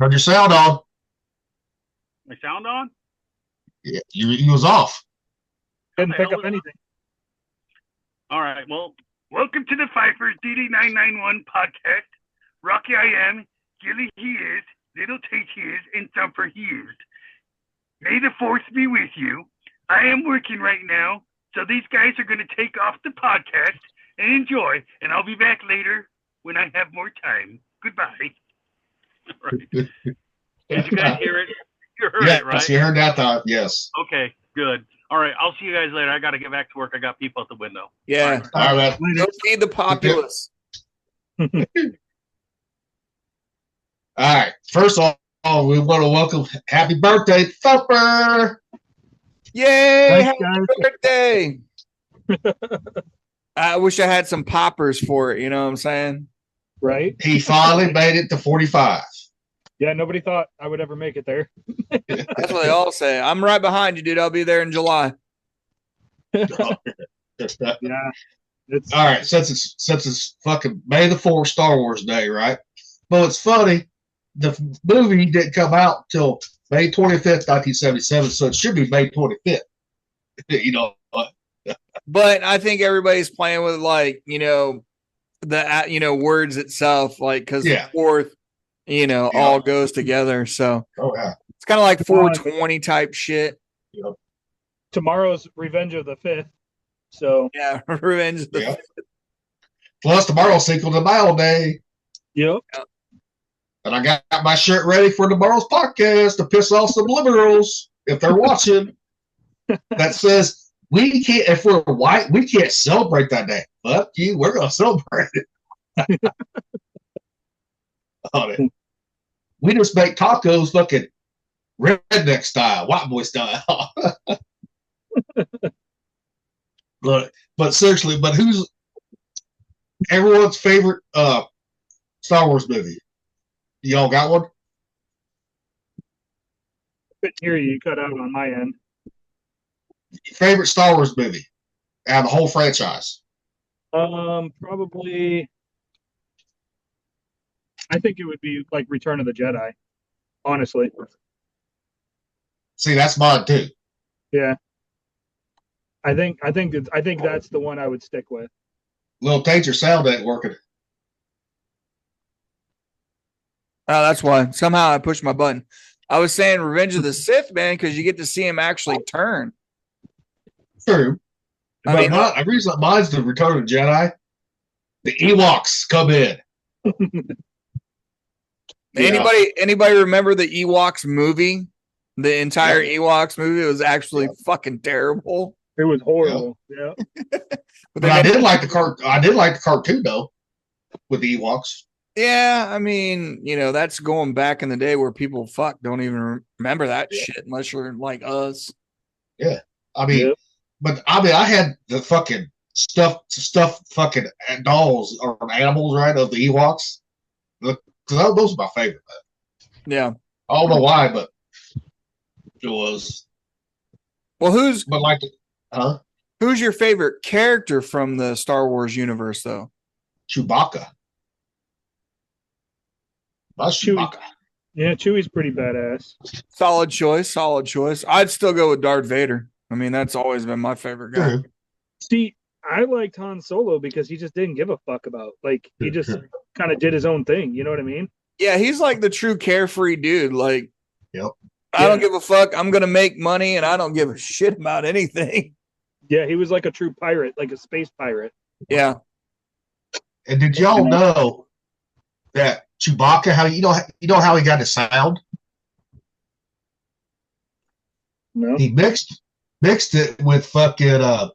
Turn your sound on. My sound on? Yeah, you was off. Didn't pick up anything. All right. Well, welcome to the Pfeiffer DD991 podcast. Rocky I am, Gilly he is, Little Tate he is, and Thumper he is. May the force be with you. I am working right now, so these guys are going to take off the podcast and enjoy, and I'll be back later when I have more time. Goodbye. All right. Did you guys hear it? You heard it, right? Yes, you heard that thought. Yes. Okay, good. All right, I'll see you guys later. I got to get back to work. I got people at the window. Yeah. All right. Go feed the populace. All right. First of all, we want to welcome happy birthday, Thumper. Yay! Thanks, Happy birthday. I wish I had some poppers for it. You know what I'm saying? Right? He finally made it to 45. Yeah, nobody thought I would ever make it there. That's what they all say. I'm right behind you, dude. I'll be there in July. Yeah. All right, since it's fucking May the 4th Star Wars Day, right? Well, it's funny. The movie didn't come out till May 25th, 1977, so it should be May 25th. You know. But I think everybody's playing with the words itself, like because the fourth, all goes together. So it's kind of like 420 type shit. Yep. Tomorrow's Revenge of the Fifth. So yeah, Revenge of the Fifth. Plus tomorrow's Cinco de Mayo Day. Yep. And I got my shirt ready for tomorrow's podcast to piss off some liberals if they're watching. That says we can't, if we're white, we can't celebrate that day. Fuck you, we're gonna celebrate it. We just make tacos fucking redneck style, white boy style. but seriously, who's everyone's favorite Star Wars movie? Y'all got one? Couldn't hear you. You cut out on my end. Favorite Star Wars movie out of the whole franchise? Probably. I think it would be like Return of the Jedi. Honestly. See, that's mine too. Yeah. I think that's the one I would stick with. Little Tate, your sound ain't working. Oh, that's why. Somehow I pushed my button. I was saying Revenge of the Sith, man, because you get to see him actually turn. True. The reason mine's the Return of the Jedi. The Ewoks come in. Anybody remember the Ewoks movie? The entire Ewoks movie was actually fucking terrible. It was horrible. Yeah. But I did like the cartoon though, with the Ewoks. Yeah, I mean, that's going back in the day where people don't even remember that shit unless you're like us. Yeah, I mean, but I had the fucking stuff fucking dolls or animals, right, of the Ewoks. Because those are my favorite. Man. Yeah, I don't know why, but it was. Well, who's your favorite character from the Star Wars universe, though? Chewbacca. Chewie. Yeah, Chewie's pretty badass. Solid choice. I'd still go with Darth Vader. I mean, that's always been my favorite guy. Mm-hmm. See, I liked Han Solo because he just didn't give a fuck about. Like, he just kind of did his own thing. You know what I mean? Yeah, he's like the true carefree dude. Like, yep. I don't give a fuck. I'm going to make money, and I don't give a shit about anything. Yeah, he was like a true pirate, like a space pirate. Yeah. And did y'all know that Chewbacca, how you know how he got his sound? No. He mixed it with fucking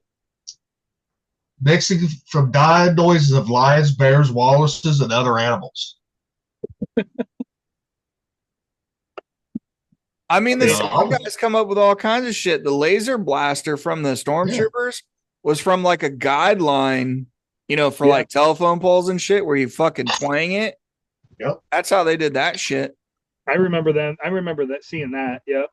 mixing from dying noises of lions, bears, walruses, and other animals. I mean, the sound guys come up with all kinds of shit. The laser blaster from the Stormtroopers was from like a guideline, for like telephone poles and shit where you fucking twang it. Yep. That's how they did that shit. I remember that seeing that. Yep.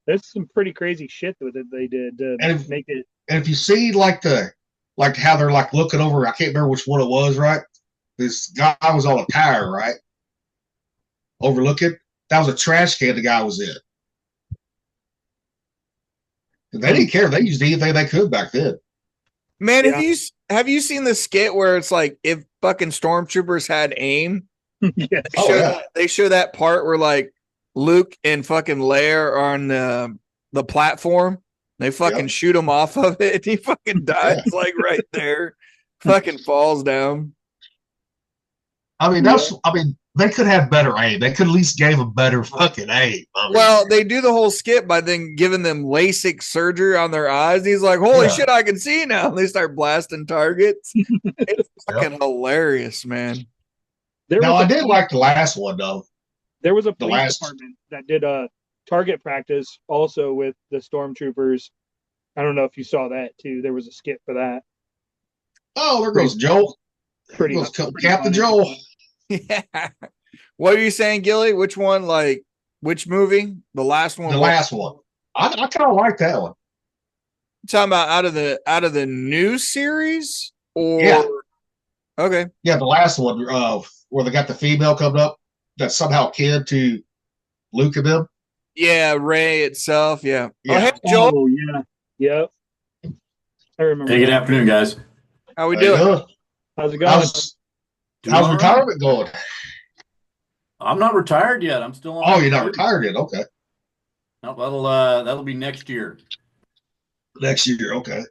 There's some pretty crazy shit that they did to make it. And if you see like how they're like looking over, I can't remember which one it was, right? This guy was on a tower, right? Overlooking. that was a trash can the guy was in. They didn't care. They used anything they could back then. Man, Yeah. have you seen the skit where it's like if fucking stormtroopers had aim? Yeah. They show that part where like Luke and fucking Leia are on the platform. They fucking shoot him off of it, and he fucking dies like right there. Fucking falls down. I mean, they could have better aim. They could at least gave them better fucking aim. Well, they do the whole skit by then giving them LASIK surgery on their eyes. He's like, holy shit, I can see now. And they start blasting targets. It's fucking hilarious, man. I did like the last one, though. There was a police department that did a target practice also with the stormtroopers. I don't know if you saw that, too. There was a skit for that. Oh, there goes Joel. Pretty Captain Joel. Yeah. What are you saying, Gilly? Which one? Like, which movie? The last one? The last one. I kind of like that one. You talking about out of the new series? Or okay. Yeah, the last one, where they got the female coming up that's somehow kin to Luke and them. Yeah, Ray itself. Yeah. Yeah. Oh, hey, Joel. Oh, yeah. Yep. I remember. Hey, good afternoon, guys. How we doing? How's it going? How's retirement going? I'm not retired yet. I'm still on. Oh, you're not retired yet? Okay. No, that'll be next year. Next year, okay.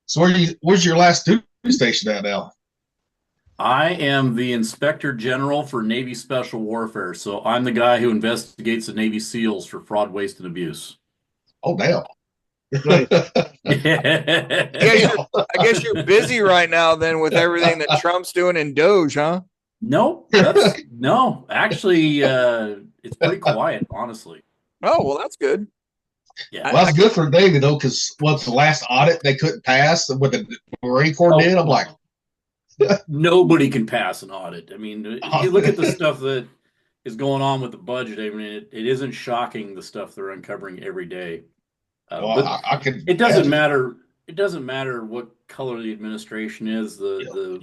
So where's your last duty station at now? I am the Inspector General for Navy Special Warfare, so I'm the guy who investigates the Navy SEALs for fraud, waste, and abuse. Oh, damn. Nice. I guess you're busy right now then with everything that Trump's doing in Doge, huh? No, actually, it's pretty quiet, honestly. Oh, well, that's good. Yeah, Well, that's good for David, though, because what's the last audit they couldn't pass what the Marine Corps did? I'm like, nobody can pass an audit. I mean, if you look at the stuff that is going on with the budget, I mean, it isn't shocking the stuff they're uncovering every day. I can. It doesn't matter. It doesn't matter what color the administration is. The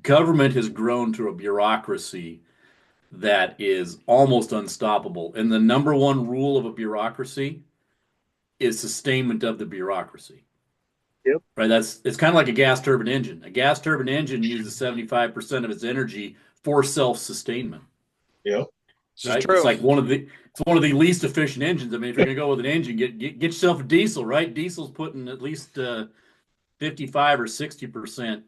government has grown to a bureaucracy that is almost unstoppable. And the number one rule of a bureaucracy is sustainment of the bureaucracy. Yep. Right. It's kind of like a gas turbine engine. A gas turbine engine uses 75% of its energy for self-sustainment. Yep. Right? It's like one of the least efficient engines. I mean, if you're gonna go with an engine, get yourself a diesel, right? Diesel's putting at least 55 or 60%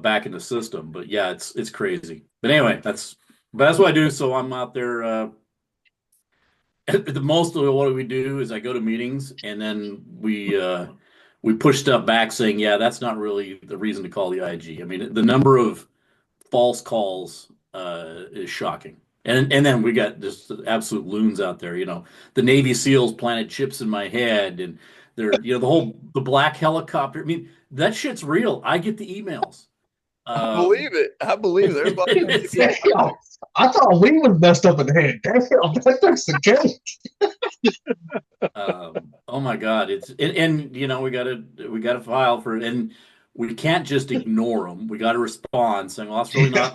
back in the system. But yeah, it's crazy. But anyway, that's what I do. So I'm out there. The most of what we do is I go to meetings and then we push stuff back, saying, yeah, that's not really the reason to call the IG. I mean, the number of false calls is shocking. And then we got just absolute loons out there. You know, the Navy SEALs planted chips in my head, and they're the black helicopter. I mean, that shit's real. I get the emails. I believe it. I believe there's Damn, I thought we was messed up in the head. Damn, that's the case. Oh my God! And you know we gotta file for it, and we can't just ignore them. We got to respond, saying, "Well, that's really not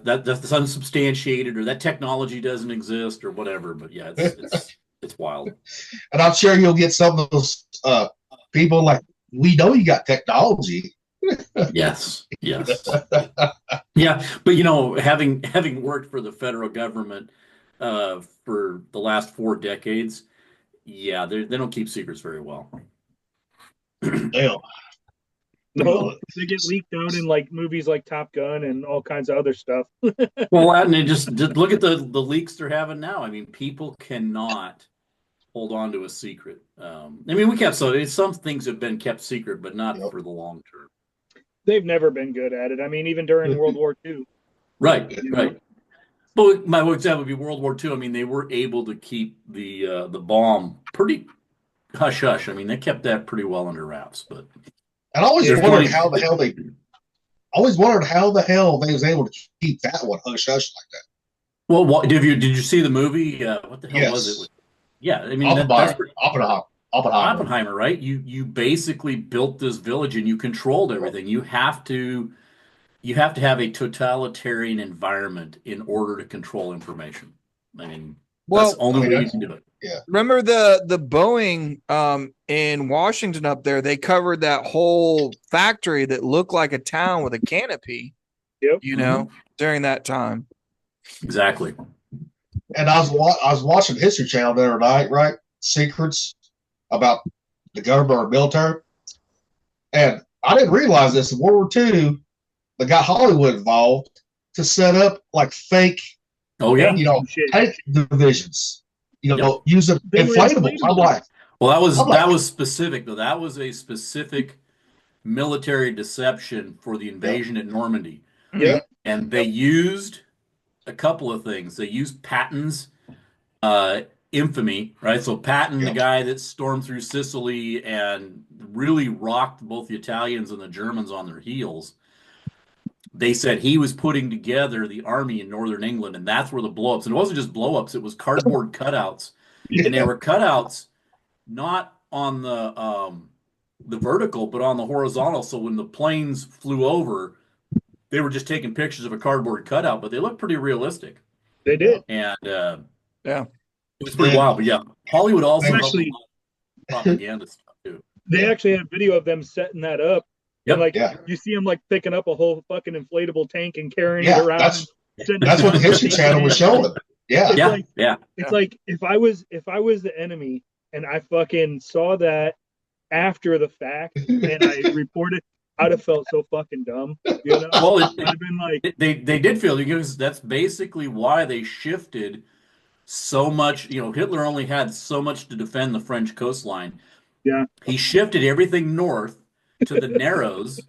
that's unsubstantiated, or that technology doesn't exist, or whatever." But yeah, it's wild. And I'm sure you'll get some of those people like, we know you got technology. Yes. Yeah, but you know, having worked for the federal government for the last 4 decades, yeah, they don't keep secrets very well. Damn. No, they get leaked out in like movies like Top Gun and all kinds of other stuff. Well, and they just look at the leaks they're having now. I mean, people cannot hold on to a secret. I mean, some things have been kept secret, but not for the long term. They've never been good at it. I mean, even during World War II. Right. But my example would be World War II. I mean, they were able to keep the bomb pretty hush hush. I mean, they kept that pretty well under wraps. But I always wondered how the hell they was able to keep that one hush hush like that. Well, did you see the movie? What the hell was it? Yeah, I mean, Oppenheimer, right? You basically built this village and you controlled everything. You have to you have to have a totalitarian environment in order to control information. I mean, that's the only way you can do it. Yeah. Remember the Boeing in Washington up there? They covered that whole factory that looked like a town with a canopy. Yep. You know, during that time. Exactly. And I was watching History Channel the other night, right? Secrets about the government or military. And I didn't realize this in World War II, they got Hollywood involved to set up like fake, Oh yeah, tank divisions. Yep. Using inflatables. I'm like, well, that was specific though. That was a specific military deception for the invasion at Normandy. Yeah. And they used a couple of things. They used Patton's infamy, right? So Patton, the guy that stormed through Sicily and really rocked both the Italians and the Germans on their heels. They said he was putting together the army in northern England, and that's where the blowups. And it wasn't just blowups; it was cardboard cutouts, and they were cutouts not on the vertical, but on the horizontal. So when the planes flew over, they were just taking pictures of a cardboard cutout, but they looked pretty realistic. They did, and yeah, it was pretty wild. But yeah, Hollywood also actually propaganda stuff too. They actually had video of them setting that up. Yep. And you see them like picking up a whole fucking inflatable tank and carrying it around. That's what the History Channel was showing. Yeah. It's like if I was the enemy and I fucking saw that after the fact and I reported, I'd have felt so fucking dumb. Well, I'd have been like, they did feel, because that's basically why they shifted so much. Hitler only had so much to defend the French coastline. Yeah, he shifted everything north to the Narrows,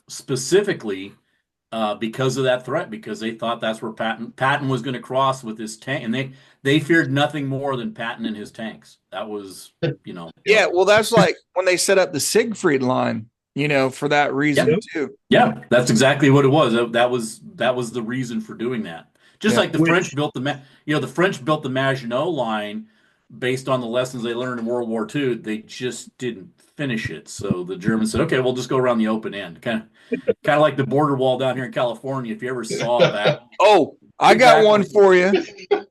specifically because of that threat, because they thought that's where Patton was going to cross with his tank, and they feared nothing more than Patton and his tanks. That was, Yeah, well, that's like when they set up the Siegfried line, for that reason too. Yeah, that's exactly what it was. That was the reason for doing that. Just like the French built the French built the Maginot line based on the lessons they learned in World War II. They just didn't finish it. So the Germans said, okay, we'll just go around the open end. Kind of like the border wall down here in California, if you ever saw that. Oh, I got one for you.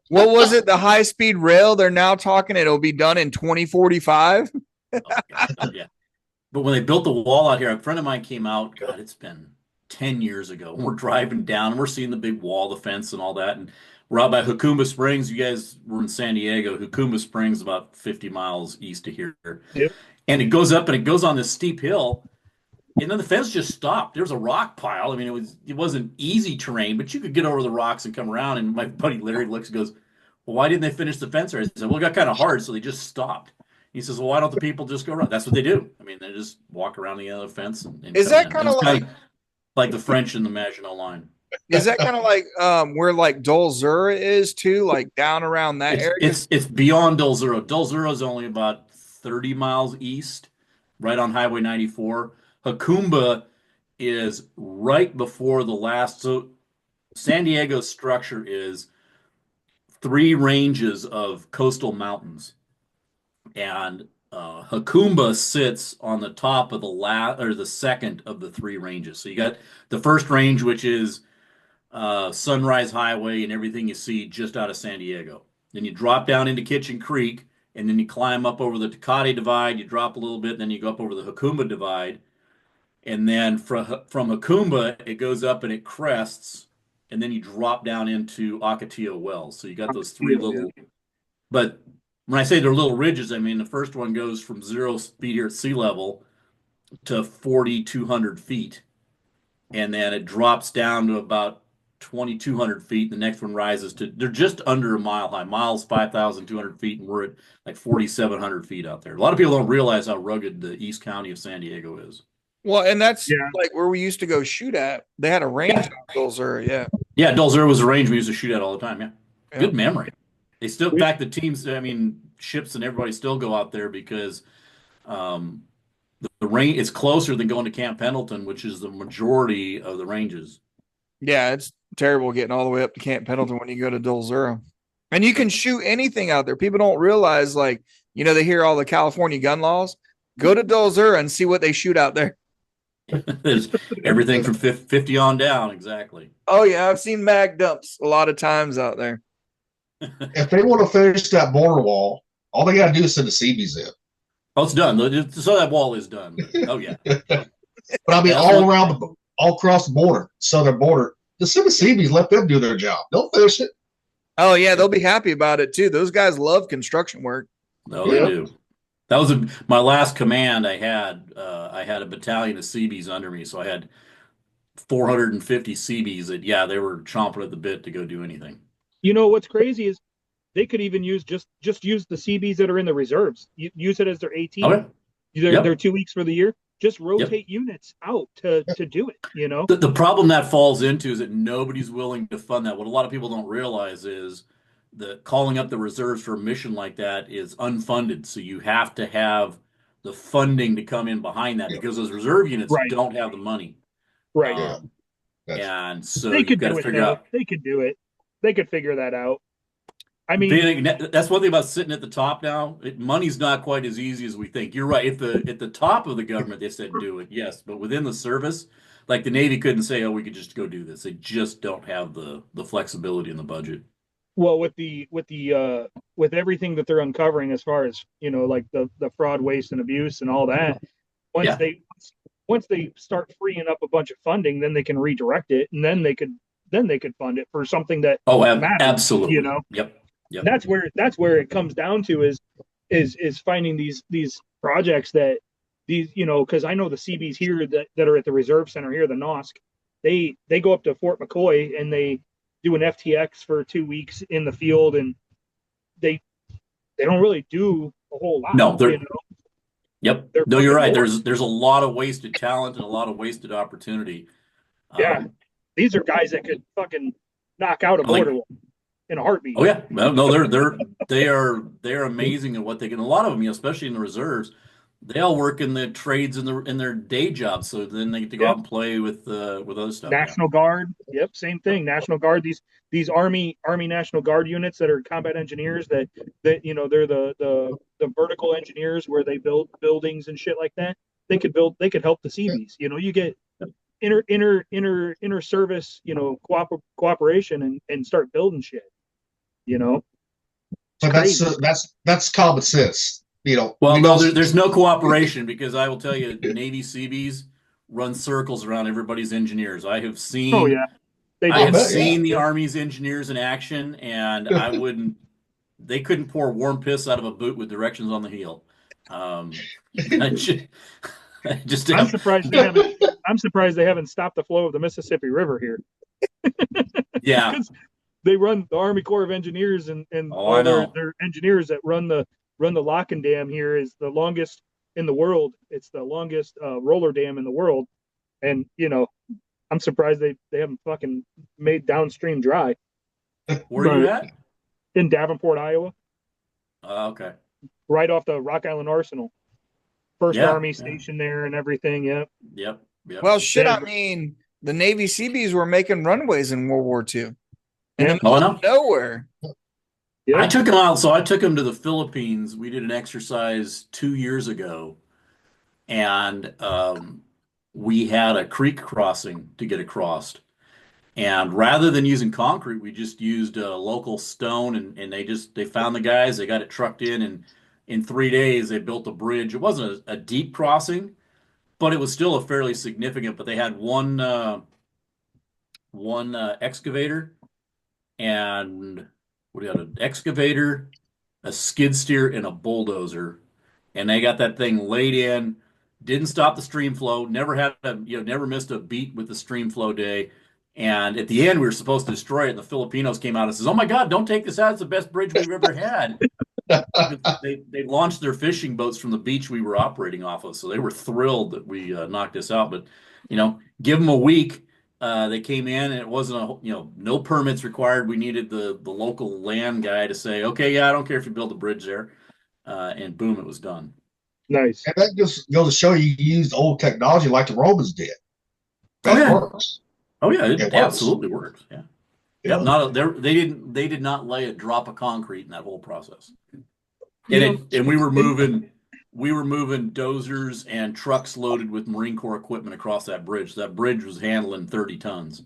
What was it? The high-speed rail, they're now talking it'll be done in 2045? Yeah. But when they built the wall out here, a friend of mine came out, God, it's been 10 years ago. We're driving down, and we're seeing the big wall, the fence, and all that. And we're out by Jacumba Springs. You guys were in San Diego. Jacumba Springs, about 50 miles east of here. Yep. And it goes up and it goes on this steep hill. And then the fence just stopped. There was a rock pile. I mean, it wasn't easy terrain, but you could get over the rocks and come around. And my buddy Larry looks and goes, well, why didn't they finish the fence? I said, well, it got kind of hard, so they just stopped. He says, well, why don't the people just go around? That's what they do. I mean, they just walk around the other fence. And is that kind of like the French in the Maginot Line? Is that kind of like where like Dol Zura is too, like down around that area? It's beyond Dol Zura. Dol Zura is only about 30 miles east, right on Highway 94. Jacumba is right before the last. So San Diego's structure is 3 ranges of coastal mountains, and Jacumba sits on the top of the second of the 3 ranges. So you got the first range, which is Sunrise Highway and everything you see just out of San Diego. Then you drop down into Kitchen Creek, and then you climb up over the Tecate Divide. You drop a little bit, and then you go up over the Jacumba Divide. And then from Jacumba, it goes up and it crests, and then you drop down into Ocotillo Wells. So you got those 3 little. But when I say they're little ridges, I mean the first one goes from 0 feet here at sea level to 4,200 feet, and then it drops down to about 2,200 feet. The next one rises to, they're just under a mile high. Miles 5,200 feet, and we're at like 4,700 feet out there. A lot of people don't realize how rugged the East County of San Diego is. Well, and that's like where we used to go shoot at. They had a range on Dol Zura, Yeah, Dol Zura was a range we used to shoot at all the time, Good memory. They still, in fact, the teams, I mean, ships and everybody still go out there because the range is closer than going to Camp Pendleton, which is the majority of the ranges. Yeah, it's terrible getting all the way up to Camp Pendleton when you go to Dol Zura. And you can shoot anything out there. People don't realize, like, they hear all the California gun laws. Go to Dol Zura and see what they shoot out there. There's everything from 50 on down. Exactly. Oh yeah, I've seen mag dumps a lot of times out there. If they want to finish that border wall, all they got to do is send the CBs in. Oh, it's done. So that wall is done. But, oh yeah. But I mean, all across the border, southern border, the send the CBs, let them do their job. They'll finish it. Oh yeah, they'll be happy about it too. Those guys love construction work. No, they do. That was my last command I had. I had a battalion of CBs under me, so I had 450 CBs that, yeah, they were chomping at the bit to go do anything. You know what's crazy is they could even use just use the CBs that are in the reserves. Use it as their AT. Okay. They're 2 weeks for the year. Just rotate units out to do it. You know, the problem that falls into is that nobody's willing to fund that. What a lot of people don't realize is that calling up the reserves for a mission like that is unfunded. So you have to have the funding to come in behind that because those reserve units don't have the money. Right. And so they you've got to figure out. They could do it. They could figure that out. I mean, that's one thing about sitting at the top now. Money's not quite as easy as we think. You're right. At the top of the government, they said do it, yes, but within the service, like the Navy couldn't say, "Oh, we could just go do this." They just don't have the flexibility in the budget. Well, with everything that they're uncovering as far as like the fraud, waste, and abuse and all that, once they start freeing up a bunch of funding, then they can redirect it, and then they could fund it for something that matters. Absolutely. Yep. That's where it comes down to is finding these projects that because I know the CBs here that are at the reserve center here, the NOSC, they go up to Fort McCoy and they do an FTX for 2 weeks in the field, and they don't really do a whole lot. No, Yep. No, you're right. There's a lot of wasted talent and a lot of wasted opportunity. Yeah, these are guys that could fucking knock out a border wall in a heartbeat. Oh yeah, no, they are amazing at what they can. A lot of them, especially in the reserves, they all work in the trades in their day jobs, so then they get to go out and play with other stuff. National Guard, yep, same thing. National Guard, these Army National Guard units that are combat engineers that they're the vertical engineers where they build buildings and shit like that. They could help the CBs. You get inter service, cooperation and start building shit. But that's common sense. Well, no, there's no cooperation because I will tell you, Navy CBs run circles around everybody's engineers. I have seen. Oh yeah, the Army's engineers in action, and they couldn't pour warm piss out of a boot with directions on the heel. I'm surprised they haven't stopped the flow of the Mississippi River here. Yeah, they run the Army Corps of Engineers and all their engineers that run the Locken Dam here is the longest in the world. It's the longest roller dam in the world, and I'm surprised they haven't fucking made downstream dry. Where are you at? In Davenport, Iowa. Okay. Right off the Rock Island Arsenal. First Army station there and everything. Yep. Well, shit. I mean, the Navy CBs were making runways in World War II. In the middle of nowhere. Yeah. I took them out. So I took them to the Philippines. We did an exercise 2 years ago, and we had a creek crossing to get across. And rather than using concrete, we just used local stone, and they found the guys. They got it trucked in, and in 3 days they built a bridge. It wasn't a deep crossing, but it was still a fairly significant. But they had one excavator, and we had an excavator, a skid steer, and a bulldozer, and they got that thing laid in. Didn't stop the stream flow. Never missed a beat with the stream flow day. And at the end, we were supposed to destroy it. And the Filipinos came out and says, "Oh my God, don't take this out. It's the best bridge we've ever had." They launched their fishing boats from the beach we were operating off of. So they were thrilled that we knocked this out. But, give them a week. They came in and it wasn't no permits required. We needed the local land guy to say, "Okay, yeah, I don't care if you build a bridge there." And boom, it was done. Nice. And that just goes to show you used old technology like the Romans did. That works. Oh yeah, it absolutely works. Yeah. They did not lay a drop of concrete in that whole process. And we were moving we were moving dozers and trucks loaded with Marine Corps equipment across that bridge. That bridge was handling 30 tons.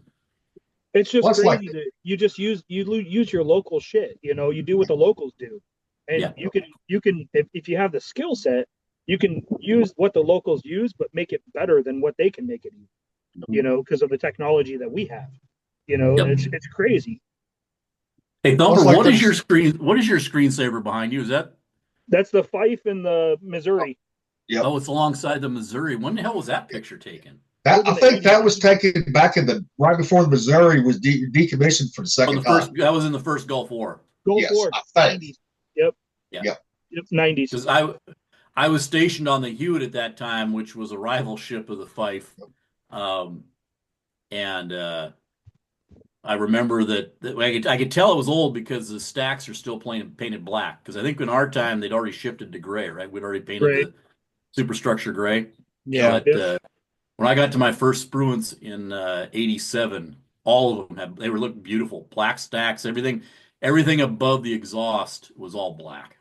It's just Well, it's crazy like- that you just use your local shit. You know, you do what the locals do, and Yeah. you can if you have the skill set, you can use what the locals use, but make it better than what they can make it. You know, because of the technology that we have. You know, Yep. it's crazy. Hey, Thumper, Well, it's like what is this- your screen? What is your screensaver behind you? Is that? That's the Fife and the Missouri. Yep. Oh, it's alongside the Missouri. When the hell was that picture taken? That, I think that was taken back in the right before the Missouri was decommissioned for the On second the first, time. that was in the first Gulf War. Gulf Yes, War, I think. 90s. Yep. Yeah. Yep. Yep. 90s. Because I was stationed on the Hewitt at that time, which was a rival ship of the Fife, and I remember that I could tell it was old because the stacks are still painted black. Because I think in our time they'd already shifted to gray, right? We'd already painted Gray. the superstructure gray. Yeah. But when I got to my first spruance in '87, all of them they were looking beautiful, black stacks, everything above the exhaust was all black.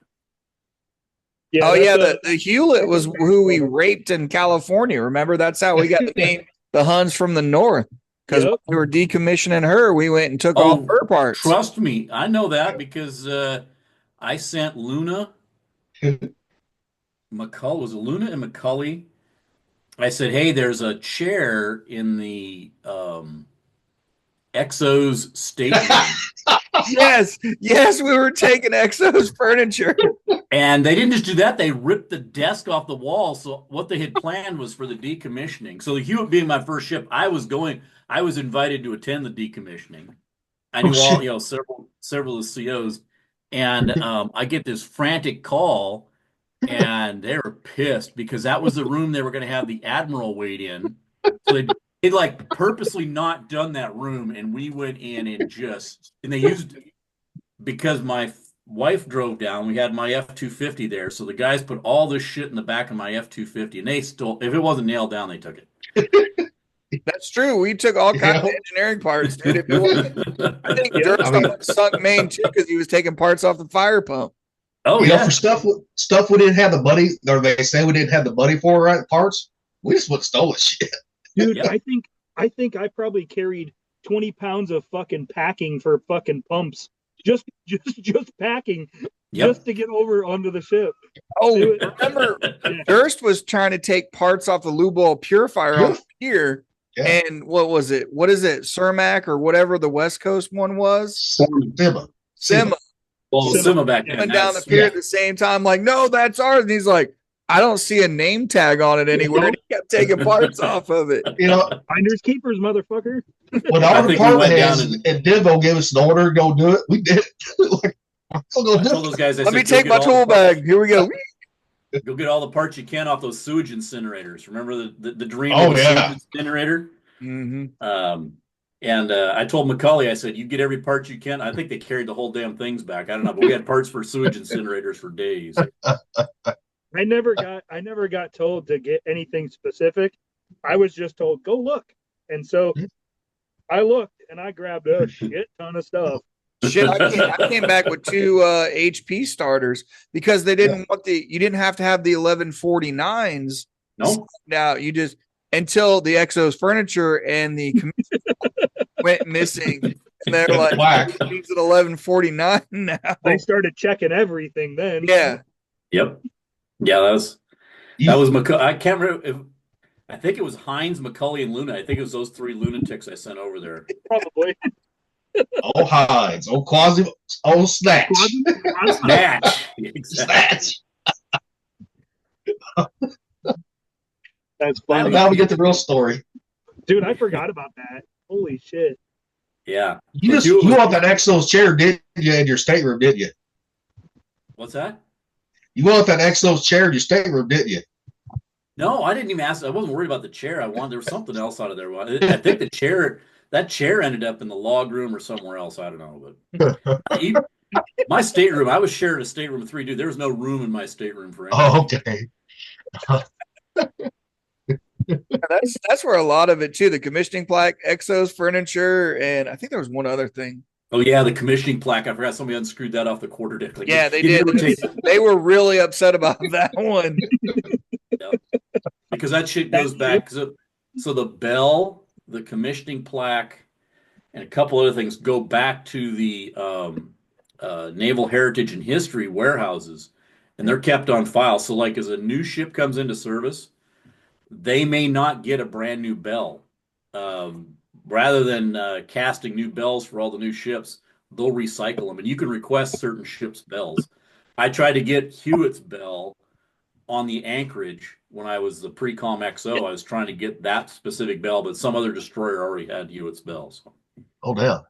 Yeah, Oh that's yeah, a- the Hewlett was who we raped in California. Remember, that's how we got the name, the Huns from the North. Because Yep. we were decommissioning her, we went and took Oh, off her parts. Trust me, I know that because I sent Luna, McCully, was it Luna and McCully? I said, hey, there's a chair in the Exo's stateroom. Yes, we were taking Exo's furniture. And they didn't just do that, they ripped the desk off the wall. So what they had planned was for the decommissioning. So the Hewitt being my first ship, I was invited to attend the decommissioning. I knew several of the COs. And I get this frantic call, and they were pissed because that was the room they were going to have the Admiral wait in. So they'd like purposely not done that room, and we went in and they used, because my wife drove down, we had my F-250 there, so the guys put all this shit in the back of my F-250, and they still, if it wasn't nailed down, they took it. That's true. We took all kinds of engineering parts, dude. If it wasn't, I think Durst sunk main too because he was taking parts off the fire pump. Oh You yeah, know, for stuff we didn't have the money, or they say we didn't have the money for, right? Parts, we just went and stole shit. dude, Yeah. I think I probably carried 20 pounds of fucking packing for fucking pumps. Just packing just to get over onto the ship. Oh, Dude. remember Yeah. Durst was trying to take parts off the lube oil purifier on here. Yeah. And what was it? What is it? Cermak or whatever the West Coast one was? Sima. well, Sima back then. Coming down the pier at the same time, like, no, that's ours. And he's like, I don't see a name tag on it anywhere. And he kept taking parts off of it. You know, Finders keepers, motherfucker. when I our think we department went down heads and Divo gave us an order to go do it, we did it. Like, we'll go I do told it. those guys, I Let said, me "Go take get my all tool the parts- bag. Here we go. Go get all the parts you can off those sewage incinerators. Remember the dream Oh, of the yeah. sewage incinerator? Mm-hmm. And I told McCully, I said, you get every part you can. I think they carried the whole damn things back. I don't know, but we had parts for sewage incinerators for days. I never got told to get anything specific. I was just told, go look. And so I looked and I grabbed a shit ton of stuff. Shit, I came back with 2 HP starters because they didn't want you didn't have to have the 1149s. No, Now you just until the Exo's furniture and the commission went missing. And they're like, Whack. he's at 1149 now. They started checking everything then. Yeah. yep, yeah, that was McCully. I can't remember. I think it was Hines, McCully, and Luna. I think it was those 3 lunatics I sent over there. Probably. Oh, Hines. Oh, Quasi. Oh, Snatch. Snatch. Snatch. That's funny. Now we get the real story. Dude, I forgot about that. Holy shit. Yeah. You want that Exo's chair, didn't you, in your stateroom, didn't you? What's that? You want that Exo's chair in your stateroom, didn't you? No, I didn't even ask. I wasn't worried about the chair. There was something else out of there. I think that chair ended up in the log room or somewhere else. I don't know, but my stateroom, I was sharing a stateroom with 3 dudes. There was no room in my stateroom for anything. Oh, okay. That's where a lot of it too. The commissioning plaque, Exo's furniture, and I think there was one other thing. Oh yeah, the commissioning plaque. I forgot somebody unscrewed that off the quarter deck. Like, Yeah, they you did. never take They were really upset about that one. because that shit goes back. So the bell, the commissioning plaque, and a couple other things go back to the Naval Heritage and History warehouses, and they're kept on file. So, like, as a new ship comes into service, they may not get a brand new bell. Rather than casting new bells for all the new ships, they'll recycle them, and you can request certain ships' bells. I tried to get Hewitt's bell on the Anchorage when I was the pre-com XO. I was trying to get that specific bell, but some other destroyer already had Hewitt's bells. Oh damn.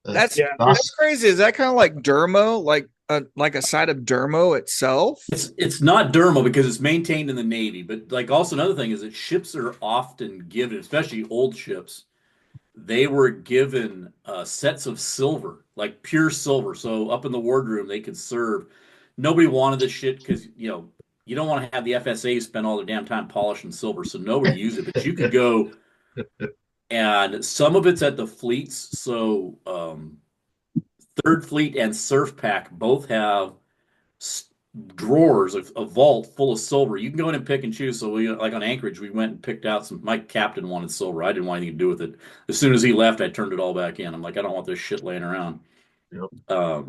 That's Yeah. that's crazy. Is that kind of like Dermo, like a side of Dermo itself? It's not dermal because it's maintained in the Navy, but like also another thing is that ships are often given, especially old ships, they were given sets of silver, like pure silver. So up in the wardroom, they could serve. Nobody wanted this shit because you don't want to have the FSA spend all their damn time polishing silver, so nobody used it. But you could go, and some of it's at the fleets. So Third Fleet and Surf Pack both have drawers, a vault full of silver. You can go in and pick and choose. So we, like on Anchorage, we went and picked out some. My captain wanted silver. I didn't want anything to do with it. As soon as he left, I turned it all back in. I'm like, I don't want this shit laying around. Yep.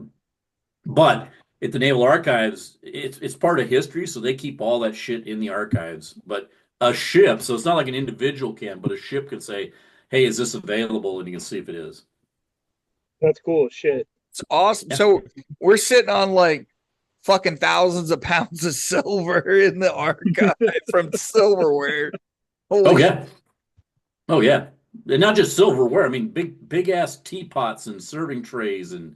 But at the Naval Archives, it's part of history, so they keep all that shit in the archives. But a ship, so it's not like an individual can, but a ship can say, "Hey, is this available?" And you can see if it is. That's cool as shit. It's awesome. Yeah. So we're sitting on like fucking thousands of pounds of silver in the archive from silverware. Oh yeah. Oh yeah. And not just silverware. I mean, big ass teapots and serving trays and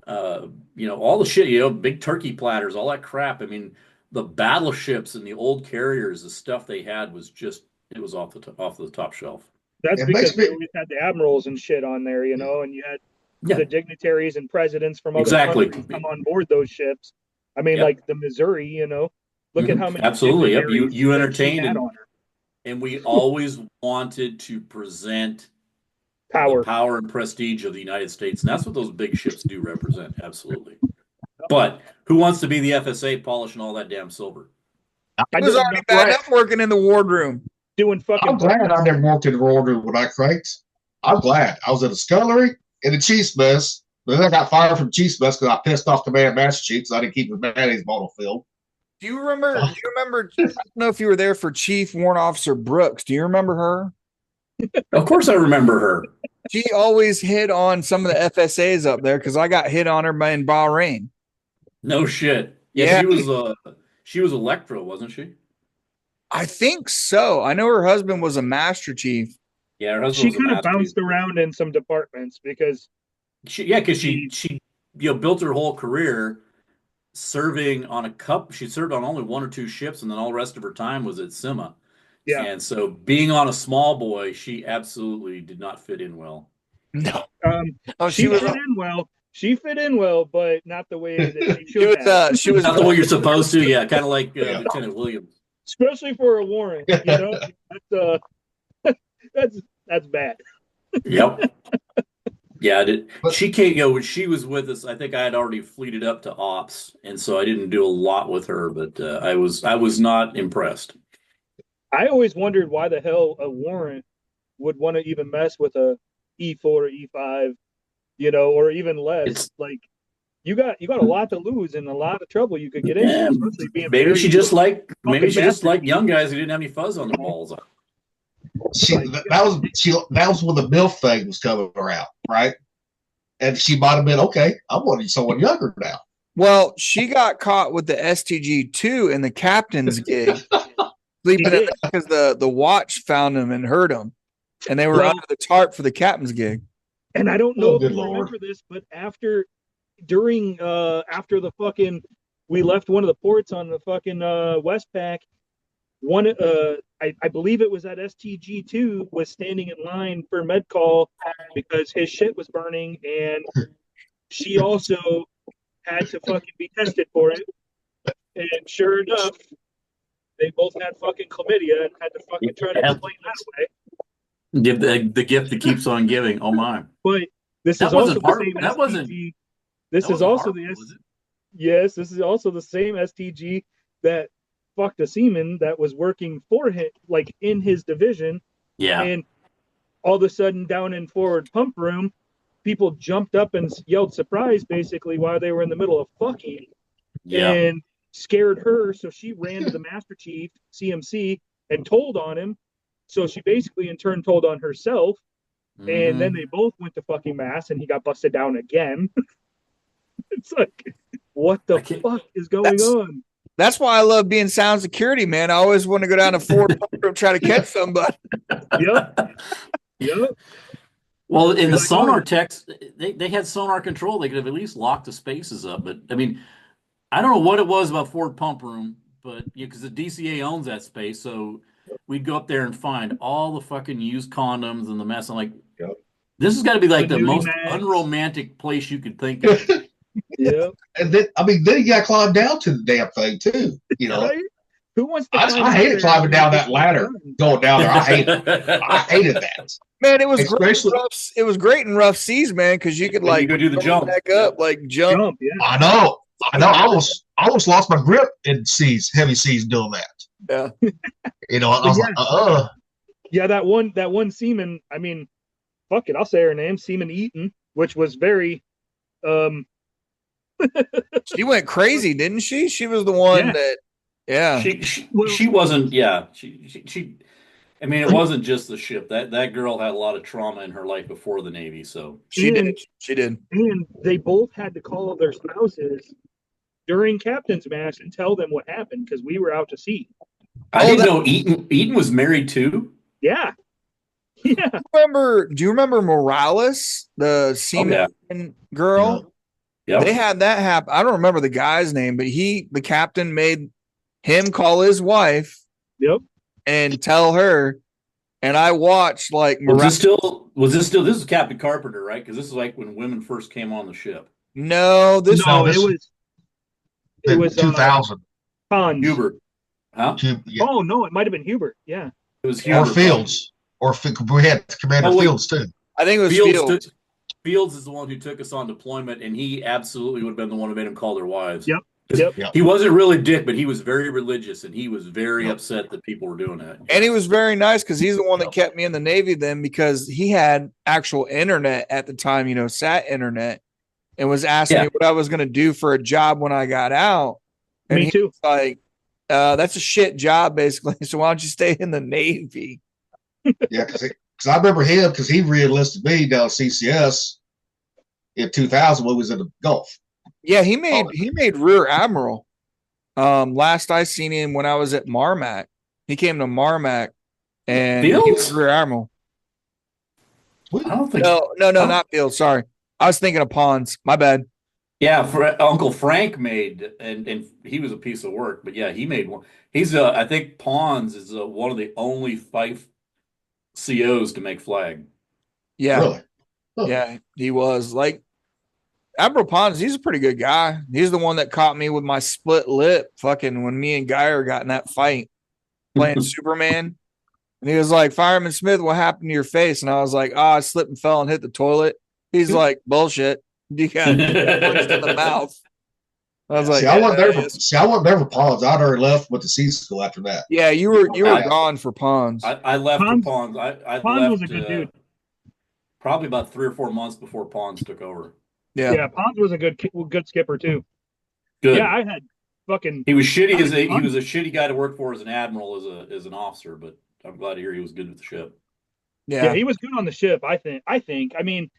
all the shit, big turkey platters, all that crap. I mean, the battleships and the old carriers, the stuff they had was just it was off the top shelf. That's It because makes me- they always had the admirals and shit on there, and you had Yeah. the dignitaries and presidents from other Exactly. countries come on board those ships. I mean, Yep. like the Missouri, look at how many Absolutely. Yep. dignitaries You that she entertained had and, on her. and we always wanted to present Power. the power and prestige of the United States. And that's what those big ships do represent. Absolutely. But who wants to be the FSA polishing all that damn silver? It was already bad enough working in the wardroom. doing fucking. I'm glad I never worked in the wardroom when I cranked. I'm glad. I was in the scullery in the chief's mess. Then I got fired from chief's mess because I pissed off the man Master Chief, so I didn't keep his mayonnaise bottle filled. Do you remember? I don't know if you were there for Chief Warrant Officer Brooks. Do you remember her? Of course I remember her. She always hit on some of the FSAs up there because I got hit on her in Bahrain. No shit. Yeah. She was Electro, wasn't she? I think so. I know her husband was a Master Chief. Yeah, her She husband was a kind of Master bounced Chief. around in some departments because Because she built her whole career serving on a cup. She served on only one or two ships, and then all the rest of her time was at SEMA. Yeah. And so, being on a small boy, she absolutely did not fit in well. No. she fit in well. She fit in well, but not the way that she should have. She was Not the way you're supposed to. Yeah, kind of like Lieutenant Williams. Especially for a warrant, that's bad. Yep. Yeah, she came. When she was with us, I think I had already fleeted up to ops, and so I didn't do a lot with her. But I was not impressed. I always wondered why the hell a warrant would want to even mess with a E4 or E5, or even less. Like you got a lot to lose and a lot of trouble you could get into, especially being maybe she just liked young guys who didn't have any fuzz on their balls. That was when the MILF thing was coming around, right? And she might have been okay. I'm wanting someone younger now. Well, she got caught with the STG-2 in the captain's gig, sleeping in because the watch found him and hurt him, and they were under the tarp for the captain's gig. And I don't know if you remember this, but after the fucking, we left one of the ports on the fucking Westpac. I believe it was that STG-2 was standing in line for med call because his shit was burning, and she also had to fucking be tested for it. And sure enough, they both had fucking chlamydia and had to fucking try to explain that away. Give the gift that keeps on giving. Oh my! But This That is also wasn't the hard. same That wasn't. STG. This That is wasn't also hard, the was it? yes. This is also the same STG that fucked a seaman that was working for him, like in his division, Yeah. and all of a sudden down in forward pump room, people jumped up and yelled surprise basically while they were in the middle of fucking, Yeah. and scared her. So she ran to the Master Chief CMC and told on him. So she basically in turn told on herself. And then they both went to fucking mass and he got busted down again. It's like, what the fuck is going on? That's why I love being sound security, man. I always want to go down to Fort and try to catch somebody. Yep. Yep. Well, in You're the like, sonar oh. techs, they had sonar control. They could have at least locked the spaces up. But I mean, I don't know what it was about Ford Pump Room, but because the DCA owns that space, so we'd go up there and find all the fucking used condoms and the mess. I'm like, Yep. this has got to be like the nudie most mags. unromantic place you could think of. Yep. And then, then you got to climb down to the damn thing too. You know, Right? Who wants to I hated climbing down that ladder, going down there. I hated that. Man, it was Especially- great. It was great in rough seas, man, because you could When like you go do the jump. back up, like jump. Yeah. I know. I almost lost my grip in heavy seas doing that. Yeah. You know, I was like, Yeah, that one seaman, I mean, fuck it, I'll say her name, Seaman Eaton, which was very She went crazy, didn't she? She was the one that, yeah. She wasn't. Yeah, she. I mean, it wasn't just the ship. That girl had a lot of trauma in her life before the Navy. So she did. She did. And they both had to call their spouses during captain's mass and tell them what happened because we were out to sea. I didn't know Eaton was married too. Yeah. Yeah. Do you remember Morales, the seaman girl? Yeah. They had that happen. I don't remember the guy's name, but the captain made him call his wife. Yep. And tell her. And I watched like Was this still this is Captain Carpenter, right? Because this is like when women first came on the ship. No, it was 2000. Hans. Hubert. Huh? Yeah. Oh no, it might have been Hubert. Yeah. It was Hubert. Or Fields. Or we had Commander Fields too. I think it was Fields. Fields is the one who took us on deployment, and he absolutely would have been the one who made them call their wives. Yep. He wasn't really dick, but he was very religious, and he was very upset that people were doing that. And he was very nice because he's the one that kept me in the Navy then, because he had actual internet at the time, sat internet, and was asking me what I was going to do for a job when I got out. And me too. Was like, that's a shit job, basically. So why don't you stay in the Navy? Yeah, because I remember him because he re-enlisted me down at CCS in 2000 when we was in the Gulf. Yeah, he made Rear Admiral. Last I seen him when I was at Marmac. He came to Marmac and he was Rear Admiral. I don't think no, not Fields. Sorry. I was thinking of Pons. My bad. Yeah, Uncle Frank made, and he was a piece of work, but yeah, he made one. He's I think Pons is one of the only Fife COs to make flag. Yeah. Really? Huh. Yeah, he was. Like, Admiral Pons, he's a pretty good guy. He's the one that caught me with my split lip fucking when me and Geyer got in that fight playing Superman. And he was like, Fireman Smith, what happened to your face? And I was like, I slipped and fell and hit the toilet. He's like, bullshit. You got punched in the mouth. I was like, I wasn't there for Ponds. I'd already left with the sea school after that. Yeah, you were gone for Ponds. I left for Ponds. I Ponds left, was a good dude. Probably about 3 or 4 months before Ponds took over. Yeah, Ponds was a good skipper too. Good. Yeah, I had fucking. He was shitty he was a shitty guy to work for as an admiral, as an officer, but I'm glad to hear he was good with the ship. Yeah, he was good on the ship. I think. I mean,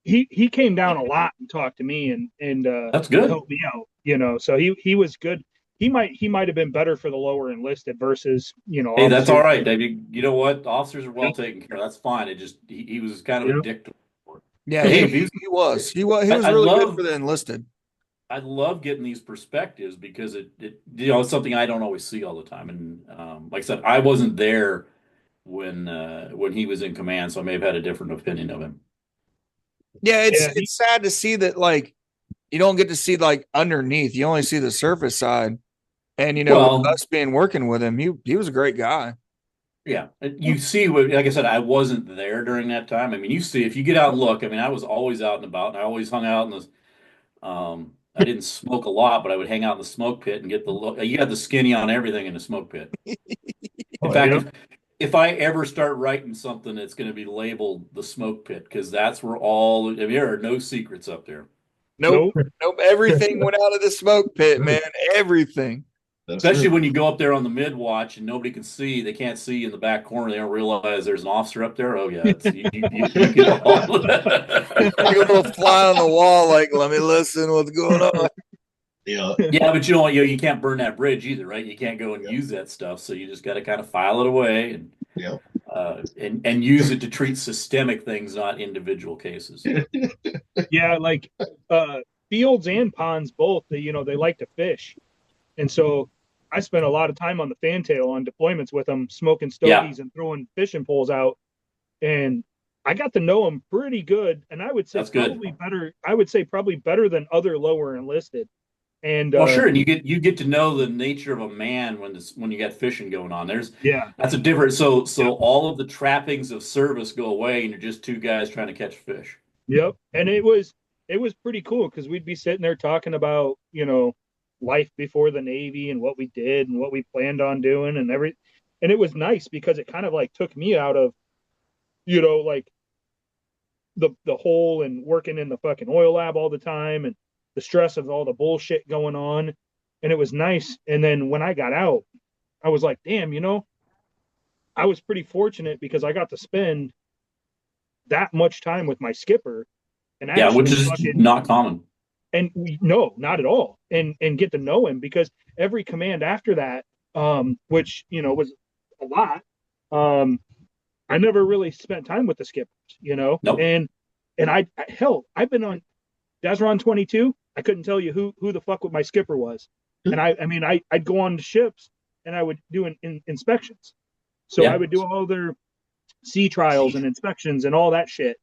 he came down a lot and talked to me and that's good. Helped me out. So he was good. He might have been better for the lower enlisted versus Hey, officers. that's all right, Dave. You know what? Officers are well taken care of. That's fine. It just he was kind of a dick to work for. Yeah, he was. He was really good for the enlisted. I love getting these perspectives because it it's something I don't always see all the time. And like I said, I wasn't there when he was in command, so I may have had a different opinion of him. Yeah, it's sad to see that, like, you don't get to see like underneath. You only see the surface side. And with us working with him, he was a great guy. Yeah, you see what, like I said, I wasn't there during that time. I mean, you see, if you get out and look, I mean, I was always out and about, and I always hung out in the. I didn't smoke a lot, but I would hang out in the smoke pit and get the look. You got the skinny on everything in the smoke pit. In Oh fact, yeah. Yep. if I ever start writing something, it's going to be labeled the smoke pit because that's where all. I mean, there are no secrets up there. Nope. Nope. Nope. Everything went out of the smoke pit, man. Everything. That's Especially true. when you go up there on the mid watch and nobody can see, they can't see in the back corner. They don't realize there's an officer up there. Oh yeah, it's you can all. Like a little fly on the wall, like, let me listen what's going on. Yeah. Yeah, but you know what? You can't burn that bridge either, right? You can't go and Yeah. use that stuff, so you just got to kind of file it away Yeah. and use it to treat systemic things, not individual cases. Yeah, like fields and ponds both, they like to fish. And so I spent a lot of time on the fantail on deployments with them, smoking Yeah, stogies and throwing fishing poles out. And I got to know them pretty good. And I would say that's good. probably better. I would say probably better than other lower enlisted. And Well, sure, and you get to know the nature of a man when you got fishing going on. yeah, That's a different. So yep, all of the trappings of service go away, and you're just two guys trying to catch fish. yep. And it was pretty cool because we'd be sitting there talking about life before the Navy and what we did and what we planned on doing and every. And it was nice because it kind of like took me out of like the hole and working in the fucking oil lab all the time and the stress of all the bullshit going on. And it was nice. And then when I got out, I was like, damn, I was pretty fortunate because I got to spend that much time with my skipper and Yeah, which actually is fucking not common. no, not at all. And get to know him because every command after that, which was a lot, I never really spent time with the skippers. Nope. And hell, I've been on Desron 22. I couldn't tell you who the fuck my skipper was. And I mean, I'd go on to ships and I would do inspections. So I Yeah. would do all their sea trials and inspections and all that shit.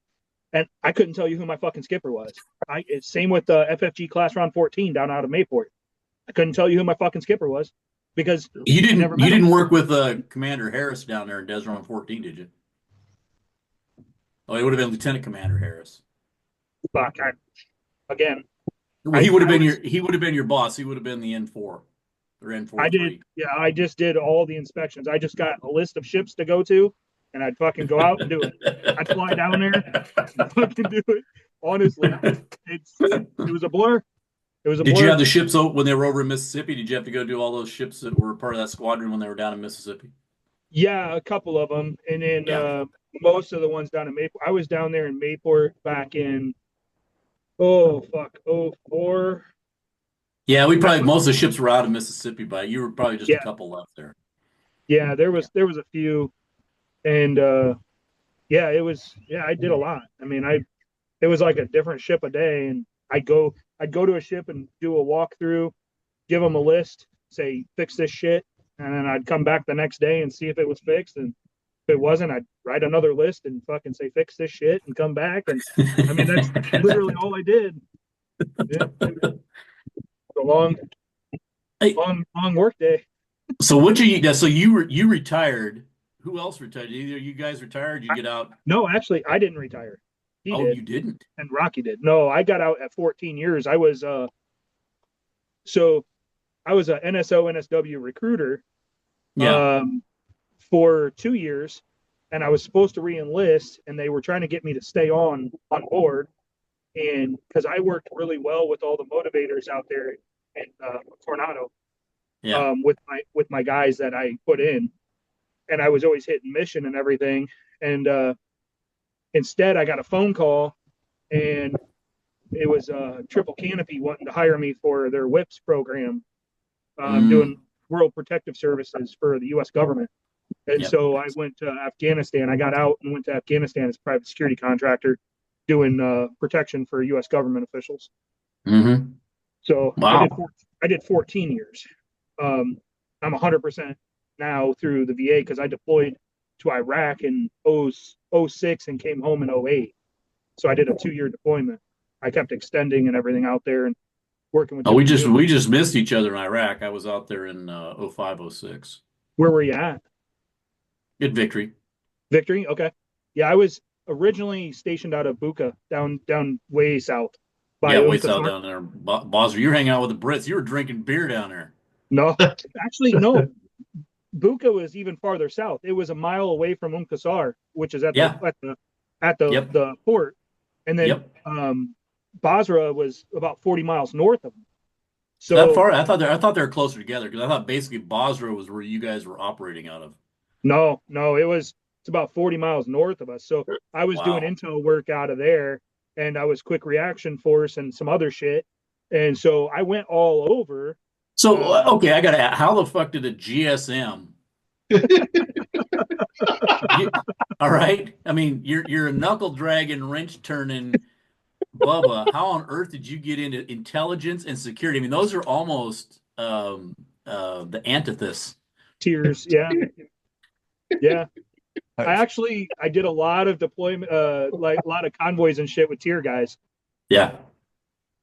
And I couldn't tell you who my fucking skipper was. Same with the FFG Class Round 14 down out of Mayport. I couldn't tell you who my fucking skipper was because You I never didn't you met him. didn't work with Commander Harris down there in Desron 14, did you? Oh, it would have been Lieutenant Commander Harris. Fuck. Again, Well, I I was he would have been your boss. He would have been the N4 or I did, N43. yeah, I just did all the inspections. I just got a list of ships to go to, and I'd fucking go out and do it. I'd fly down there and fucking do it. Honestly, it was a blur. It was a Did you blur. have the ships when they were over in Mississippi? Did you have to go do all those ships that were part of that squadron when they were down in Mississippi? Yeah, a couple of them, and then Yeah. most of the ones down in Mayport. I was down there in Mayport back in oh fuck oh four. Yeah, we That probably was most of the ships were out of Mississippi, but you were probably just a yeah couple left there. yeah. There Yeah. was there was a few, and yeah, it was yeah. I did a lot. I mean, it was like a different ship a day, and I'd go to a ship and do a walkthrough, give them a list, say fix this shit, and then I'd come back the next day and see if it was fixed, and if it wasn't, I'd write another list and fucking say fix this shit and come back, and I mean that's literally all I did. Yeah, it was a long, Hey, long work day. so what you so you retired. Who else retired? Either you guys retired, you get out. No, actually, I didn't retire. He Oh, did, you didn't. and Rocky did. No, I got out at 14 years. So I was a NSO NSW recruiter Yeah. um, for 2 years, and I was supposed to re-enlist, and they were trying to get me to stay on board, and because I worked really well with all the motivators out there in Coronado Yeah. with my guys that I put in, and I was always hitting mission and everything, and instead I got a phone call, and it was Triple Canopy wanting to hire me for their WIPS program, Mm, doing World Protective Services for the U.S. government. And yeah. so I went to Afghanistan. I got out and went to Afghanistan as a private security contractor doing protection for U.S. government officials. Hmm. So Wow. I did 14 years. I'm 100% now through the VA because I deployed to Iraq in 06 and came home in 08. So I did a 2-year deployment. I kept extending and everything out there and working with Oh, we different just units. we just missed each other in Iraq. I was out there in 05, 06. Where were you at? Good victory. Victory. Okay. Yeah, I was originally stationed out of Buka, down way south by Yeah, way south Umpqua. down there. Bosser, you were hanging out with the Brits. You were drinking beer down there. No, actually, no. Buka was even farther south. It was a mile away from Umkasar, which is Yeah. at the Yep. the port, and then Yep. Basra was about 40 miles north of them. That So far? I thought they were closer together because I thought basically Basra was where you guys were operating out of. no, it's about 40 miles north of us. So I was doing Wow. intel work out of there, and I was quick reaction force and some other shit, and so I went all over. So Um, okay, I gotta. How the fuck did a GSM? You, all right. I mean, you're a knuckle dragging, wrench turning Bubba. How on earth did you get into intelligence and security? I mean, those are almost the antithesis. Tears, yeah. I did a lot of deployment, like a lot of convoys and shit with tier guys. Yeah,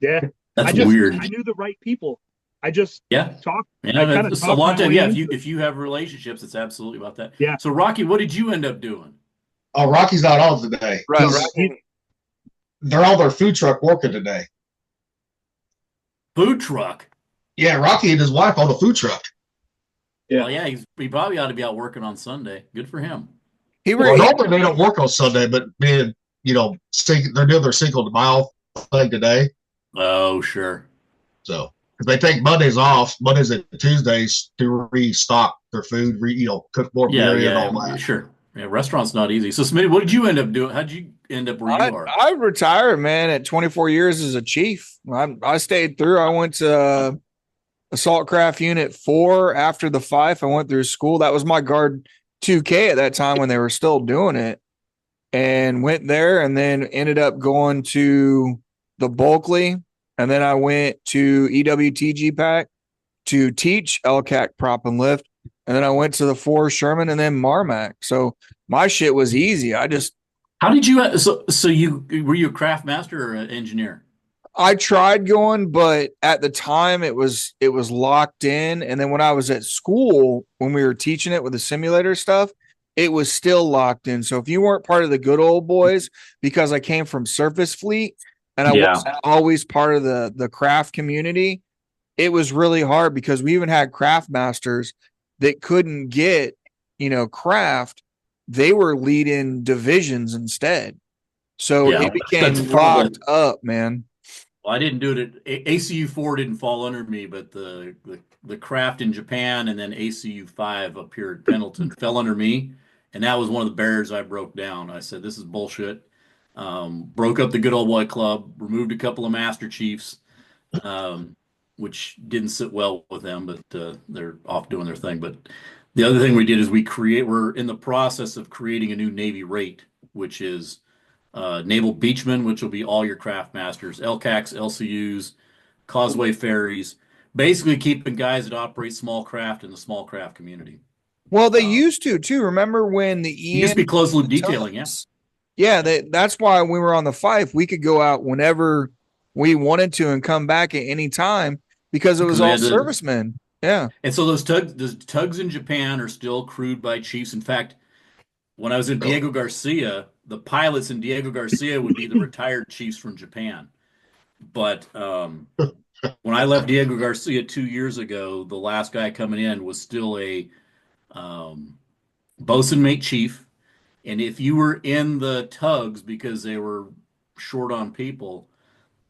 Yeah, that's weird. I knew the right people. I just Yeah. talked. I Yeah, kind of it's a talked lot my of time. way Yeah, into it. if you have relationships, it's absolutely about that. Yeah, So Rocky, what did you end up doing? Oh, Rocky's not on today. Right, They're all their food truck working today. Food truck. Yeah, Rocky and his wife own a food truck. Yeah. Well, yeah, he probably ought to be out working on Sunday. Good for him. Well, normally they don't work on Sunday, but being, they're doing their single to mile thing today. Oh, sure. So, because they take Mondays off, Mondays and Tuesdays to restock their food, cook more Yeah, beer and all yeah, that. sure. Yeah, restaurant's not easy. So, Smitty, what did you end up doing? How'd you end up where you are? I retired, man, at 24 years as a chief. I stayed through. I went to Assault Craft Unit 4 after the Fife. I went through school. That was my Guard 2K at that time when they were still doing it, and went there and then ended up going to the Bulkley. And then I went to EWTG Pack to teach LCAC prop and lift. And then I went to the 4 Sherman and then Marmac. So my shit was easy. How did you? So you were you a craft master or an engineer? I tried going, but at the time it was locked in. And then when I was at school, when we were teaching it with the simulator stuff, it was still locked in. So if you weren't part of the good old boys, because I came from surface fleet and I wasn't always part of the craft community, it was really hard because we even had craft masters that couldn't get, craft. They were leading divisions instead. So Yeah, it became that's locked up, man. Well, I didn't do it. ACU 4 didn't fall under me, but the craft in Japan and then ACU 5 up here at Pendleton fell under me, and that was one of the barriers I broke down. I said, "This is bullshit." Broke up the good old boy club, removed a couple of master chiefs, um, which didn't sit well with them, but they're off doing their thing. But the other thing we did is we're in the process of creating a new Navy rate, which is Naval Beachman, which will be all your craft masters, LCACs, LCUs, Causeway ferries, basically keeping guys that operate small craft in the small craft community. Well, they used to too. Remember when the It used to be closed loop detailing, yeah. Yeah, that's why when we were on the Fife, we could go out whenever we wanted to and come back at any time because it was all servicemen. Yeah. And so those tugs in Japan are still crewed by chiefs. In fact, when I was in Diego Garcia, the pilots in Diego Garcia would be the retired chiefs from Japan. But when I left Diego Garcia 2 years ago, the last guy coming in was still a bosun mate chief. And if you were in the tugs because they were short on people,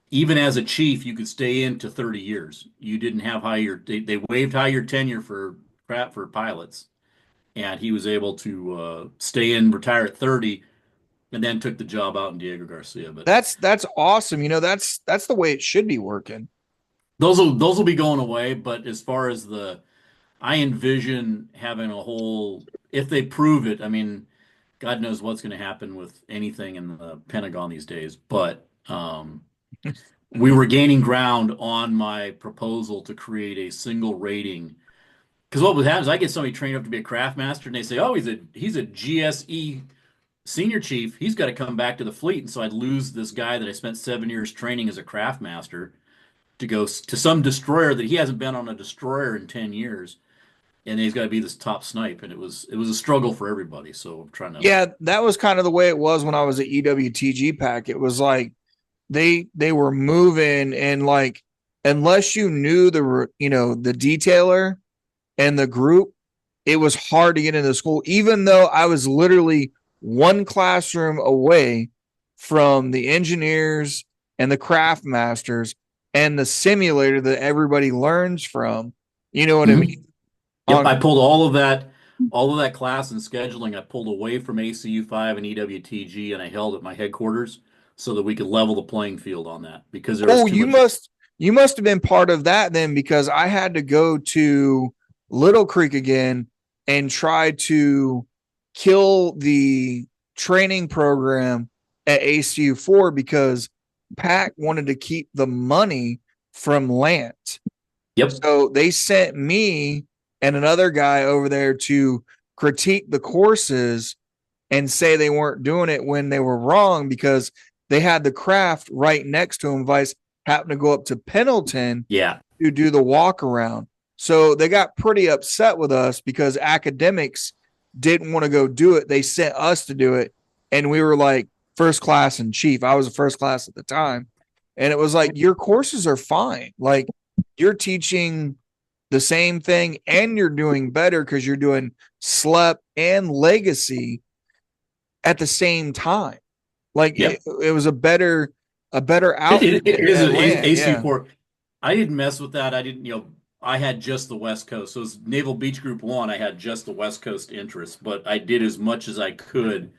even as a chief, you could stay in to 30 years. You didn't have they waived higher tenure for pilots. And he was able to stay in, retire at 30, and then took the job out in Diego Garcia. But that's awesome. That's the way it should be working. Those will be going away. But as far as I envision having a whole, if they prove it, I mean, God knows what's going to happen with anything in the Pentagon these days. But we were gaining ground on my proposal to create a single rating. Because what would happen is I get somebody trained up to be a craft master, and they say, "Oh, he's a GSE senior chief. He's got to come back to the fleet." And so I'd lose this guy that I spent 7 years training as a craft master to go to some destroyer that he hasn't been on a destroyer in 10 years. and he's got to be this top snipe, and it was a struggle for everybody. So I'm trying to. Yeah, that was kind of the way it was when I was at EWTG Pack. It was like they were moving, and like unless you knew the detailer and the group, it was hard to get into school, even though I was literally one classroom away from the engineers and the craft masters and the simulator that everybody learns from. You know what I mean? Yep, I pulled all of that class and scheduling. I pulled away from ACU5 and EWTG, and I held at my headquarters so that we could level the playing field on that because there was too much. You must have been part of that then, because I had to go to Little Creek again and try to kill the training program at ACU4 because PAC wanted to keep the money from Lance. Yep. So they sent me and another guy over there to critique the courses and say they weren't doing it when they were wrong because they had the craft right next to them. Vice happened to go up to Pendleton to do the walk around. So they got pretty upset with us because academics didn't want to go do it. They sent us to do it. And we were like first class and chief. I was a first class at the time. And it was like, your courses are fine. Like you're teaching the same thing and you're doing better because you're doing SLEP and legacy at the same time. Like it was a better outfit. It is an AC4. I didn't mess with that. I didn't, I had just the West Coast. So it was Naval Beach Group 1. I had just the West Coast interest, but I did as much as I could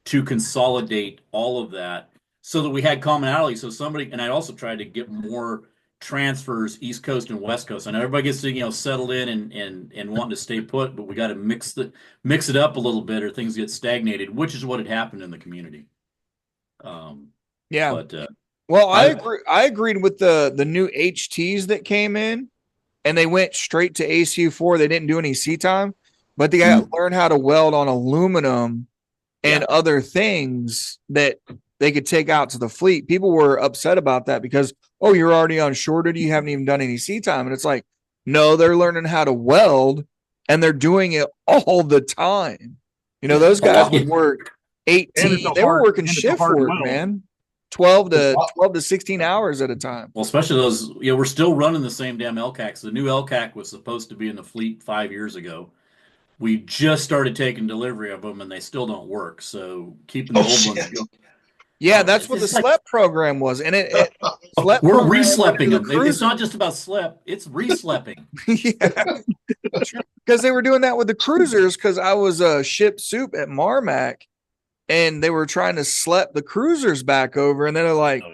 to consolidate all of that so that we had commonality. So and I also tried to get more transfers East Coast and West Coast. I know everybody gets to, settled in and wanting to stay put, but we got to mix it up a little bit or things get stagnated, which is what had happened in the community. Well, I agreed with the new HTs that came in and they went straight to ACU4. They didn't do any C time, but they got to learn how to weld on aluminum and other things that they could take out to the fleet. People were upset about that because, oh, you're already on shore duty. You haven't even done any C time. And it's like, no, they're learning how to weld and they're doing it all the time. Those guys would work 18. They were working shift work, man. 12 to 16 hours at a time. Well, especially those, we're still running the same damn LCACs. The new LCAC was supposed to be in the fleet 5 years ago. We just started taking delivery of them, and they still don't work. So keeping the old ones. Yeah, that's what the SLEP program was, and we're re-slepping them. It's not just about SLEP; it's re-slepping. Because they were doing that with the cruisers. Because I was a ship soup at Marmac, and they were trying to slep the cruisers back over, and then they're like,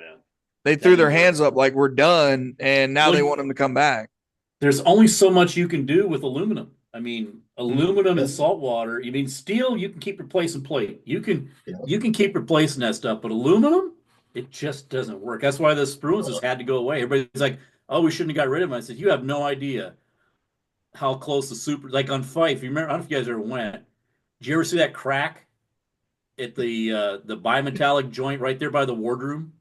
they threw their hands up like we're done, and now they want them to come back. There's only so much you can do with aluminum. I mean, aluminum and salt water. You mean steel? You can keep replacing plate. You can keep replacing that stuff, but aluminum, it just doesn't work. That's why the spruances had to go away. Everybody's like, "Oh, we shouldn't have got rid of them." I said, "You have no idea how close the super like on Fife. You remember? I don't know if you guys ever went. Did you ever see that crack at the bimetallic joint right there by the wardroom?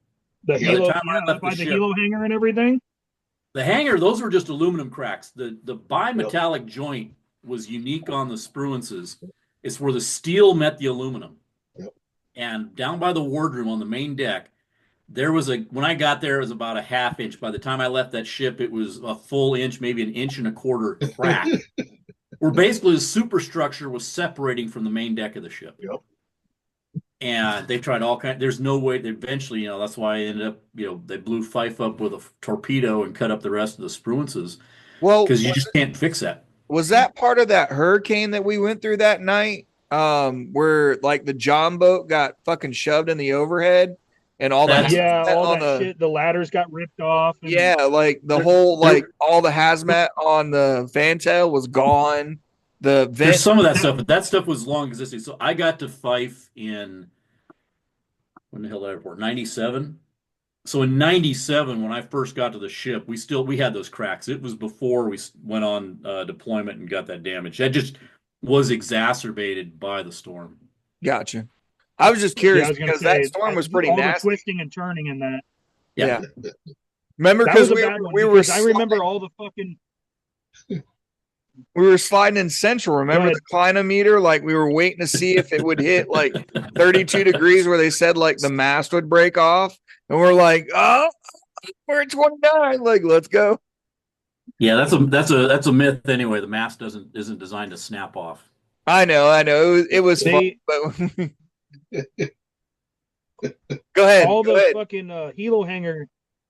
The helo, by the helo hanger and everything. The hanger, those were just aluminum cracks. The bimetallic joint was unique on the spruances. It's where the steel met the aluminum. Yep. And down by the wardroom on the main deck, when I got there, it was about a half inch. By the time I left that ship, it was a full inch, maybe an inch and a quarter crack. Where basically the superstructure was separating from the main deck of the ship. Yep. And they tried all kinds. There's no way. Eventually, that's why I ended up. They blew Fife up with a torpedo and cut up the rest of the spruances. Well, because you just can't fix that. Was that part of that hurricane that we went through that night? Where like the John boat got fucking shoved in the overhead and all that. Shit. The ladders got ripped off. And like the whole all the hazmat on the fantail was gone. There's some of that stuff, but that stuff was long existing. So I got to Fife in when the hell did I report? 97. So in 97, when I first got to the ship, we had those cracks. It was before we went on deployment and got that damage. That just was exacerbated by the storm. Gotcha. I was just curious because that storm was pretty nasty. The twisting and turning in that. Yeah. Remember, because we were. I remember all the fucking. we were sliding in Central. Remember the clinometer? Like we were waiting to see if it would hit like 32 degrees where they said like the mast would break off. And we're like, oh, we're at 29. Like, let's go. Yeah, that's a myth anyway. The mast isn't designed to snap off. I know. It was fun, but go ahead. All Go the ahead. fucking helo hanger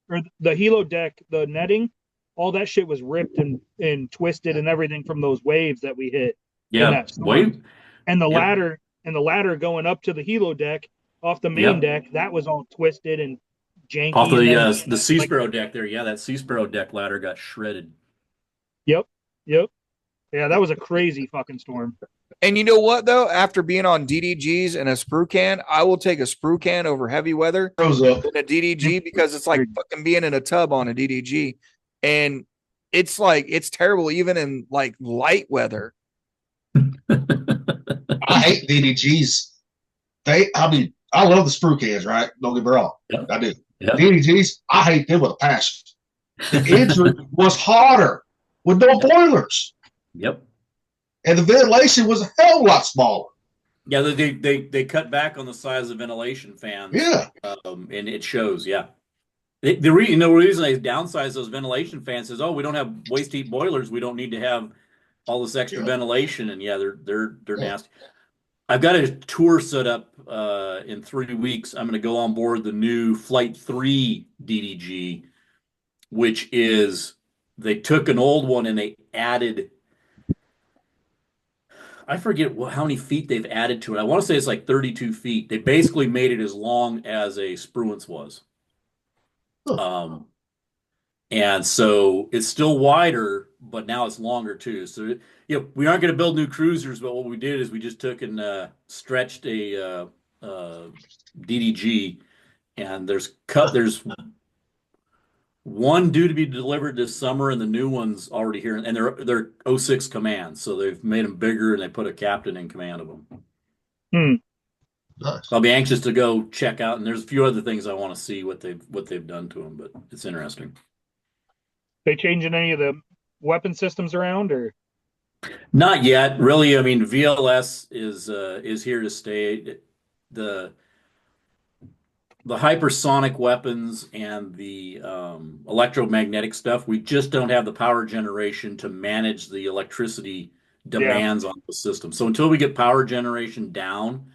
or the helo deck, the netting, all that shit was ripped and twisted and everything from those waves that we hit. Yeah, wave. And the Yep. ladder going up to the helo deck off the main Yep. deck, that was all twisted and janky. Off And the Sea Sparrow deck there. Yeah, that Sea Sparrow deck ladder got shredded. Yep. Yeah, that was a crazy fucking storm. And you know what though? After being on DDGs and a sprue can, I will take a sprue can over heavy weather than a DDG because it's like fucking being in a tub on a DDG, and it's like it's terrible even in like light weather. I hate DDGs. I love the sprue cans, right? Don't get me wrong. Yep. I do. Yep. DDGs, I hate them with a passion. The engine was hotter with no boilers. Yep. And the ventilation was a hell of a lot smaller. Yeah, they cut back on the size of ventilation fans. Yeah. And it shows, yeah. The reason they downsize those ventilation fans is, we don't have waste heat boilers. We don't need to have all this extra ventilation. And yeah, they're nasty. I've got a tour set up in 3 weeks. I'm going to go on board the new Flight 3 DDG, which is they took an old one and they added, I forget how many feet they've added to it. I want to say it's like 32 feet. They basically made it as long as a Spruance was. And so it's still wider, but now it's longer too. So, we aren't going to build new cruisers, but what we did is we just took and stretched a DDG, and there's one due to be delivered this summer, and the new one's already here, and they're 06 commands, so they've made them bigger, and they put a captain in command of them. Nice. I'll be anxious to go check out, and there's a few other things I want to see what they've done to them, but it's interesting. They changing any of the weapon systems around, or not yet? Really, I mean, VLS is here to stay. The hypersonic weapons and the electromagnetic stuff, we just don't have the power generation to manage the electricity demands on the system. So until we get power generation down,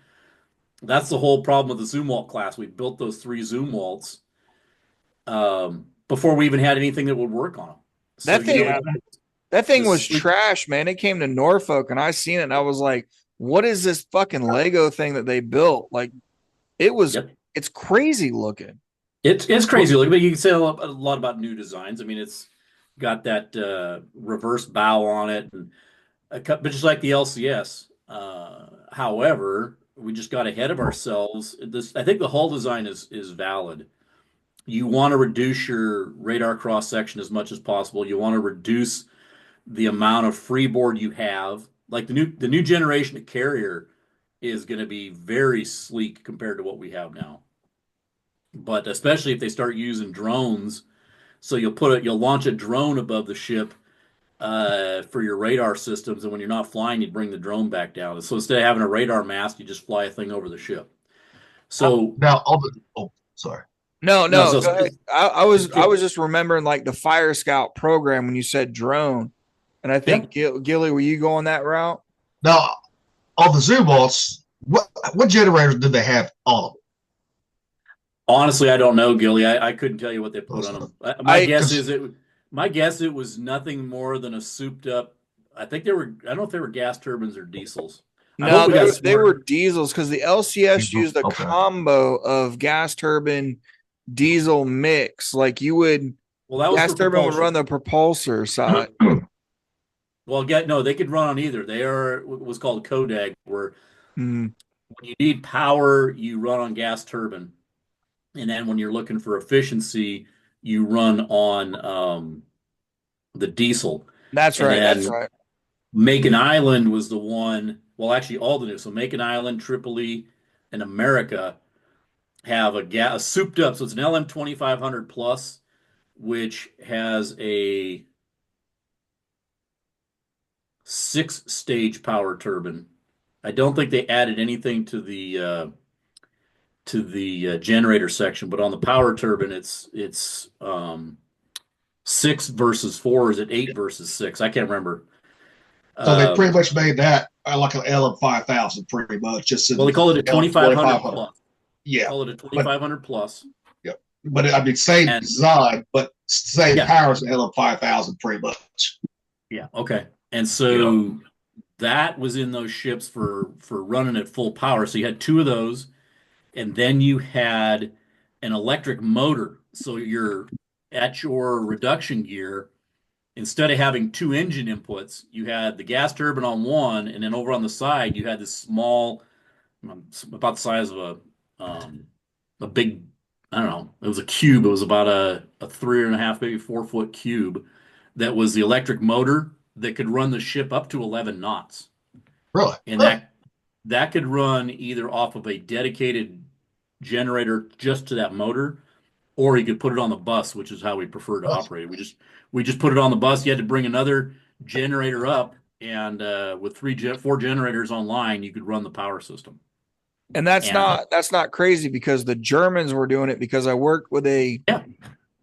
that's the whole problem with the Zumwalt class. We built those 3 Zumwalts before we even had anything that would work on them. So, that thing was trash, man. It came to Norfolk and I seen it and I was like, what is this fucking Lego thing that they built? Like it was It's crazy looking. It's crazy looking, but you can say a lot about new designs. I mean, it's got that reverse bow on it, but just like the LCS. However, we just got ahead of ourselves. I think the hull design is valid. You want to reduce your radar cross section as much as possible. You want to reduce the amount of freeboard you have. Like the new generation of carrier is going to be very sleek compared to what we have now. But especially if they start using drones, so you'll launch a drone above the ship for your radar systems, and when you're not flying, you bring the drone back down. So instead of having a radar mast, you just fly a thing over the ship. So now, sorry. No, go ahead. I was just remembering like the Fire Scout program when you said drone, and I think Gilly, were you going that route? Now, on the Zumwalts, what generators did they have on them? Honestly, I don't know, Gilly. I couldn't tell you what they put on them. My guess it was nothing more than a souped up. I don't know if they were gas turbines or diesels. No, they were diesels because the LCS used a combo of gas turbine diesel mix. Like you would, gas turbine would run the propulsor side. Well, they could run on either. They are what was called CODAG, where when you need power, you run on gas turbine. And then when you're looking for efficiency, you run on the diesel. That's right. Macon Island was the one. Well, actually, all the new. So Macon Island, Tripoli, and America have a souped up. So it's an LM 2500 plus, which has a 6-stage power turbine. I don't think they added anything to the generator section, but on the power turbine, it's 6 versus 4. Is it 8 versus 6? I can't remember. So they pretty Um, much made that like an LM5000 pretty much, just well, in they call it a 2500 L2500. plus. They Yeah, call it a but 2500 plus. yeah, but I mean same And design, but same yeah, power as the LM5000 pretty much. yeah, okay. And Yeah, so that was in those ships for running at full power. So you had 2 of those, and then you had an electric motor. So you're at your reduction gear, instead of having 2 engine inputs, you had the gas turbine on one, and then over on the side you had this small, about the size of a big, I don't know, it was a cube. It was about a 3.5, maybe 4 foot cube that was the electric motor that could run the ship up to 11 knots. really. And that could run either off of a dedicated generator just to that motor, or you could put it on the bus, which is how we prefer to operate. We just put it on the bus. You had to bring another generator up, and with 4 generators online, you could run the power system. And that's And not crazy because the Germans were doing it, because I worked with a yeah,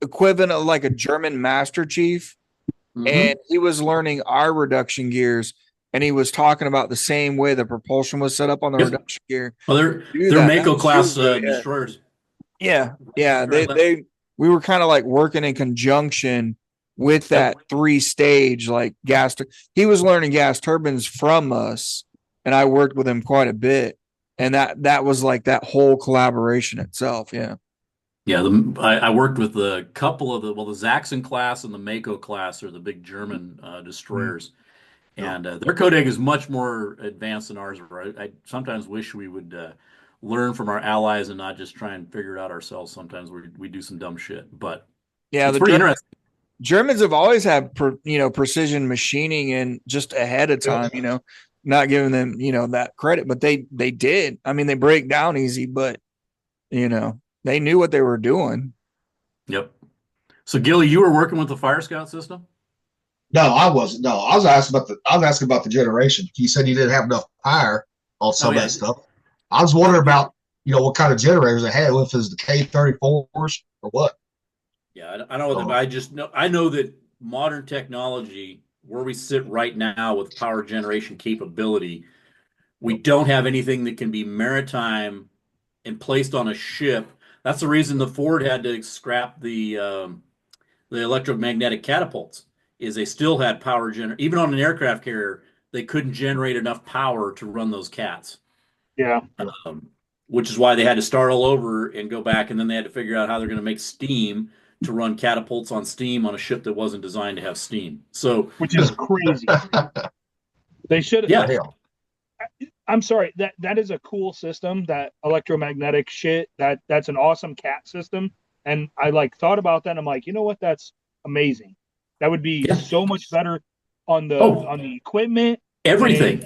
equivalent of like a German master chief, and mm-hmm. he was learning our reduction gears, and he was talking about the same way the propulsion was set up on the Yep. reduction gear. Well, Do they're that. That Mako was class really, destroyers. yeah. We were kind of like working in conjunction with that Yep. 3-stage like gas. He was learning gas turbines from us, and I worked with him quite a bit. And that was like that whole collaboration itself. Yeah. Yeah, I worked with a couple of the Zaxxon class and the Mako class are the big German destroyers, and their codec is much more advanced than ours. I sometimes wish we would learn from our allies and not just try and figure it out ourselves. Sometimes we do some dumb shit, but Yeah. it's pretty interesting. Germans have always had, precision machining and just ahead of time, not giving them, that credit, but they did. I mean, they break down easy, but, they knew what they were doing. Yep. So Gilly, you were working with the Fire Scout system? No, I wasn't. No, I was asking about the generation. You said you didn't have enough power on some of Yeah. that stuff. I was wondering about what kind of generators they had. If it was the K34s or what. Yeah, I don't know. But I know that modern technology, where we sit right now with power generation capability, we don't have anything that can be maritime and placed on a ship. That's the reason the Ford had to scrap the electromagnetic catapults. Is they still had power even on an aircraft carrier, they couldn't generate enough power to run those cats. Yeah. Which is why they had to start all over and go back, and then they had to figure out how they're going to make steam to run catapults on steam on a ship that wasn't designed to have steam. So, which is crazy. They should have. yeah. I'm sorry. That is a cool system. That electromagnetic shit. That's an awesome cat system. And I thought about that. And I'm like, you know what? That's amazing. That would be so much better on the equipment, everything.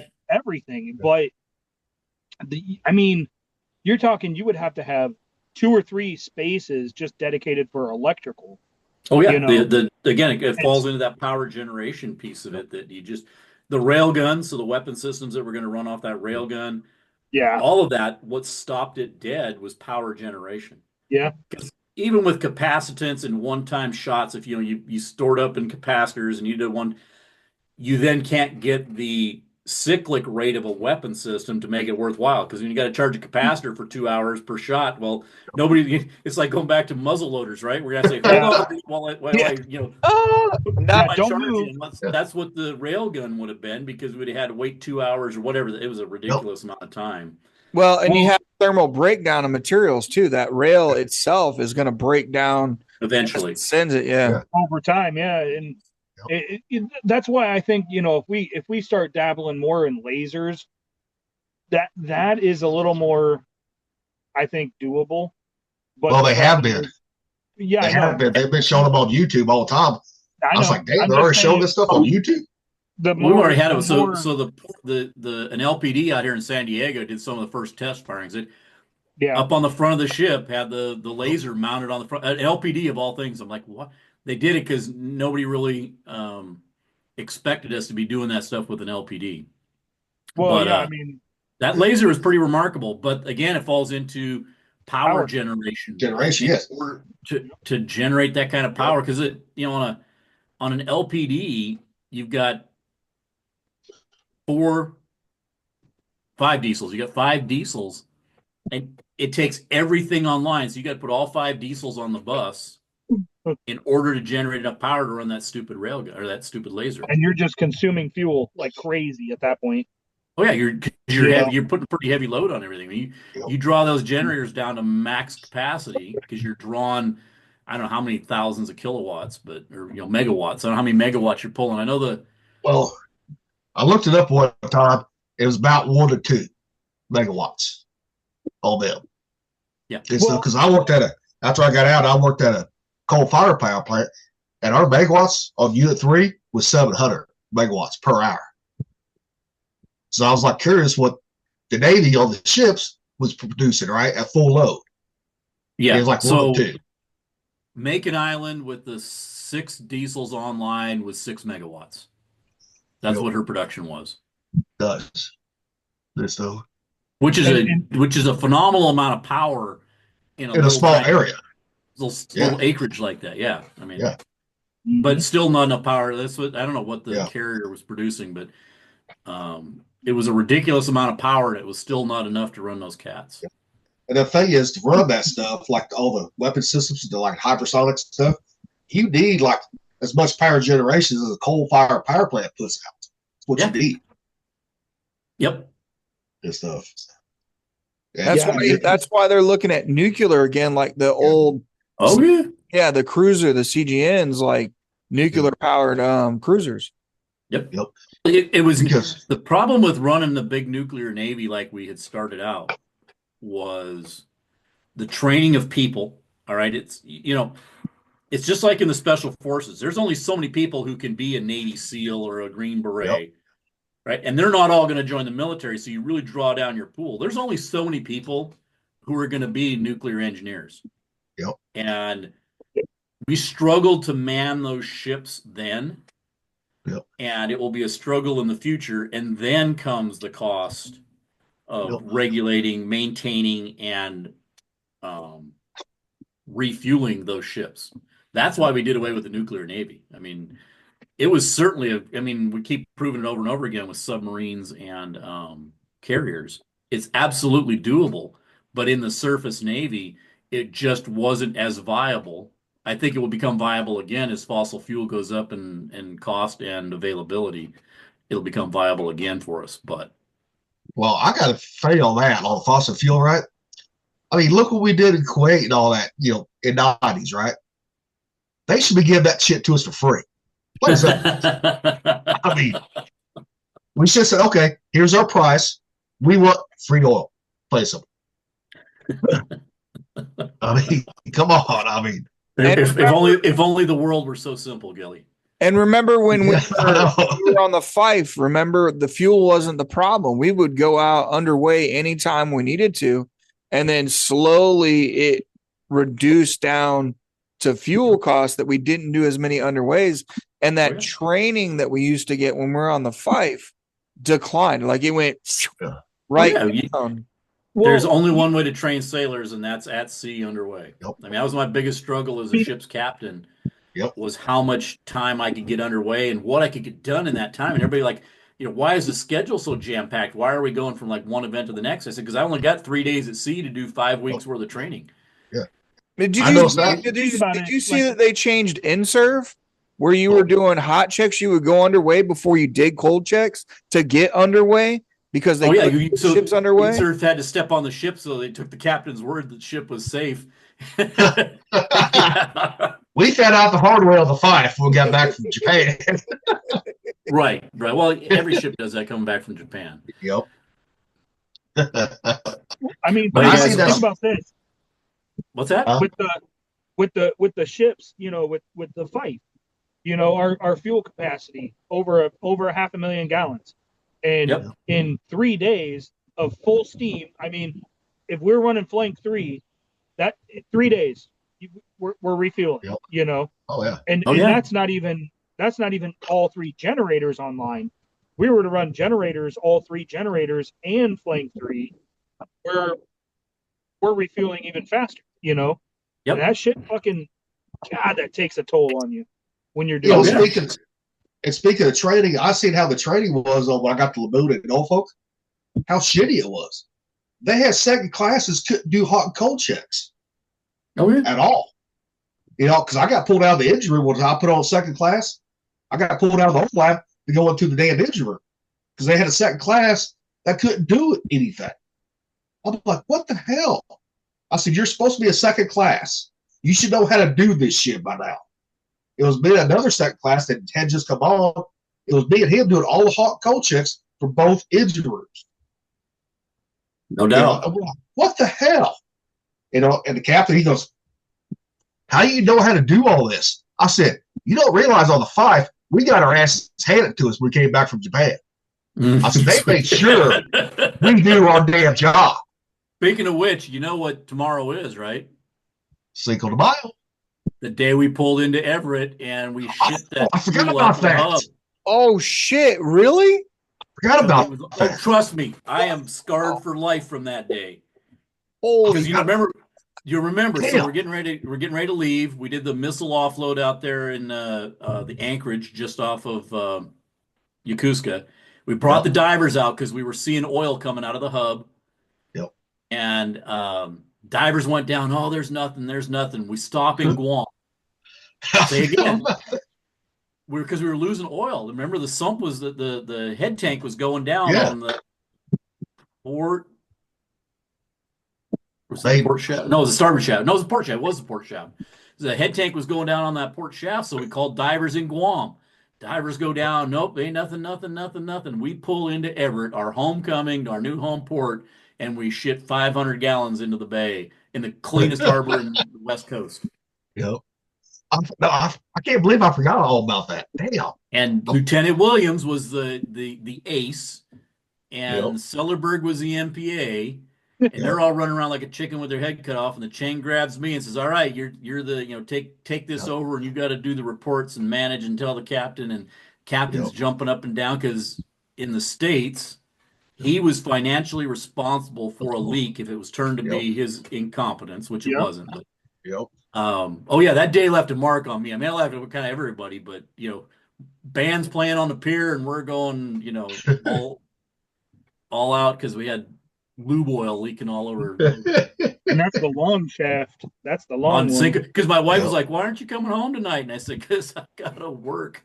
But I mean, you're talking. You would have to have 2 or 3 spaces just dedicated for electrical. Oh yeah. Again, it falls into that power generation piece of it that the rail gun, so the weapon systems that were going to run off that rail gun. Yeah. All of that, what stopped it dead was power generation. Yeah. Because even with capacitance and one-time shots, if you stored up in capacitors and you did one, you then can't get the cyclic rate of a weapon system to make it worthwhile. Because when you got to charge a capacitor for 2 hours per shot, well, it's like going back to muzzle loaders, right? We're gonna say, hold on, while I Not don't move. That's what the rail gun would have been, because we'd have had to wait 2 hours or whatever. It was a ridiculous amount of time. Well, and you have thermal breakdown of materials too. That rail itself is going to break down eventually. It sends it, over time, and that's why I think if we start dabbling more in lasers, that is a little more, I think, doable. But well, they have been. Yeah, they have been. They've been showing them on YouTube all the time. I was like, damn, they're already showing this stuff on YouTube. We already had it. So an LPD out here in San Diego did some of the first test firings. Up on the front of the ship had the laser mounted on the front. An LPD of all things. I'm like, what? They did it because nobody really expected us to be doing that stuff with an LPD. Well, But yeah, I mean, that laser is pretty remarkable. But again, it falls into power Power. generation, right? Generation, In yes. order to generate that kind of power, because on an LPD, you've got five diesels. You got five diesels, and it takes everything online. So you got to put all five diesels on the bus in order to generate enough power to run that stupid railgun or that stupid laser. and you're just consuming fuel like crazy at that point. Oh yeah, you're Yeah. heavy. You're putting a pretty heavy load on everything. I mean, you draw those generators down to max capacity because you're drawing, I don't know how many thousands of kilowatts, but or megawatts. I don't know how many megawatts you're pulling. I know Well, I looked it up one time. It was about 1 to 2 megawatts on them. Yeah. Because after I got out, I worked at a coal fire power plant, and our megawatts on Unit 3 was 700 megawatts per hour. So I was like curious what the Navy on the ships was producing, right, at full load. yeah. It was like So 1 to 2. Macon Island with the 6 diesels online was 6 megawatts. That's what her production was. Does this though? Which is a phenomenal amount of power in a small area, little acreage like that. Yeah, I mean, Mm-hmm. but still not enough power. That's what I don't know what the carrier was producing, but it was a ridiculous amount of power, and it was still not enough to run those cats. Yeah. And the thing is, to run that stuff, like all the weapon systems, the like hypersonic stuff, you need like as much power generation as a coal fire power plant puts out. That's what you need. Yep. This stuff. That's why they're looking at nuclear again, like the old. Oh yeah. The cruiser, the CGNs, like nuclear powered cruisers. Yep. It was because the problem with running the big nuclear navy like we had started out was the training of people. All right, it's just like in the special forces. There's only so many people who can be a Navy SEAL or a Green Beret. Right. And they're not all going to join the military. So you really draw down your pool. There's only so many people who are going to be nuclear engineers. Yep. And we struggled to man those ships then. Yep. And it will be a struggle in the future. And then comes the cost of regulating, maintaining, and refueling those ships. That's why we did away with the nuclear navy. I mean, it was certainly we keep proving it over and over again with submarines and carriers. It's absolutely doable, but in the surface navy, it just wasn't as viable. I think it will become viable again as fossil fuel goes up in cost and availability. It'll become viable again for us. But well, I got to fail that on fossil fuel, right? I mean, look what we did in Kuwait and all that, in the 90s, right? They should be giving that shit to us for free. What is that? I mean, we should say, okay, here's our price. We want free oil. Play some. I mean, come on. I mean, if only the world were so simple, Gilly. And remember when we were on the Fife, remember the fuel wasn't the problem. We would go out underway anytime we needed to, and then slowly it reduced down to fuel costs that we didn't do as many underways. And that training that we used to get when we were on the Fife declined. Like it went right down. There's only one way to train sailors, and that's at sea underway. Yep. I mean, that was my biggest struggle as a ship's captain. Was how much time I could get underway and what I could get done in that time. And everybody like, why is the schedule so jam-packed? Why are we going from like one event to the next? I said, because I only got 3 days at sea to do 5 weeks worth of training. Yeah. Did you see that they changed in-serve? Where you were doing hot checks, you would go underway before you did cold checks to get underway because they put ships underway. In-serve had to step on the ship, so they took the captain's word that the ship was safe. We found out the hard way on the Fife when we got back from Japan. Right. Well, every ship does that coming back from Japan. Yep. I mean, think about this. What's that? With the ships, with the Fife, our fuel capacity over 500,000 gallons, and in 3 days of full steam. I mean, if we're running flank 3, that 3 days we're refueling. Yep. Oh yeah. And that's not even that's not even all 3 generators online. We were to run generators, all 3 generators and flank 3, we're refueling even faster, you know? Yep. And that shit fucking, God, that takes a toll on you when you're You know, doing speaking of training, I seen how the training was when I got to Lamoon and Norfolk. How shitty it was. They had second classes couldn't do hot and cold checks at all. You know, because I got pulled out of the engine room when I put on second class. I got pulled out of the whole lab to go into the damn engine room because they had a second class that couldn't do anything. I'm like, what the hell? I said, you're supposed to be a second class. You should know how to do this shit by now. It was me and another second class that had just come on. It was me and him doing all the hot and cold checks for both engine rooms. No doubt. You know, like, what the hell? You know, and the captain, he goes, how do you know how to do all this? I said, you don't realize on the 5, we got our asses handed to us when we came back from Japan. I said, they made sure we do our damn job. Speaking of which, you know what tomorrow is, right? Cinco de Mayo. The day we pulled into Everett and we shipped that. I forgot about that. Hub. Oh shit! Really? Forgot about that. Oh, trust me, I am scarred for life from that day. Holy! Because you remember. Damn. So we're getting ready to leave. We did the missile offload out there in the Anchorage, just off of Yokosuka. We brought the divers out because we were seeing oil coming out of the hub. Yep. And divers went down. Oh, there's nothing. We stop in Guam. Say again. Because we were losing oil. Remember, the sump was the head tank was going down on the port. Was it the port shaft? No, it was the starboard shaft. No, it was the port shaft. It was the port shaft. The head tank was going down on that port shaft, so we called divers in Guam. Divers go down. Nope, ain't nothing. We pull into Everett, our homecoming, our new home port, and we ship 500 gallons into the bay in the cleanest harbor in the West Coast. Yep. I can't believe I forgot all about that. Damn. And Lieutenant Williams was the ace, and Sellerberg was the MPA, and they're all running around like a chicken with their head cut off. And the chain grabs me and says, "All right, you're the take this over, and you got to do the reports and manage and tell the captain." And captain's jumping up and down because in the States, he was financially responsible for a leak if it was turned to be his incompetence, which it wasn't. But, that day left a mark on me. I mean, I left it kind of everybody, but bands playing on the pier and we're going, all out because we had lube oil leaking all over. And that's the long shaft. That's the long one. Because my wife was like, "Why aren't you coming home tonight?" And I said, "Because I gotta work."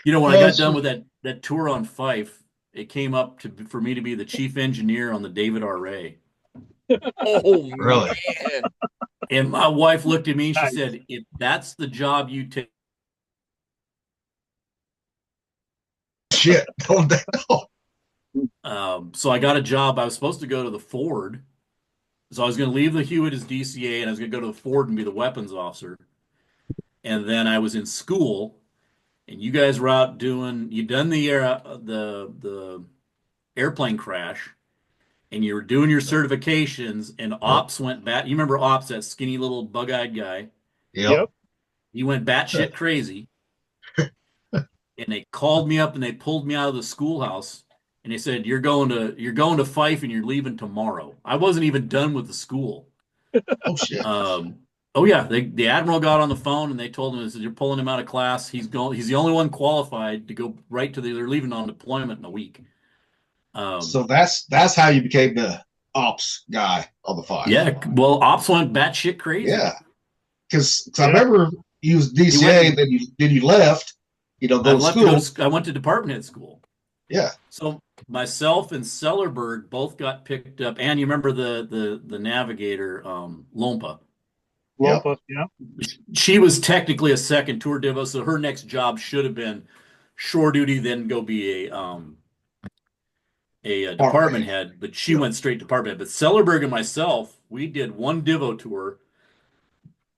When I got done with that tour on Fife, it came up for me to be the chief engineer on the David R. Ray. Oh, really? Man. And my wife looked at me and she said, "If that's the job you take." Shit. So I got a job. I was supposed to go to the Ford. So I was going to leave the Hewitt as DCA and I was going to go to the Ford and be the weapons officer. And then I was in school and you guys were out you'd done the airplane crash and you were doing your certifications and Ops went back. You remember Ops, that skinny little bug-eyed guy? Yep. He went batshit crazy. And they called me up and they pulled me out of the schoolhouse and they said, you're going to Fife and you're leaving tomorrow. I wasn't even done with the school. Oh shit. The admiral got on the phone and they told him, "You're pulling him out of class. He's the only one qualified to go right to they're leaving on deployment in a week." So that's how you became the ops guy on the 5. Yeah, well, Ops went batshit crazy. Yeah, because I remember you was DCA, then you left. Go to school. I went to department head school. Yeah. So myself and Sellerberg both got picked up, and you remember the navigator, Lompa. Lompa, yeah. She was technically a second tour divo, so her next job should have been shore duty, then go be a department head, but she went straight department head. But Sellerberg and myself, we did one divo tour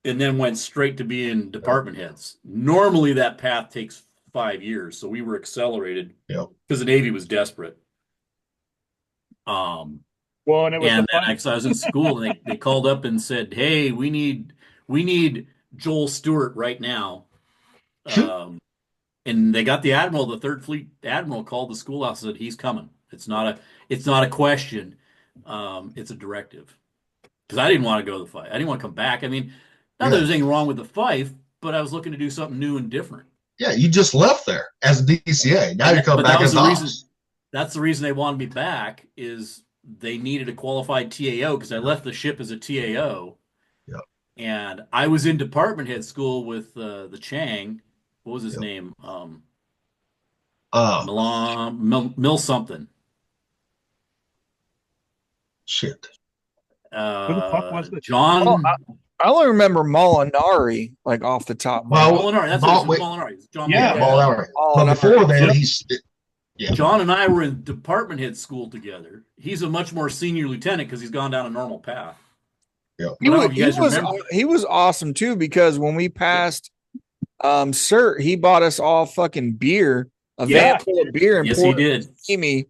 and then went straight to being department heads. Normally that path takes 5 years, so we were accelerated because the Navy was desperate. Well, and it was I was in school and they called up and said, "Hey, we need Joel Stewart right now. And they got the admiral, the Third Fleet admiral, called the schoolhouse and said he's coming. It's not a question. It's a directive. Because I didn't want to go to the fight. I didn't want to come back. I mean, not that there's anything wrong with the fife, but I was looking to do something new and different. Yeah, you just left there as a DCA. Now you're coming back as ops. That's the reason they wanted me back, is they needed a qualified TAO, because I left the ship as a TAO. Yep. And I was in department head school with the Chang. What was his name? Mill something. Shit. Who the fuck was the John? Oh, I only remember Molinari, like off the top. Molinari. That's Molinari. John. Yeah, Molinari. But before then, John and I were in department head school together. He's a much more senior lieutenant because he's gone down a normal path. Yeah. He was awesome too, because when we passed cert, he bought us all fucking beer, van full of beer, and yes, he did. Me,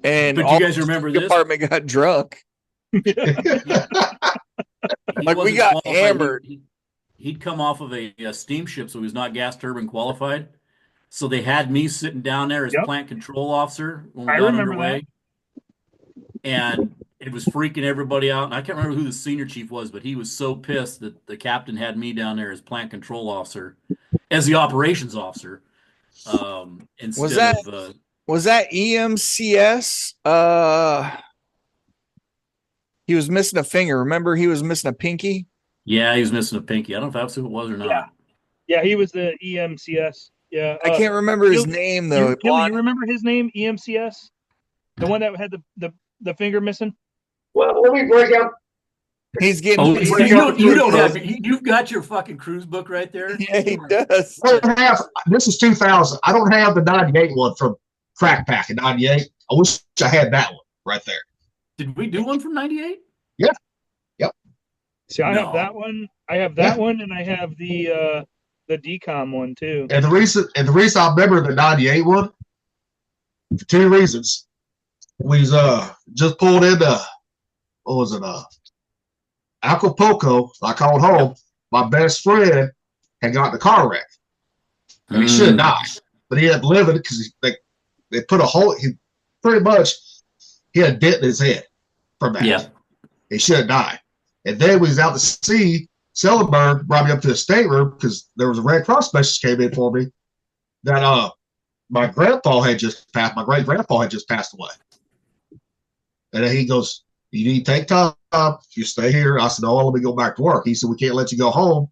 and but all you guys remember the this? Department got drunk. Like we got hammered. He'd come off of a steamship, so he was not gas turbine qualified. So they had me sitting down there as plant control officer when we got underway. And it was freaking everybody out. And I can't remember who the senior chief was, but he was so pissed that the captain had me down there as plant control officer, as the operations officer. Was that EMCS? He was missing a finger. Remember, he was missing a pinky? Yeah, he was missing a pinky. I don't know if that's who it was or not. Yeah, he was the EMCS. Yeah, I can't remember his name though. You remember his name? EMCS, the one that had the finger missing. Well, let me break out. He's getting. You don't have. You've got your fucking cruise book right there. Yeah, he does. This is 2000. I don't have the 98 one from Crack Pack in 98. I wish I had that one right there. Did we do one from 98? Yeah. Yep. See, I have that one. I have that one, and I have the decom one too. And the reason I remember the 98 one, for two reasons. We just pulled into what was it? Acapulco. I called home. My best friend had gotten a car wreck. And he should have died. But he had living because they put a hole. He had a dent in his head from that. Yeah. He should have died. And then we was out to sea. Sellenberg brought me up to the stateroom because there was a Red Cross message came in for me that my grandpa had just passed. My great grandpa had just passed away. And then he goes, "You need to take time. You stay here." I said, "No, let me go back to work." He said, "We can't let you go home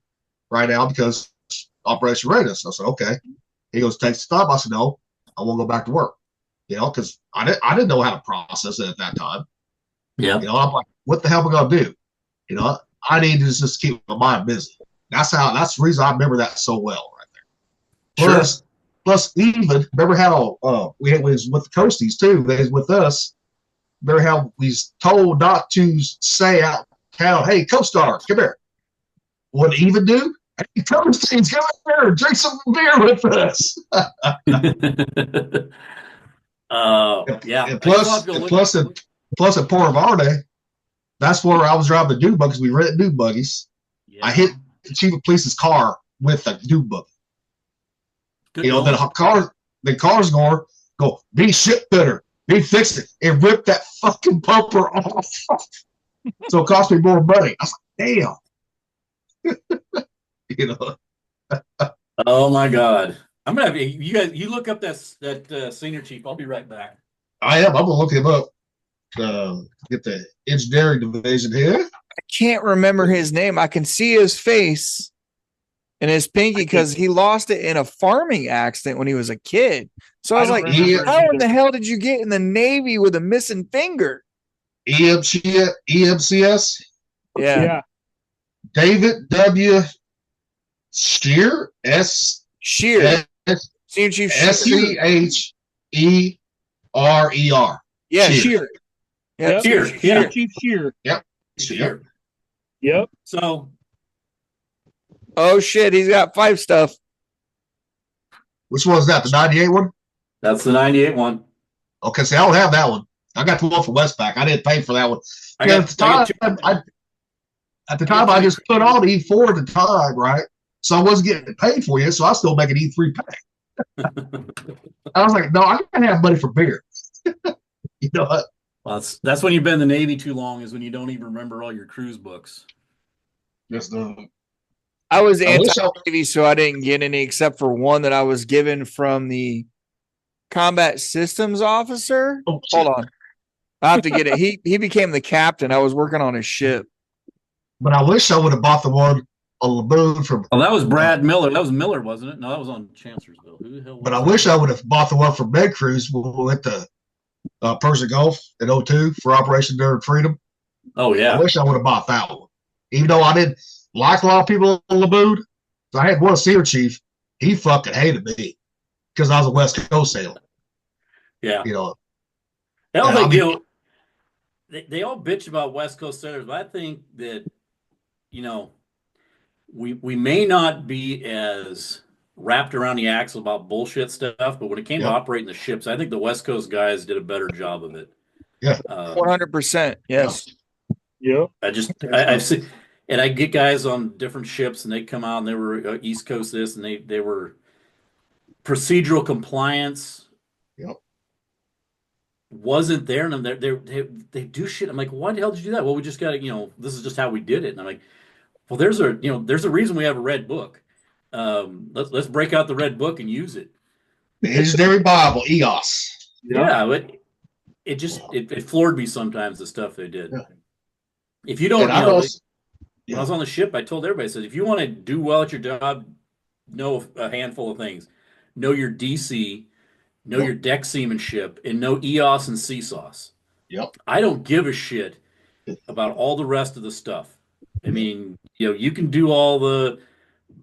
right now because Operation Readiness." I said, "Okay." He goes, "Take some time." I said, "No, I won't go back to work." Because I didn't know how to process it at that time. Yeah. I'm like, what the hell am I gonna do? I need to just keep my mind busy. That's the reason I remember that so well right there. Plus, even remember how we was with the Coasties too. They was with us. Remember how we was told not to say out loud, "Hey, co-star, come here." What even do? Hey, Coasties, come here and drink some beer with us. Yeah. And plus at Port Verde, that's where I was driving the dune buggy because we rented dune buggies. Yeah. I hit the chief of police's car with a dune buggy. The car's going, "Be shit better, be fixed it," and rip that fucking bumper off. So it cost me more money. I was like, damn. Oh my God. I'm gonna have you guys. You look up that senior chief. I'll be right back. I am. I'm gonna look him up. Get the engineering division here. I can't remember his name. I can see his face and his pinky because he lost it in a farming accident when he was a kid. So I was like, how in the hell did you get in the Navy with a missing finger? EMCS? Yeah. David W. Shear? Shear. Senior Chief SCHERER. Yeah, Shear. Yep. Shear. Yeah. Chief Shear. Yep. Shear. Yep. So. Oh shit, he's got 5 stuff. Which one is that? The 98 one? That's the 98 one. Okay, see, I don't have that one. I got the one for Westpac. I didn't pay for that one. At the time, I just put on E4 at the time, right? So I wasn't getting paid for it, so I still make an E3 pack. I was like, no, I can't have money for beer. You know what? Well, that's when you've been in the Navy too long, is when you don't even remember all your cruise books. Just I was anti-Navy, so I didn't get any except for one that I was given from the combat systems officer. Oh, hold on. I have to get it. He became the captain. I was working on his ship. But I wish I would have bought the one on Laboon from. Oh, that was Brad Miller. That was Miller, wasn't it? No, that was on Chancellorsville. Who the hell was But I wish I would have bought the one from Med Cruise when we went to Persian Gulf in 02 for Operation Enduring Freedom. Oh, yeah. I wish I would have bought that one. Even though I didn't like a lot of people on Laboon. I had one SEAL chief. He fucking hated me because I was a West Coast sailor. Yeah. You know. They all bitch about West Coast sailors, but I think that, you know, we may not be as wrapped around the axle about bullshit stuff, but when it came to operating the ships, I think the West Coast guys did a better job of it. Yeah, 100%. Yes. Yeah. I've seen, and I get guys on different ships, and they come out and they were East Coast this, and they were procedural compliance. Yep. Wasn't there, and they do shit. I'm like, why the hell did you do that? Well, we just got to, this is just how we did it. And I'm like, well, there's a reason we have a red book. Let's break out the red book and use it. The Engineering Bible, EOS. Yeah, but it floored me sometimes, the stuff they did. Yeah. If you don't, when I was on the ship, I told everybody, I said, if you want to do well at your job, know a handful of things. Know your DC, know your deck seamanship, and know EOS and CSAUS. Yep. I don't give a shit about all the rest of the stuff. I mean, you can do all the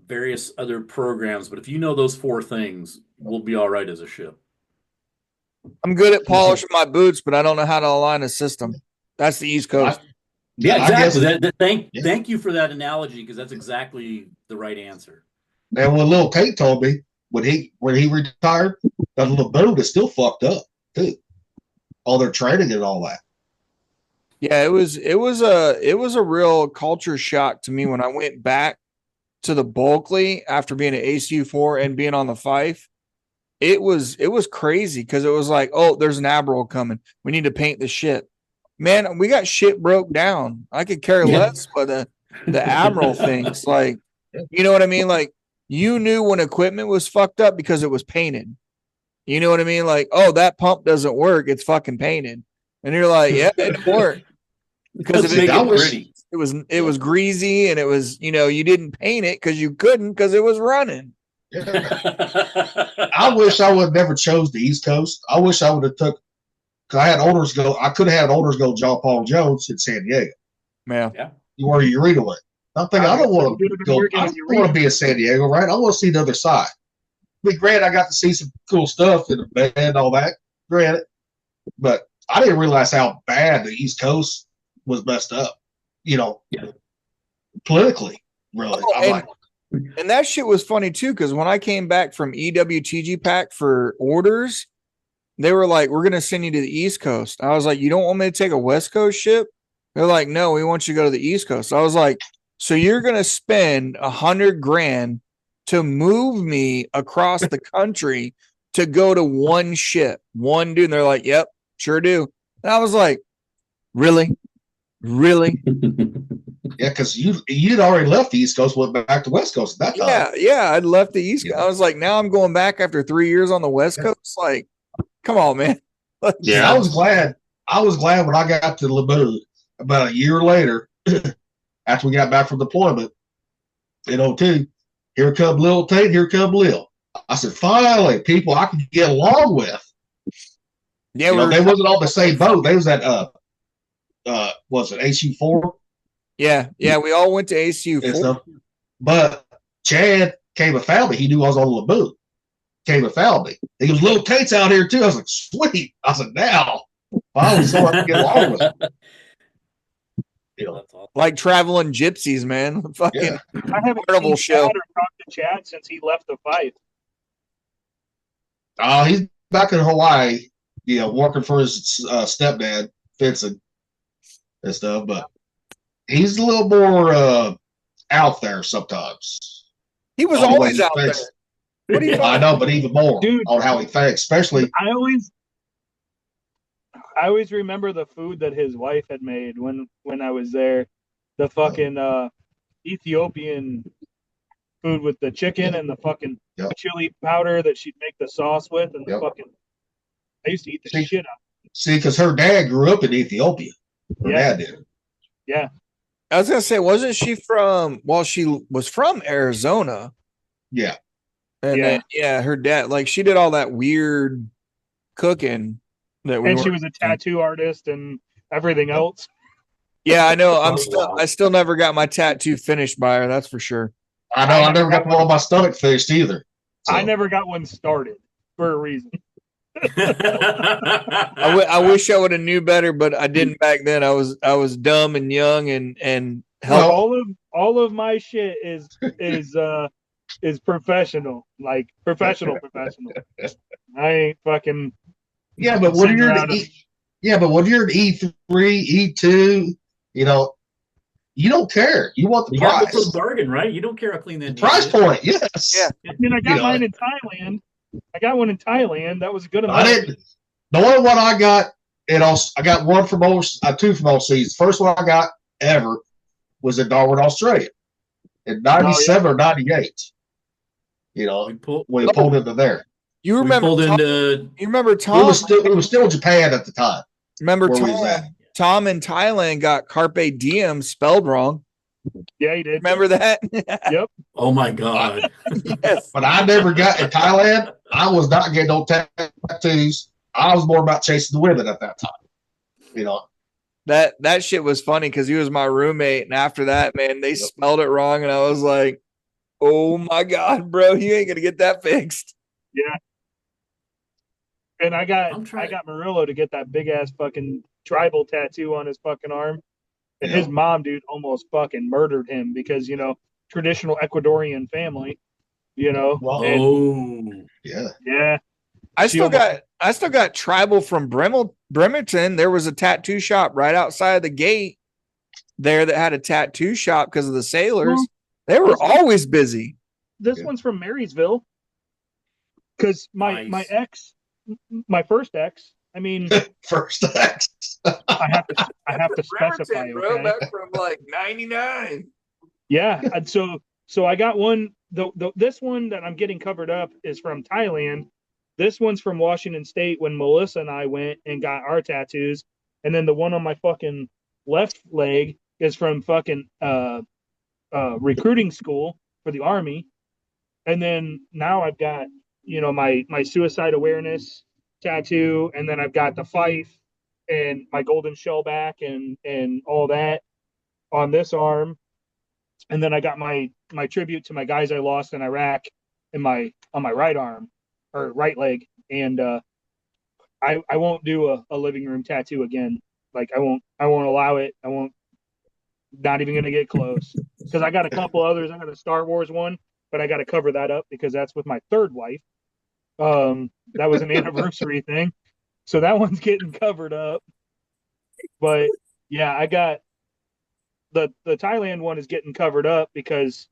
various other programs, but if you know those four things, we'll be all right as a ship. I'm good at polishing my boots, but I don't know how to align a system. That's the East Coast. Yeah, exactly. Thank you for that analogy, because that's exactly the right answer. And what Lil Tate told me when he retired, that little boat is still fucked up too. All their training and all that. Yeah, it was a real culture shock to me when I went back to the Bulkley after being at ACU4 and being on the Fife. It was crazy because it was like, oh, there's an admiral coming. We need to paint the ship. Man, we got shit broke down. I could care less, but the admiral things, like, you know what I mean? Like, you knew when equipment was fucked up because it was painted. You know what I mean? Like, oh, that pump doesn't work. It's fucking painted. And you're like, yeah, it didn't work. Because it was greasy, and it was, you didn't paint it because you couldn't because it was running. I wish I would have never chose the East Coast. I wish I would have took, because I had owners go. I could have had owners go John Paul Jones in San Diego. Yeah. Where Eureka went. I'm thinking, I don't want to go. I don't want to be in San Diego, right? I want to see the other side. I mean, granted, I got to see some cool stuff in the bed and all that. Granted, but I didn't realize how bad the East Coast was messed up. Politically, really. And that shit was funny too, because when I came back from EWTG Pack for orders, they were like, we're going to send you to the East Coast. I was like, you don't want me to take a West Coast ship? They're like, no, we want you to go to the East Coast. I was like, so you're going to spend $100,000 to move me across the country to go to one ship, one dude? And they're like, yep, sure do. And I was like, really? Yeah, because you'd already left the East Coast, went back to West Coast at that time. Yeah, I'd left the East Coast. I was like, now I'm going back after 3 years on the West Coast. Like, come on, man. Yeah, I was glad. When I got to Laboon about a year later, after we got back from deployment in 02. Here come Lil Tate, here come Lil. I said, finally, people I can get along with. Yeah, they wasn't on the same boat. They was at was it ACU4? Yeah, we all went to ACU4. But Chad came and found me. He knew I was on Laboon. Came and found me. He goes, Lil Tate's out here too. I was like, sweet. I said, now. Finally, someone I can get along with. Like traveling gypsies, man. Fucking I haven't seen Chad or talked to Chad since he left the fight. He's back in Hawaii, working for his stepdad, fencing and stuff. But He's a little more out there sometimes. He was On the way always he out there. thinks. What do you I know, but even more Dude. on how he thinks, especially. I always remember the food that his wife had made when I was there. The fucking Ethiopian food with the chicken and the fucking chili powder that she'd make the sauce with, and the fucking. I used to eat the shit out. See, because her dad grew up in Ethiopia. Her dad did. Yeah. I was gonna say, wasn't she from? Well, she was from Arizona. Yeah. And her dad, like, she did all that weird cooking that we. And she was a tattoo artist and everything else. Yeah, I know. I still never got my tattoo finished by her. That's for sure. I know. I never got one on my stomach finished either. So. I never got one started for a reason. I wish I would have knew better, but I didn't back then. I was dumb and young and all of my shit is professional, like professional. I ain't fucking. Yeah, but when you're an E3, E2, you know, you don't care. You want the price. You got the bargain, right? You don't care how clean that price point. Yes. Yeah. I mean, I got mine in Thailand. I got one in Thailand. That was a good amount. I didn't. The only one I got, I got one from two from overseas. The first one I got ever was in Darwin, Australia, in '97 or '98. You know, we pulled into there. You remember? You remember Tom? It was still Japan at the time. Remember Tom in Thailand got Carpe Diem spelled wrong. Yeah, he did. Remember that? Yep. Oh my God. Yes. But I never got in Thailand. I was not getting no tattoos. I was more about chasing the women at that time. You know. That shit was funny because he was my roommate, and after that, man, they spelled it wrong, and I was like, "Oh my God, bro, you ain't gonna get that fixed." Yeah. And I got Murillo to get that big ass fucking tribal tattoo on his fucking arm. And his mom, dude, almost fucking murdered him because, traditional Ecuadorian family, Yeah. I still got tribal from Bremerton. There was a tattoo shop right outside the gate there that had a tattoo shop because of the sailors. They were always busy. This one's from Marysville. Because my first ex, I mean, first ex. I have to specify, bro, back from like '99. Yeah, and so I got one. This one that I'm getting covered up is from Thailand. This one's from Washington State when Melissa and I went and got our tattoos, and then the one on my fucking left leg is from fucking recruiting school for the Army, and then now I've got my suicide awareness tattoo, and then I've got the fife and my golden shellback and all that on this arm, and then I got my tribute to my guys I lost in Iraq on my right arm or right leg, and I won't do a living room tattoo again. Like I won't allow it. I won't. Not even gonna get close because I got a couple others. I got a Star Wars one, but I got to cover that up because that's with my third wife. That was an anniversary thing. So that one's getting covered up. But yeah, I got the Thailand one is getting covered up because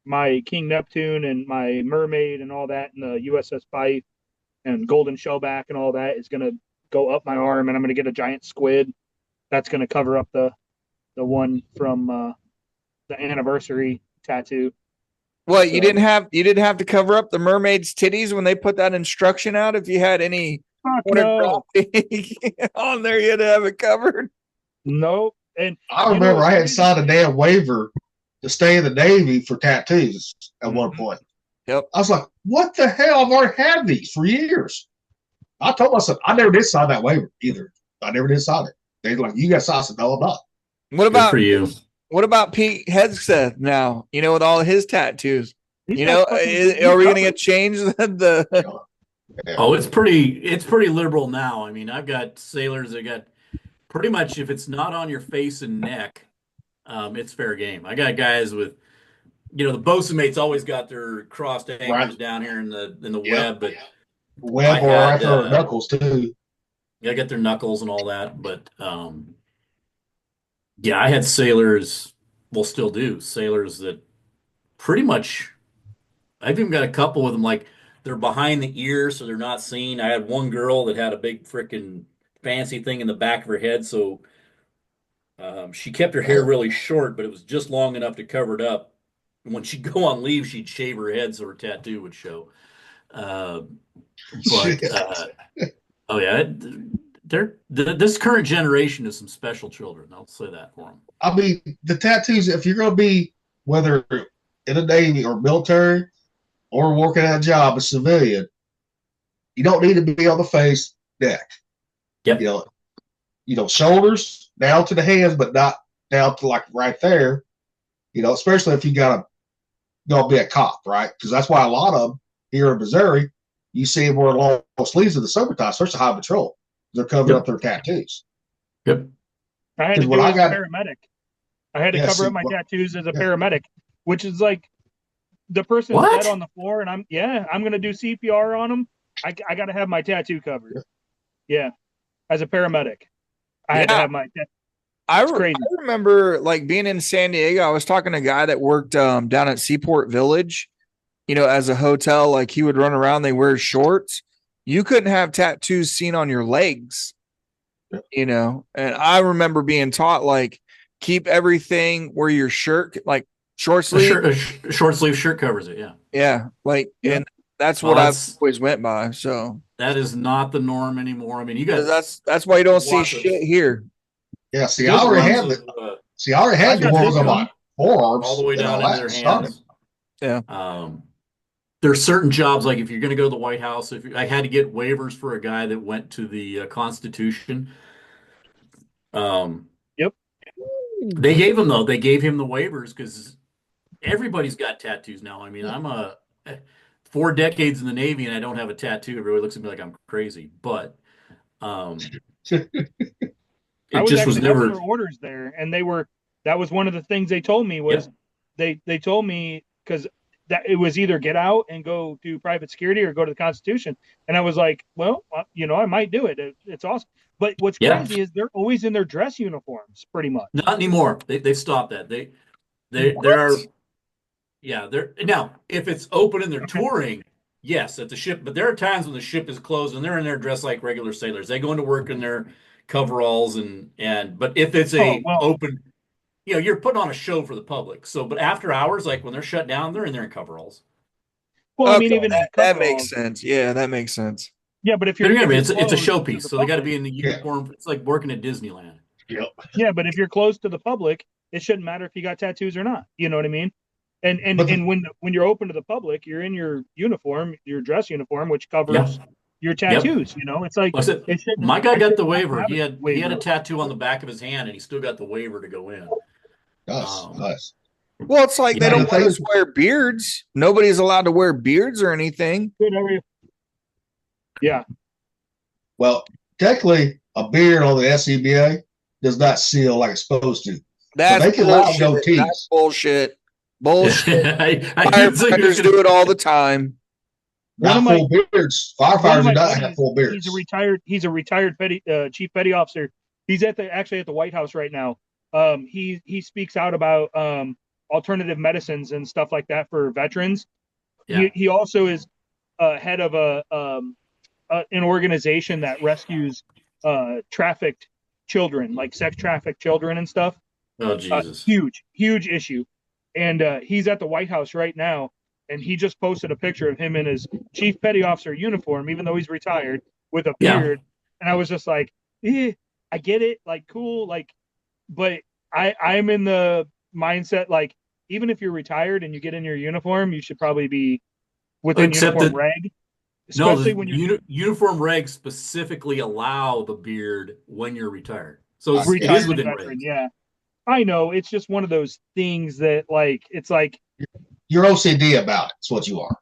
my King Neptune and my mermaid and all that and the USS Fife and golden shellback and all that is going to go up my arm, and I'm going to get a giant squid. That's going to cover up the one from the anniversary tattoo. What, you didn't have to cover up the mermaid's titties when they put that instruction out? If you had any on there, you had to have it covered. No, and I remember I had signed a damn waiver to stay in the Navy for tattoos at one point. Yep. I was like, "What the hell? I've already had these for years." I told myself I never did sign that waiver either. I never did sign it. They're like, "You got to sign it." No, I'm not. What about for you? What about Pete Hegseth now? With all his tattoos. Are we going to get changed? Oh, it's pretty liberal now. I mean, I've got sailors that got pretty much if it's not on your face and neck, it's fair game. I got guys with, the bosun mates always got their crossed anchors down here in the web, but web or I throw knuckles too. Yeah, I got their knuckles and all that, but Yeah, I had sailors, well, still do, sailors that pretty much, I've even got a couple with them, like they're behind the ear, so they're not seen. I had one girl that had a big freaking fancy thing in the back of her head, so she kept her hair Oh, really short, but it was just long enough to cover it up. And when she'd go on leave, she'd shave her head so her tattoo would show. Uh, but shit. oh yeah, this current generation is some special children. I'll say that for them. I mean, the tattoos, if you're going to be, whether in the Navy or military or working at a job, a civilian, you don't need to be on the face, neck. You Yep, know, shoulders down to the hands, but not down to like right there. Especially if you got to go be a cop, right? Because that's why a lot of them here in Missouri, you see them wearing long sleeves in the summertime, especially high patrol. They're covering up yep, their tattoos. yep. I had to Because when do it I as a got, paramedic. I had to yeah, cover see, up my well, tattoos as a yeah, paramedic, which is like the person's dead What? on the floor, and I'm gonna do CPR on them. I got to have my tattoo covered. yeah. Yeah, as a paramedic, I had to Yeah, have my. It's I crazy. remember like being in San Diego. I was talking to a guy that worked down at Seaport Village, as a hotel. Like he would run around, they wear shorts. You couldn't have tattoos seen on your legs, And I remember being taught like keep everything where your shirt, like short sleeve. A short sleeve shirt covers it. Yeah. Yeah, like, Yep. and that's Well, what I've always went by. So that is not the norm anymore. I mean, you got that's why you don't see lots of shit here. Yeah, see, I there's already tons had of the I've got ones this on yep, my one. all the forearms way and down all into that their to start it. hands. Yeah. There's certain jobs like if you're going to go to the White House, if I had to get waivers for a guy that went to the Constitution, um, Yep. they gave him the waivers because everybody's got tattoos now. I mean, Yeah. I'm a 4 decades in the Navy and I don't have a tattoo. Everybody looks at me like I'm crazy, but um, I it was just was actually up never. for orders there, and that was one of the things they told me was Yep. they told me because that it was either get out and go do private security or go to the Constitution, and I was like, well, I might do it. It's awesome. But what's Yeah. crazy is they're always in their dress uniforms, pretty much. Not anymore. They've stopped that. There What? are yeah, they're now if it's open and they're Okay. touring, yes, at the ship. But there are times when the ship is closed and they're in there dressed like regular sailors. They go into work in their coveralls and but if it's Oh a well. open, you're putting on a show for the public. So, but after hours, like when they're shut down, they're in there in coveralls. Well, I mean, Okay, even in the that makes coveralls. sense. Yeah, that makes sense. Yeah, but But again, if you're it's a closed to showpiece, the so they got to public, be in the Yeah. uniform. It's like working at Disneyland. Yep. yeah, but if you're closed to the public, it shouldn't matter if you got tattoos or not. You know what I mean? And and But and when you're open to the public, you're in your uniform, your dress uniform, which Yeah. covers your Yep. tattoos. It's like Like I said, it shouldn't my guy it got the shouldn't have to waiver. have He a had a waiver. tattoo on the back of his hand, and he still got the waiver to go in. nice, Um, nice. Well, it's like they yeah, And don't the let thing us is, wear beards. Nobody's allowed to wear beards or anything. Yeah. well, technically, a beard on the SCBA does not seal like it's supposed to, but That's they can allow bullshit. That's goatees. bullshit. Bullshit. I didn't say he was Firefighters gonna. do it all the time. One of Not my full beards. one of Firefighters do my not have buddies, full he's a beards. retired chief petty officer. He's actually at the White House right now. He speaks out about alternative medicines and stuff like that for veterans. Yeah. He also is head of an organization that rescues trafficked children, like sex trafficked children and stuff. Oh Jesus. Huge issue. And he's at the White House right now, and he just posted a picture of him in his chief petty officer uniform, even though he's retired, with a Yeah. beard. And I was just like, I get it, like cool, like, but I'm in the mindset like even if you're retired and you get in your uniform, you should probably be within Except uniform that reg, no, especially the when you're uniform regs specifically allow the beard when you're retired. So it is retired and within veteran. regs. Yeah, I know. It's just one of those things that like it's like You're OCD about it. That's what you are.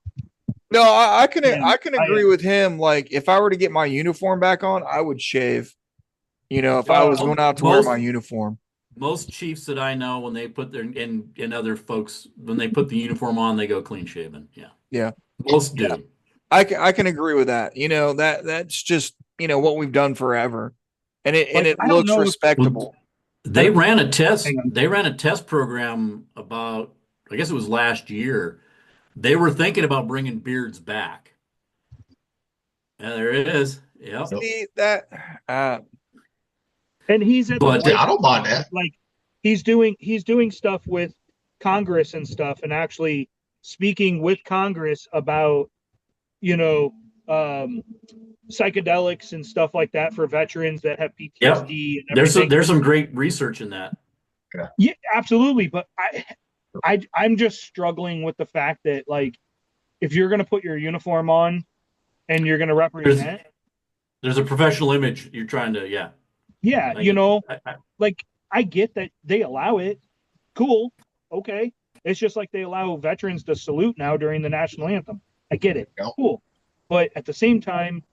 No, I can yeah, I can I agree am. with him. Like if I were to get my uniform back on, I would shave. If I was going out to wear my Most uniform. most chiefs that I know when they put their and other folks when they put the uniform on, they go clean shaven. Yeah. Yeah. Most Yeah. do. I can agree with that. That's just, what we've done forever. And it Like and it I don't looks know if respectable. They ran a test. Hang on. They ran a test program about, I guess it was last year. They were thinking about bringing beards back. Yeah, there it is. Yep. See that? And he's at the But point I don't mind that. like he's doing stuff with Congress and stuff, and actually speaking with Congress about, you know, psychedelics and stuff like that for veterans that have PTSD yep, and there's everything. there's some great research in that. Yeah, absolutely. But I'm just struggling with the fact that, like, if you're going to put your uniform on and you're going to represent, There's a professional image you're trying to, yeah. yeah, I you get- know, I- like, I get that they allow it. Cool. Okay. It's just like they allow veterans to salute now during the national anthem. I get it. Yep. Cool. But at the same time,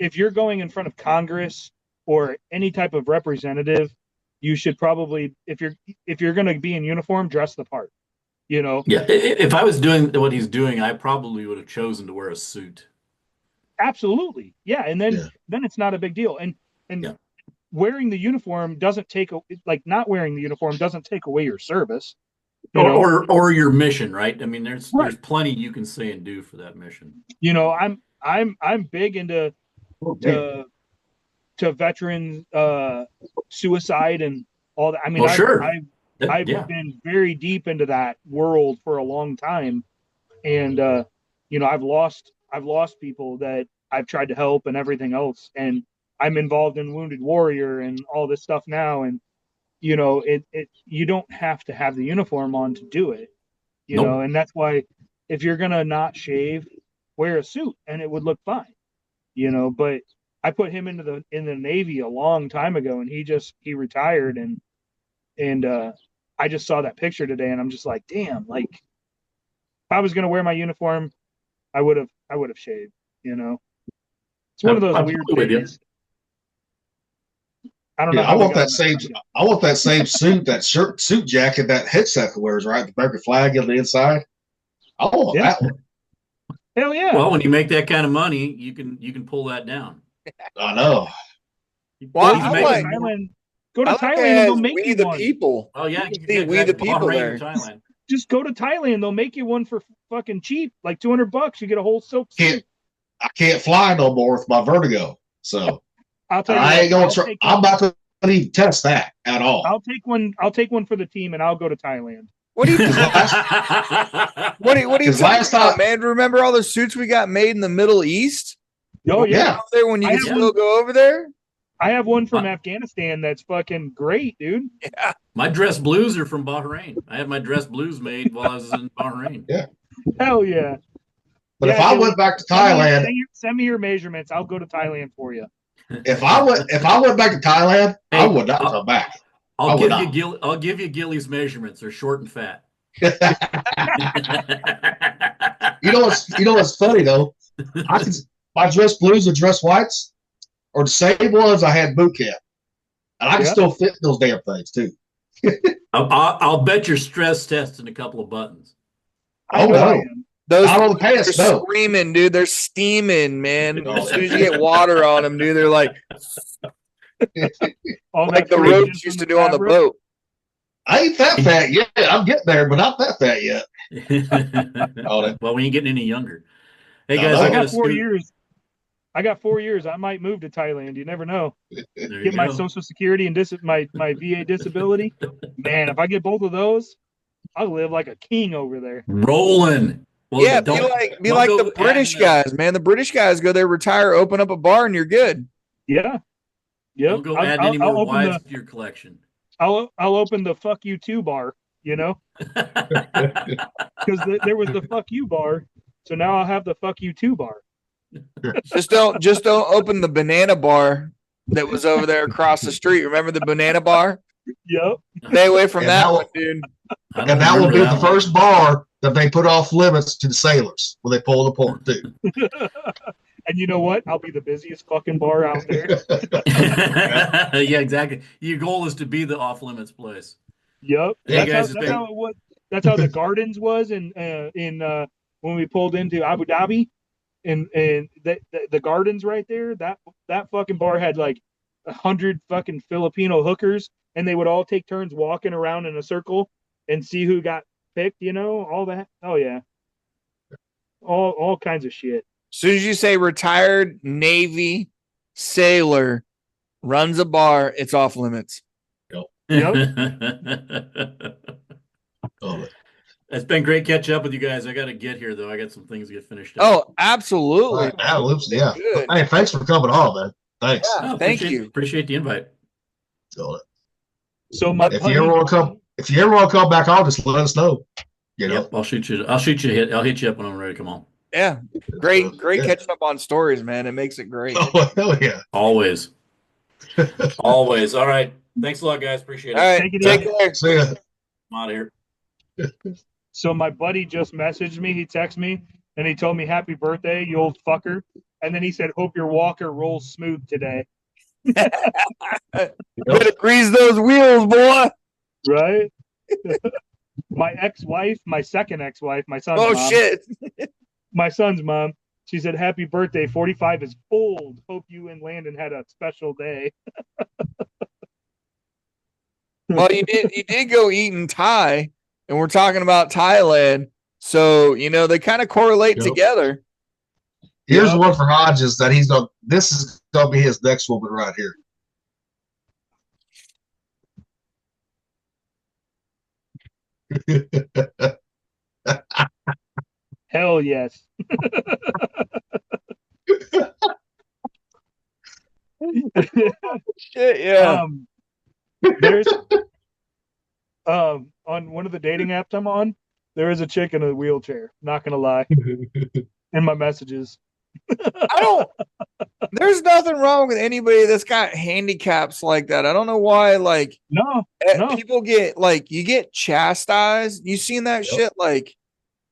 if you're going in front of Congress or any type of representative, you should probably, if you're going to be in uniform, dress the part. You know, yeah, if I was doing what he's doing, I probably would have chosen to wear a suit. absolutely, yeah. And Yeah. then it's not a big deal. And Yeah. wearing the uniform doesn't take, like, not wearing the uniform doesn't take away your service. You Or, know, or your mission, right? I mean, there's Right. plenty you can say and do for that mission. you know, I'm big into Oh, man. to veteran suicide and all that. I mean, Well, sure. I've Yeah. been very deep into that world for a long time, and you know, I've lost people that I've tried to help and everything else, and I'm involved in Wounded Warrior and all this stuff now, and you know, it you don't have to have the uniform on to do it, you Nope. know, and that's why if you're gonna not shave, wear a suit and it would look fine, you know. But I put him in the Navy a long time ago, and he retired, and I just saw that picture today, and I'm just like, damn, like, if I was gonna wear my uniform, I would have shaved, you know. It's one of those I'm weird with you. things. I don't know. Yeah, how I we want got that on same. subject. I want that same suit, that suit jacket, that headset wears, right? The American flag on the inside. I want Yeah. that one. Hell yeah. Well, when you make that kind of money, you can pull that down. I know. Well, He's I making like- more- Go to I like Thailand it and as they'll make We you the one. People. Oh yeah, You you can see can We the exactly. People Bahrain there. or Thailand. Just go to Thailand. They'll make you one for fucking cheap, like $200. You get a whole silk Can't. suit. I can't fly no more with my vertigo, so I'll tell you I what, ain't gonna I'll try. take I'm one- not going to even test that at all. I'll take one for the team, and I'll go to Thailand. What do you Because what are you Because talking last about, time- man? Remember all the suits we got made in the Middle East? Oh yeah, Yeah. Out there when you I can have still go over there? I have one from Afghanistan that's fucking great, dude. My dress blues are from Bahrain. I had my dress blues made while I was in Bahrain. Hell yeah. But Yeah, if I dude. went back to Thailand, Send me your measurements. I'll go to Thailand for you. if I went back to Thailand, I Hey, would not I'll- come back. I'll I would give you not. I'll give you Gilly's measurements. They're short and fat. You know what's funny though? My dress blues and dress whites are the same ones I had boot camp, and I can Yeah. still fit those damn things too. I'll bet you're stress testing a couple of buttons. I Oh, know I no. am. Those Not on the they're pants, no. screaming, dude. They're steaming, man. Oh, As soon as you get water on them, dude, they're like All like that the creation ropes from used the to do on the fabric. boat. I ain't that fat yet. I'm getting there, but not that fat yet. Well, we ain't getting any younger. Hey No, guys, no. I I got got a 4 scoot. years. I got 4 years. I might move to Thailand. You never know. There you Get my go. Social Security and my VA disability. Man, if I get both of those, I'll live like a king over there. Rolling. Well, Yeah, be don't like go the British adding, guys, man. The British guys go there, retire, open up a bar, and you're good. Yeah. Yep. Don't go add any I'll more open wives to your collection. I'll open the fuck you two bar, you know, because there was the fuck you bar, so now I'll have the fuck you two bar. Just don't open the banana bar that was over there across the street. Remember the banana bar? Yep. Stay away from And that that one, will- dude. I don't And that will remember be the one. first bar that they put off limits to the sailors when they pull the port too. And you know what? I'll be the busiest fucking bar out there. Yeah, exactly. Your goal is to be the off limits place. Yep. Hey, That's, guys, how, it's that's been- how it was. That's how the Gardens was in when we pulled into Abu Dhabi, and the Gardens right there. That fucking bar had like 100 fucking Filipino hookers, and they would all take turns walking around in a circle and see who got picked, you know, all that. Oh yeah. All kinds of shit. As soon as you say retired Navy sailor runs a bar, it's off limits. Yep. It's been great catch up with you guys. I got to get here though. I got some things to get finished up. Oh, absolutely. Yeah. Good. Hey, thanks for coming on, man. Thanks. Yeah, thank you. Appreciate the invite. So if you ever want to come back on, just let us know. You know? Yep, I'll shoot you a hit. I'll hit you up when I'm ready to come on. Yeah. Great catching up on stories, man. It makes it great. Oh, hell yeah. Always. Always. All right. Thanks a lot, guys. Appreciate it. All right. Take care. See ya. I'm out of here. So my buddy just messaged me. He texted me and he told me happy birthday, you old fucker. And then he said, hope your walker rolls smooth today. Better grease those wheels, boy. Right? My ex-wife, my second ex-wife, my son's mom. Shit. My son's mom. She said, happy birthday. 45 is old. Hope you and Landon had a special day. Well, you did go eating Thai, and we're talking about Thailand. So, you know, they kind of correlate together. Here's one for Hodges that this is going to be his next woman right here. Hell yes. Shit, yeah. There's on one of the dating apps I'm on, there is a chick in a wheelchair. Not gonna lie. In my messages. There's nothing wrong with anybody that's got handicaps like that. I don't know why, like, no. People get, like, you get chastised. You seen that shit? Like,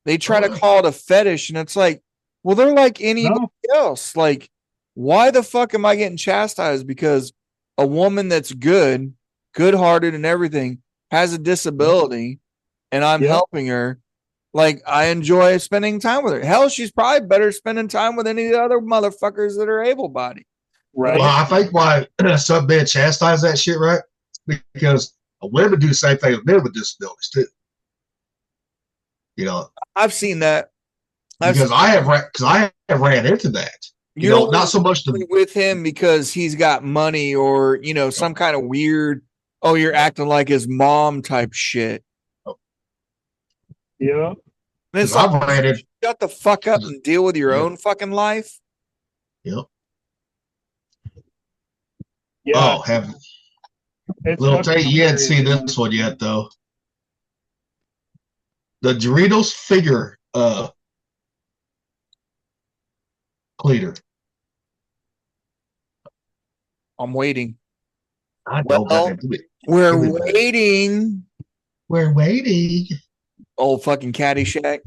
they try to call it a fetish, and it's like, well, they're like anybody else. Like, why the fuck am I getting chastised because a woman that's good-hearted and everything has a disability, and I'm helping her? Like, I enjoy spending time with her. Hell, she's probably better spending time with any of the other motherfuckers that are able-bodied. Right. Well, I think why some men chastise that shit, right? Because women do the same thing with men with disabilities too. You know, I've seen that. I have ran into that. You know, not so much with him because he's got money or, you know, some kind of weird, oh, you're acting like his mom type shit. Yeah. It's like, shut the fuck up and deal with your own fucking life. Yep. Yeah. Oh, heaven. Little Tate, you hadn't seen this one yet, though. The Doritos figure cleaner. I'm waiting. I know. We're waiting. We're waiting. Old fucking Caddyshack.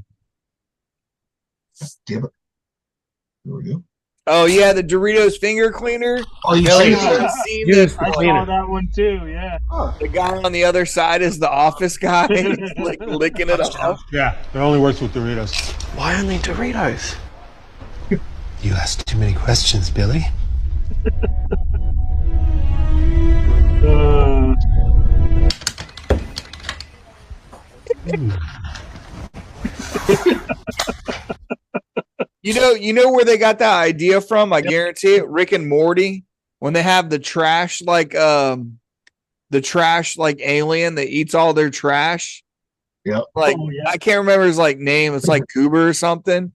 Damn it. Here we go. Oh yeah, the Doritos finger cleaner. Oh, you seen this? I saw that one too. Yeah. The guy on the other side is the office guy, like licking it off. Yeah, it only works with Doritos. Why only Doritos? You ask too many questions, Billy. You know where they got that idea from? I guarantee it. Rick and Morty, when they have the trash like alien that eats all their trash. Yep. Like I can't remember his like name. It's like Goober or something.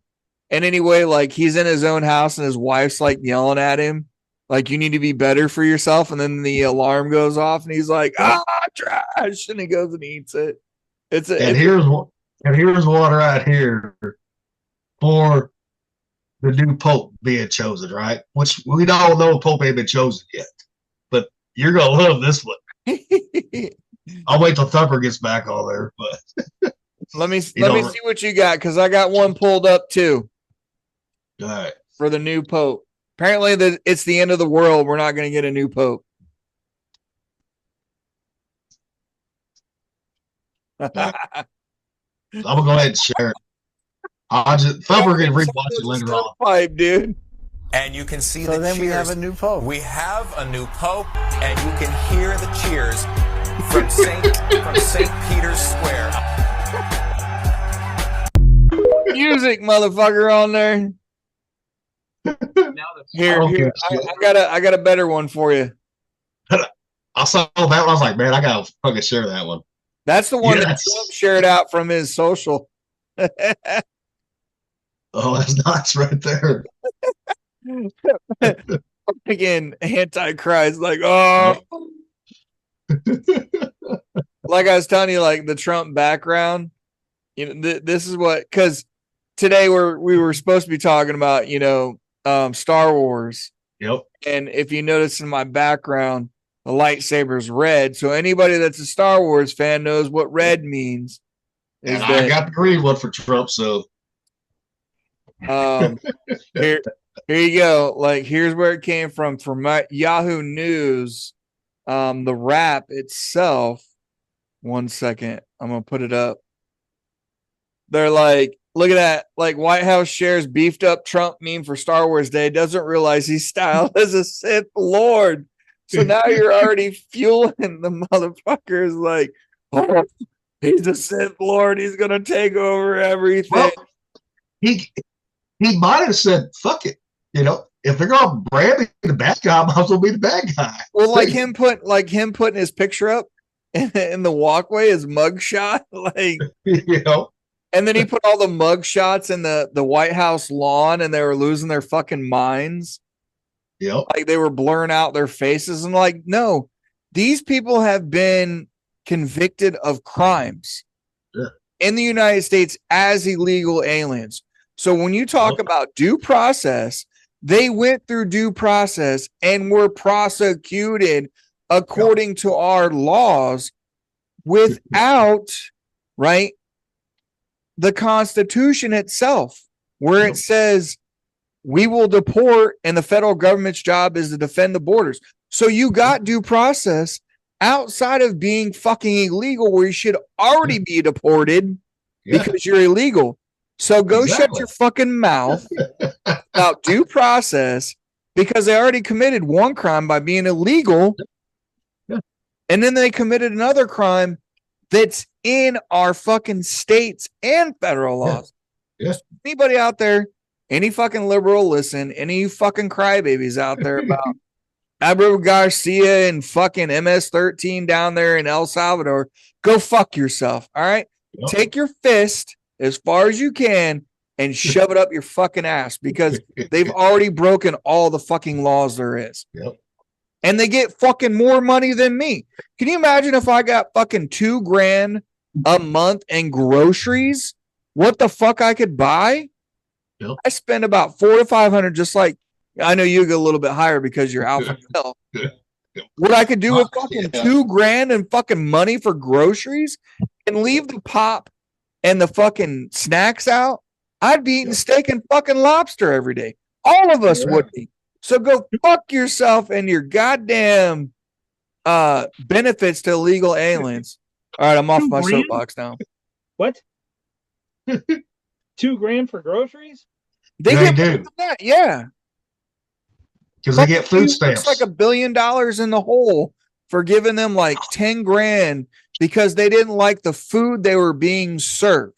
And anyway, like he's in his own house and his wife's like yelling at him, like you need to be better for yourself. And then the alarm goes off and he's like, trash, and he goes and eats it. Here's one right here for the new pope being chosen, right? Which we don't know if pope ain't been chosen yet, but you're gonna love this one. I'll wait till Thumper gets back on there, but let me see what you got because I got one pulled up too. All right. For the new pope. Apparently, it's the end of the world. We're not going to get a new pope. I'm gonna go ahead and share it. Thumper can rewatch it later on. Pipe, dude. And you can see so the then cheers. we have a new pope. We have a new pope, and you can hear the cheers from St. Peter's Square. Music, motherfucker, on there. Here, I got a better one for you. I saw that one. I was like, man, I gotta fucking share that one. That's the one that Trump shared out from his social. Oh, that's nice right there. Again, Antichrist, like, oh. Like I was telling you, like the Trump background, you know, this is what, because today we were supposed to be talking about, you know, Star Wars. Yep. And if you notice in my background, the lightsaber is red. So anybody that's a Star Wars fan knows what red means. And I got the green one for Trump, so here you go. Like, here's where it came from my Yahoo News. The rap itself. 1 second, I'm gonna put it up. They're like, look at that. Like, White House shares beefed up Trump meme for Star Wars Day. Doesn't realize he's styled as a Sith Lord. So now you're already fueling the motherfuckers. Like, oh, he's a Sith Lord. He's gonna take over everything. Well, he might have said, "Fuck it," you know. If they're gonna brand me the bad guy, I might as well be the bad guy. Well, like him putting his picture up in the walkway, his mugshot, like, you know. And then he put all the mug shots in the White House lawn, and they were losing their fucking minds. Yep. Like they were blurring out their faces. And like, no, these people have been convicted of crimes in the United States as illegal aliens. So when you talk about due process, they went through due process and were prosecuted according to our laws without, right, the Constitution itself, where it says we will deport and the federal government's job is to defend the borders. So you got due process outside of being fucking illegal, where you should already be deported because you're illegal. So go shut your fucking mouth about due process, because they already committed one crime by being illegal. And then they committed another crime that's in our fucking states and federal laws. Anybody out there, any fucking liberal, listen, any fucking crybabies out there about Abraham Garcia and fucking MS-13 down there in El Salvador, go fuck yourself. All right. Take your fist as far as you can and shove it up your fucking ass, because they've already broken all the fucking laws there is. And they get fucking more money than me. Can you imagine if I got fucking $2,000 a month in groceries? What the fuck I could buy? I spend about $400 to $500, just like, I know you get a little bit higher because you're alpha male. What I could do with fucking $2,000 and fucking money for groceries and leave the pop and the fucking snacks out, I'd be eating steak and fucking lobster every day. All of us would be. So go fuck yourself and your goddamn benefits to illegal aliens. All right, I'm off my soapbox now. What? $2,000 for groceries? They get that, yeah. Because they get food stamps. It's like $1 billion in the hole for giving them like $10,000 because they didn't like the food they were being served.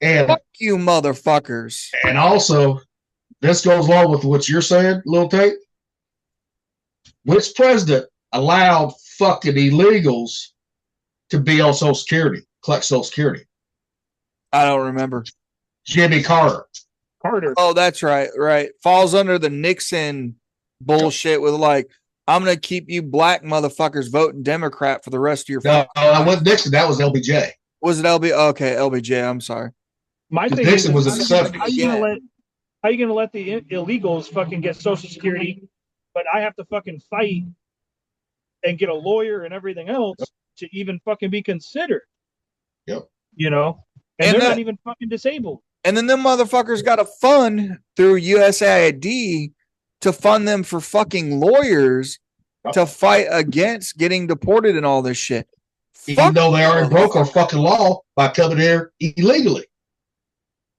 And fuck you, motherfuckers. And also, this goes along with what you're saying, Lil Tate. Which president allowed fucking illegals to be on Social Security, collect Social Security? I don't remember. Jimmy Carter. Oh, that's right. Right. Falls under the Nixon bullshit with like, I'm going to keep you black motherfuckers voting Democrat for the rest of your No, that wasn't Nixon. That was LBJ. Was it Okay, LBJ. I'm sorry. My thing Nixon is, was a 70s. How are you gonna let the illegals fucking get Social Security, but I have to fucking fight and get a lawyer and everything else to even fucking be considered? You know, and they're not even fucking disabled. And then them motherfuckers got a fund through USAID to fund them for fucking lawyers to fight against getting deported and all this shit. Even though they already broke our fucking law by coming here illegally.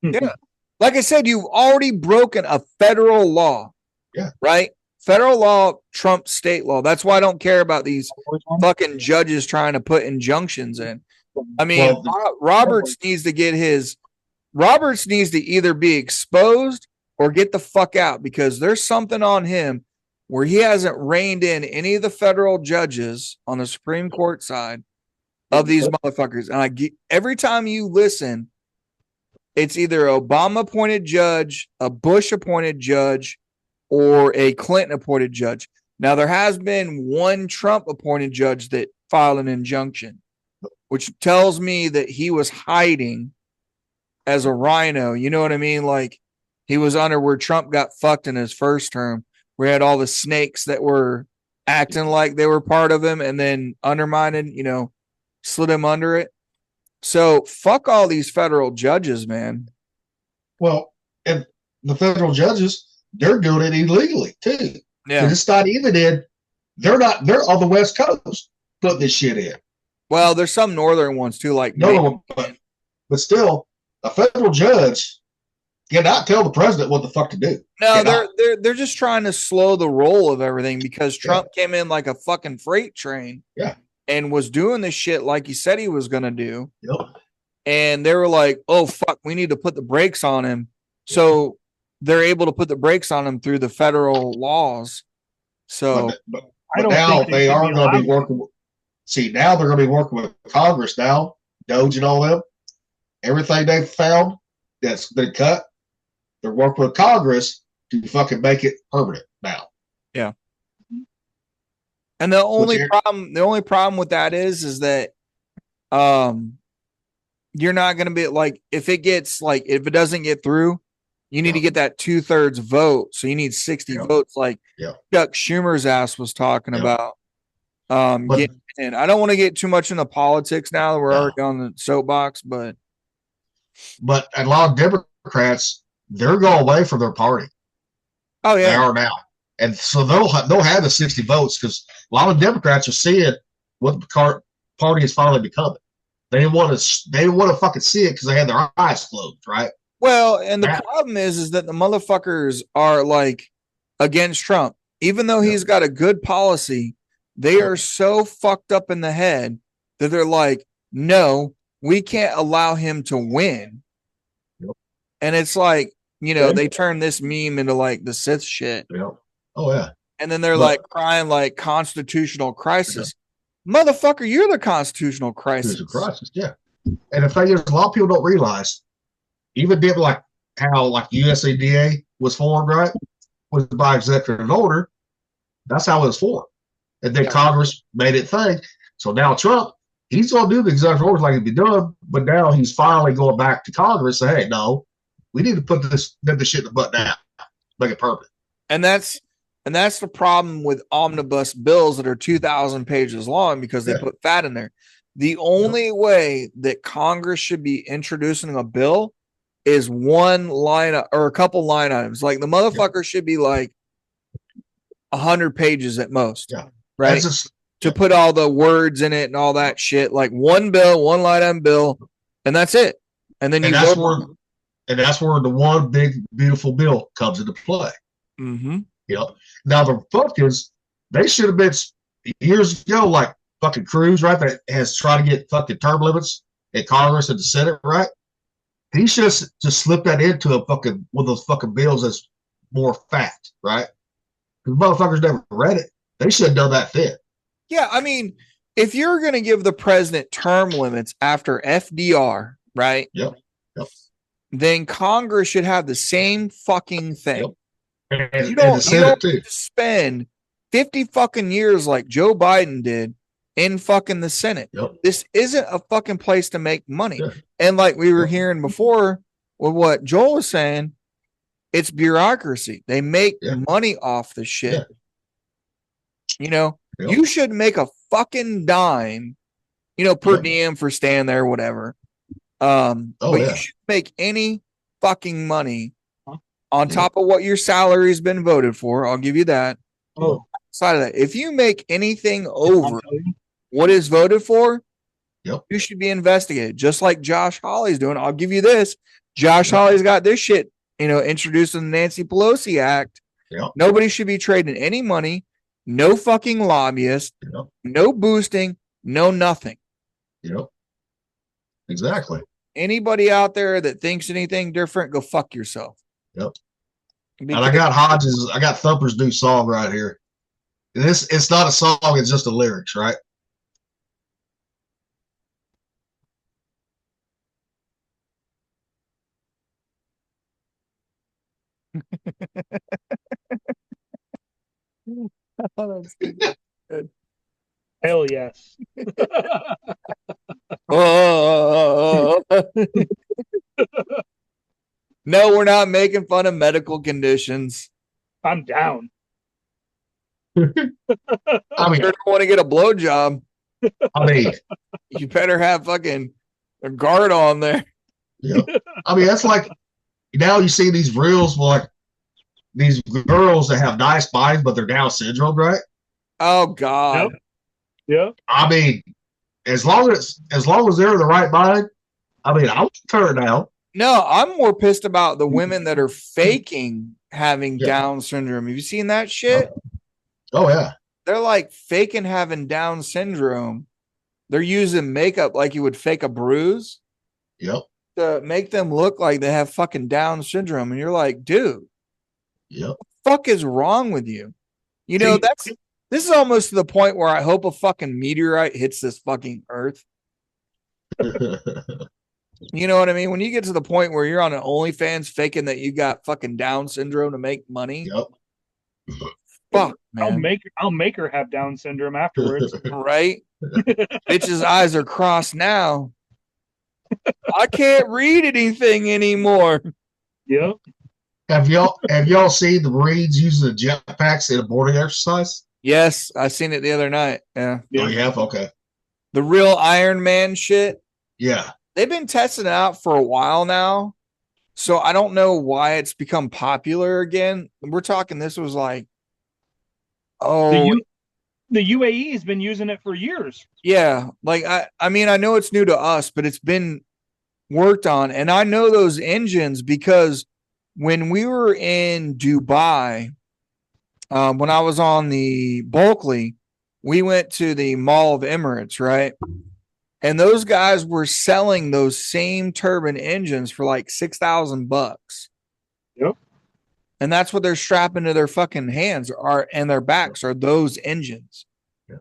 Yeah. Like I said, you've already broken a federal law. Yeah. Right? federal law trumps state law. That's why I don't care about these fucking judges trying to put injunctions in. I mean, Roberts needs to either be exposed or get the fuck out, because there's something on him where he hasn't reined in any of the federal judges on the Supreme Court side of these motherfuckers. And every time you listen, it's either Obama appointed judge, a Bush appointed judge, or a Clinton appointed judge. Now, there has been one Trump appointed judge that filed an injunction, which tells me that he was hiding as a rhino. You know what I mean? Like, he was under where Trump got fucked in his first term, where he had all the snakes that were acting like they were part of him and then undermining, slid him under it. So fuck all these federal judges, man. Well, and the federal judges, they're doing it illegally too. Yeah. It's not even in, they're on the West Coast putting this shit in. Well, there's some northern ones too, like no, but still, a federal judge cannot tell the president what the fuck to do. No, they're just trying to slow the roll of everything, because Trump came in like a fucking freight train. Yeah. And was doing this shit like he said he was gonna do. Yep. And they were like, oh fuck, we need to put the brakes on him. So they're able to put the brakes on him through the federal laws. So but now they are going to be working. Now they're going to be working with Congress now, Doge and all them. Everything they've found that's been cut, they're working with Congress to fucking make it permanent now. Yeah. And the only problem with that is that you're not going to be like, if it doesn't get through, you need to get that 2/3 vote. So you need 60 votes, like Chuck Schumer's ass was talking about. Getting in. I don't want to get too much into politics now that we're already on the soapbox, but a lot of Democrats, they're going away from their party. Oh yeah, they are now, and so they'll have the 60 votes, because a lot of Democrats are seeing what the party is finally becoming. They didn't want to fucking see it because they had their eyes closed, right? Well, and the problem is that the motherfuckers are like against Trump, even though he's got a good policy. They are so fucked up in the head that they're like, no, we can't allow him to win. Yep. And it's like, they turn this meme into like the Sith shit. Yep. Oh yeah. And then they're like crying like constitutional crisis. Motherfucker, you're the constitutional crisis. Yeah. And the thing is, a lot of people don't realize, even did like how like USADA was formed, right? Was by executive order. That's how it was formed. And then Congress made it thing. So now Trump, he's going to do the executive orders like it'd be done, but now he's finally going back to Congress and say, hey, no, we need to put this shit in the butt now, make it permanent. And that's the problem with omnibus bills that are 2,000 pages long, because they put fat in there. The only way that Congress should be introducing a bill is one line or a couple line items. Like the motherfucker should be like 100 pages at most. Yeah. Right. To put all the words in it and all that shit, like one bill, one line item bill, and that's it. And then that's where the one big beautiful bill comes into play. Mm-hmm. Now the Republicans, they should have been years ago, like fucking Cruz, right? That has tried to get fucking term limits in Congress and the Senate, right? He should have just slipped that into a fucking one of those fucking bills that's more fact, right? Because motherfuckers never read it. They should have done that then. Yeah, I mean, if you're going to give the president term limits after FDR, right? Yep. Then Congress should have the same fucking thing. Yep. And you don't have to spend 50 fucking years like Joe Biden did in fucking the Senate. Yep. This isn't a fucking place to make money. Yeah. And like we were hearing before with what Joel was saying, it's bureaucracy. They make money off the shit. Yeah. You should make a fucking dime, per diem for staying there, whatever. You should make any fucking money on top of what your salary's been voted for. I'll give you that. Oh, Side of that, if you make anything over what is voted for, you should be investigated, just like Josh Hawley's doing. I'll give you this: Josh Hawley's got this shit, introduced in the Nancy Pelosi Act, Yep. Nobody should be trading any money. No fucking lobbyists. Yep. No boosting. No nothing. Yep. Exactly. Anybody out there that thinks anything different, go fuck yourself. Yep. Because and I got Hodges, I got Thumper's new song right here. And it's not a song, it's just the lyrics, right? oh, that's good. Hell yes. Oh. No, we're not making fun of medical conditions. I'm down. I mean, Sure don't want to get a blowjob. I mean, You better have fucking a guard on there. yeah. I mean, that's like now you see these reels with like these girls that have nice bodies, but they're Down syndrome, right? Oh God. Yep. I mean, as long as they're in the right mind, I mean, I would turn it down. No, I'm more pissed about the women that are faking having Yeah. Down syndrome. Have you seen that shit? Oh yeah. They're like faking having Down syndrome. They're using makeup like you would fake a bruise Yep. to make them look like they have fucking Down syndrome. And you're like, dude, Yep. what the fuck is wrong with you? You know, this is almost to the point where I hope a fucking meteorite hits this fucking earth. You know what I mean? When you get to the point where you're on an OnlyFans faking that you got fucking Down syndrome to make money. Yep. Fuck, man. I'll make her have Down syndrome afterwards. Right? Bitch's eyes are crossed now. I can't read anything anymore. Yep. Have y'all seen the Marines using the jetpacks in a boarding exercise? Yes, I seen it the other night. Yeah. Oh, you have? Okay. The real Iron Man shit. Yeah. They've been testing it out for a while now. So I don't know why it's become popular again. We're talking this was like the UAE has been using it for years. Yeah, like I mean I know it's new to us, but it's been worked on, and I know those engines because when we were in Dubai, when I was on the Bulkley, we went to the Mall of Emirates, right? And those guys were selling those same turbine engines for like $6,000. Yep. And that's what they're strapping to their fucking hands and their backs are those engines. Yeah.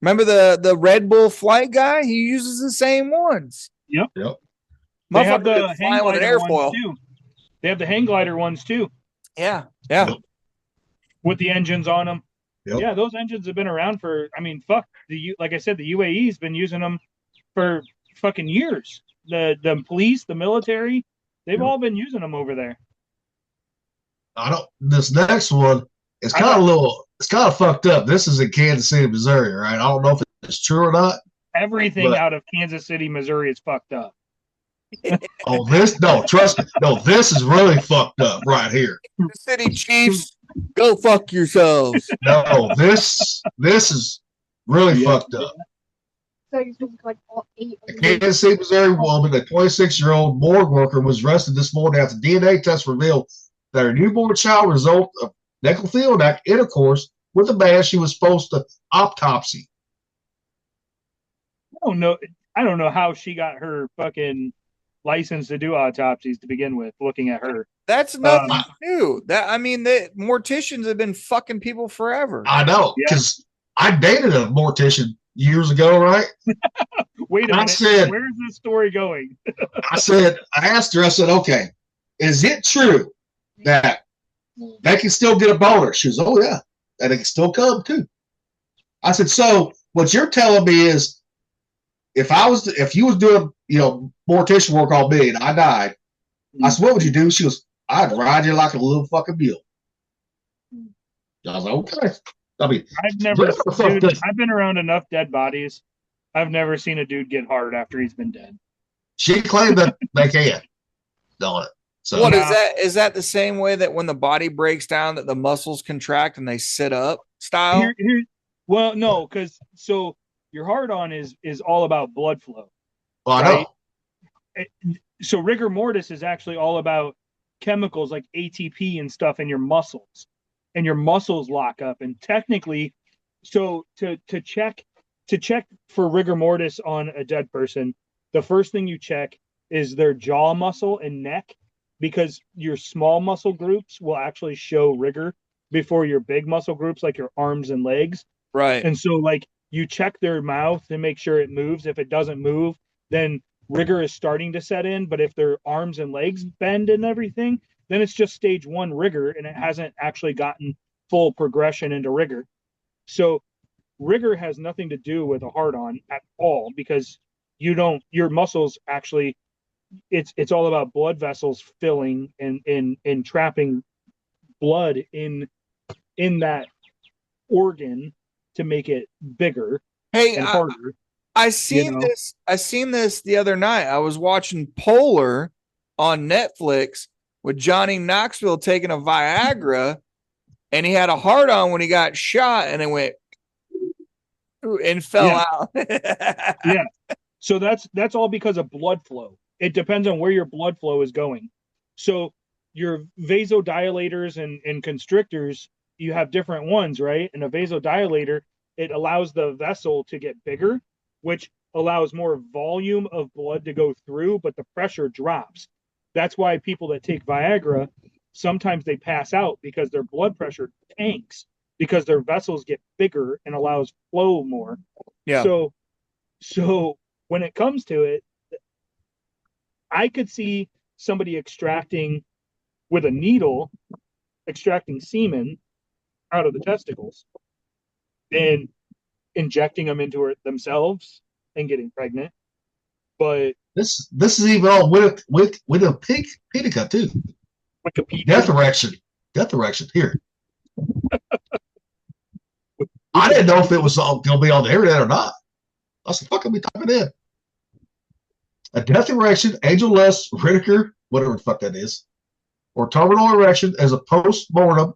Remember the Red Bull flight guy? He uses the same ones. Yep. Yep. They have the Motherfucker hang flying with an glider ones airfoil. too. They have the hang glider ones too, Yeah. Yeah. Yep. with the engines on them. Yep. Yeah, those engines have been around for. I mean, fuck like I said, the UAE's been using them for fucking years. The police, the military, they've all been using them over there. This next one is kind of fucked up. This is in Kansas City, Missouri, right? I don't know if it's true or not. Everything out of Kansas City, Missouri is fucked up. Trust me. No, this is really fucked up right here. City Chiefs, go fuck yourselves. No, this is really fucked up. A Kansas City, Missouri woman, a 26-year-old morgue worker, was arrested this morning after DNA tests revealed that her newborn child result of necrophiliac intercourse with a man she was supposed to autopsy. I don't know how she got her fucking license to do autopsies to begin with. Looking at her, that's nothing new. The morticians have been fucking people forever. I know, because I dated a mortician years ago, right? Wait a minute. Where's this story going? I asked her, I said, okay, is it true that they can still get a boner? She was, oh yeah, and it can still come too. I said, so what you're telling me is if you was doing, mortician work on me and I died, I said, what would you do? She was, I'd ride you like a little fucking mule. I was like, okay. I mean, I've been around enough dead bodies. I've never seen a dude get hard after he's been dead. She claimed that they can. Don't it? So what is that? Is that the same way that when the body breaks down that the muscles contract and they sit up style? Well, no, because your hard on is all about blood flow. Well, right? I know. So rigor mortis is actually all about chemicals like ATP and stuff in your muscles. and your muscles lock up. And technically, so to check for rigor mortis on a dead person, the first thing you check is their jaw muscle and neck, because your small muscle groups will actually show rigor before your big muscle groups, like your arms and legs. Right. And so, like, you check their mouth to make sure it moves. If it doesn't move, then rigor is starting to set in. But if their arms and legs bend and everything, then it's just stage 1 rigor, and it hasn't actually gotten full progression into rigor. So rigor has nothing to do with a hard on at all, because your muscles actually, it's all about blood vessels filling and trapping blood in that organ to make it bigger Hey, and harder. I seen this. I seen this the other night. I was watching Polar on Netflix with Johnny Knoxville taking a Viagra, and he had a hard on when he got shot, and it went and fell out. Yeah. So that's all because of blood flow. It depends on where your blood flow is going. So your vasodilators and constrictors, you have different ones, right? And a vasodilator, it allows the vessel to get bigger, which allows more volume of blood to go through, but the pressure drops. That's why people that take Viagra, sometimes they pass out because their blood pressure tanks, because their vessels get bigger and allows flow more. Yeah. So when it comes to it, I could see somebody extracting with a needle, extracting semen out of the testicles and injecting them into it themselves and getting pregnant. But this is even all with a pig pedicure too. Wikipedia. Death erection. Here. I didn't know if it was all going to be on the internet or not. That's the fuck I'm typing in. A death erection, angel-less, Ritter, whatever the fuck that is, or terminal erection as a post-mortem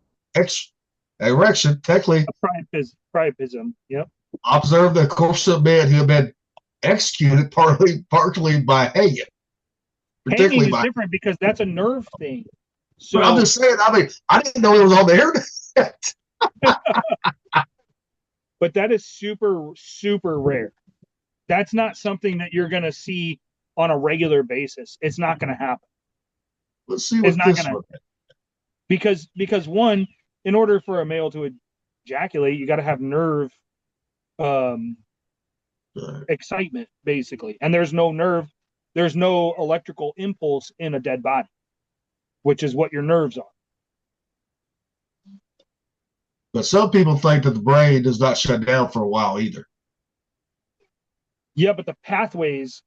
erection, technically priapism. Yep. Observe the corpse of men who have been executed partly by hanging. Hanging is different because that's a nerve thing. So I'm just saying, I didn't know it was on the internet. But that is super, super rare. That's not something that you're going to see on a regular basis. It's not going to happen. Let's see what this one. Because one, in order for a male to ejaculate, you got to have nerve excitement, basically. And there's no electrical impulse in a dead body, which is what your nerves are. But some people think that the brain does not shut down for a while either. Yeah, but the pathways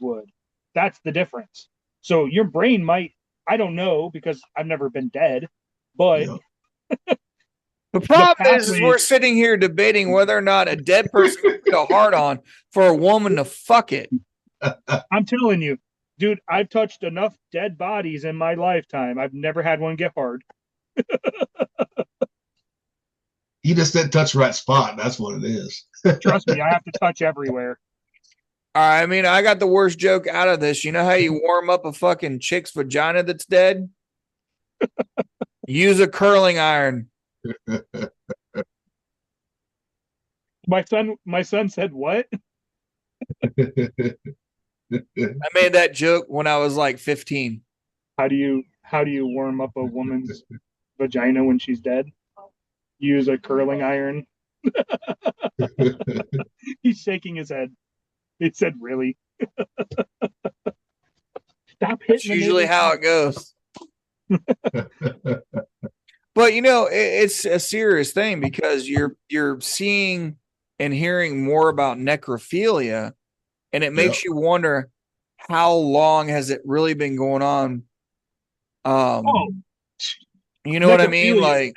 would. That's the difference. So your brain might, I don't know because I've never been dead, but yeah. The problem is we're sitting here debating whether or not a dead person can put a heart on for a woman to fuck it. I'm telling you, dude, I've touched enough dead bodies in my lifetime. I've never had one get hard. You just didn't touch the right spot. That's what it is. Trust me, I have to touch everywhere. I mean, I got the worst joke out of this. You know how you warm up a fucking chick's vagina that's dead? Use a curling iron. My son said what? I made that joke when I was like 15. How do you warm up a woman's vagina when she's dead? Use a curling iron. He's shaking his head. It said, really? Stop hitting. That's usually how it goes. But you know, it's a serious thing because you're seeing and hearing more about necrophilia, and it makes you wonder how long has it really been going on. You know what I mean? Like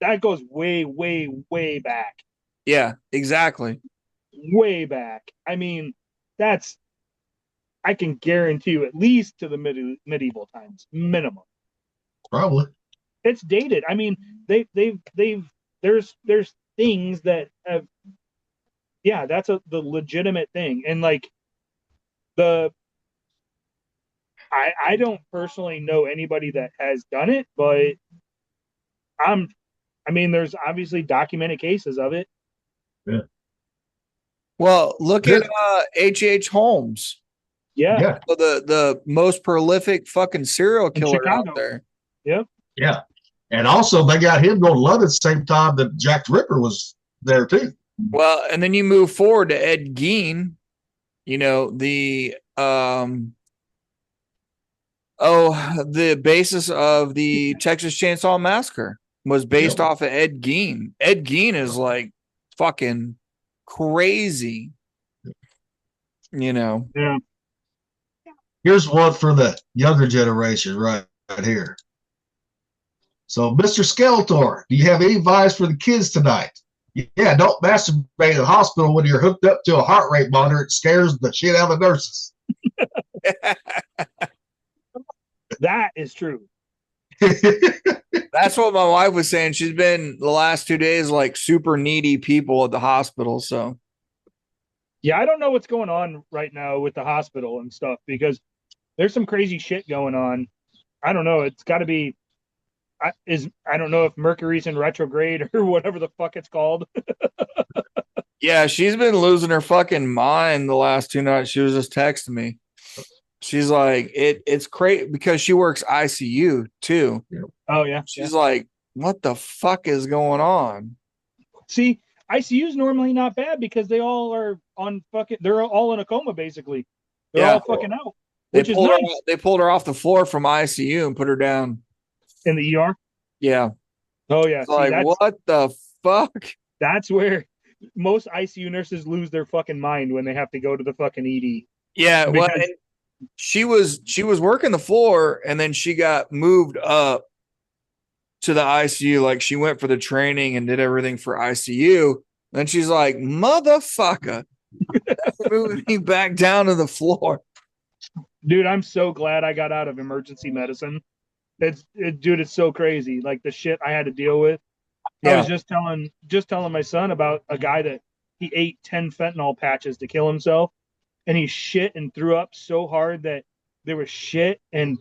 that goes way, way, way back. Yeah, exactly. Way back. I mean, I can guarantee you at least to the medieval times, minimum. Probably. It's dated. I mean, there's things that have, yeah, that's the legitimate thing. And like I don't personally know anybody that has done it, but I mean, there's obviously documented cases of it. Yeah. Well, look at H.H. Holmes. Yeah. Yeah. The most prolific fucking serial In killer out Chicago. there. Yep. Yeah. And also, they got him going to London at the same time that Jack the Ripper was there, too. Well, and then you move forward to Ed Gein, you know, the the basis of the Texas Chainsaw Massacre was based off of Ed Gein. Ed Gein is like fucking crazy, you know. Yeah. Here's one for the younger generation right here. So, Mr. Skeletor, do you have any advice for the kids tonight? Yeah, don't masturbate in the hospital when you're hooked up to a heart rate monitor. It scares the shit out of the nurses. That is true. That's what my wife was saying. She's been the last 2 days like super needy people at the hospital. So, yeah, I don't know what's going on right now with the hospital and stuff because there's some crazy shit going on. I don't know. It's got to be. I don't know if Mercury's in retrograde or whatever the fuck it's called. yeah, she's been losing her fucking mind the last 2 nights. She was just texting me. She's like, it's crazy because she works ICU too. Oh yeah. She's like, what the fuck is going on? See, ICU is normally not bad because they all are on fucking. They're all in a coma basically. They're all fucking out, which is nice. They pulled her off the floor from ICU and put her down in the ER. Yeah. Oh yeah. See, like what the fuck? That's where most ICU nurses lose their fucking mind when they have to go to the fucking ED. Yeah. Well, and she was working the floor and then she got moved up to the ICU. Like she went for the training and did everything for ICU. And she's like, motherfucker, moving me back down to the floor. Dude, I'm so glad I got out of emergency medicine. Dude, it's so crazy. Like the shit I had to deal with. Yeah. I was just telling my son about a guy that he ate 10 fentanyl patches to kill himself. And he shit and threw up so hard that there was shit and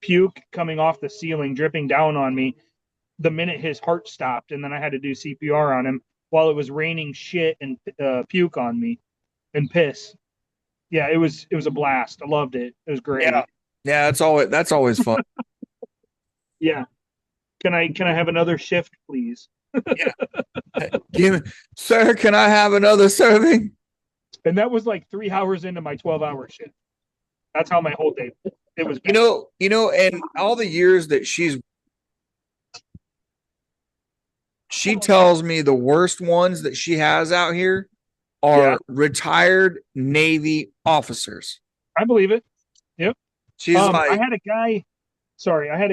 puke coming off the ceiling, dripping down on me the minute his heart stopped. And then I had to do CPR on him while it was raining shit and puke on me and piss. Yeah, it was a blast. I loved it. It was great. Yeah, that's always fun. Yeah. Can I have another shift, please? Yeah. Sir, can I have another serving? And that was like 3 hours into my 12-hour shift. That's how my whole day. It was. You know, and all the years that she tells me the worst ones that she has out here are retired Navy officers. I believe it. Yep. She's like, I had a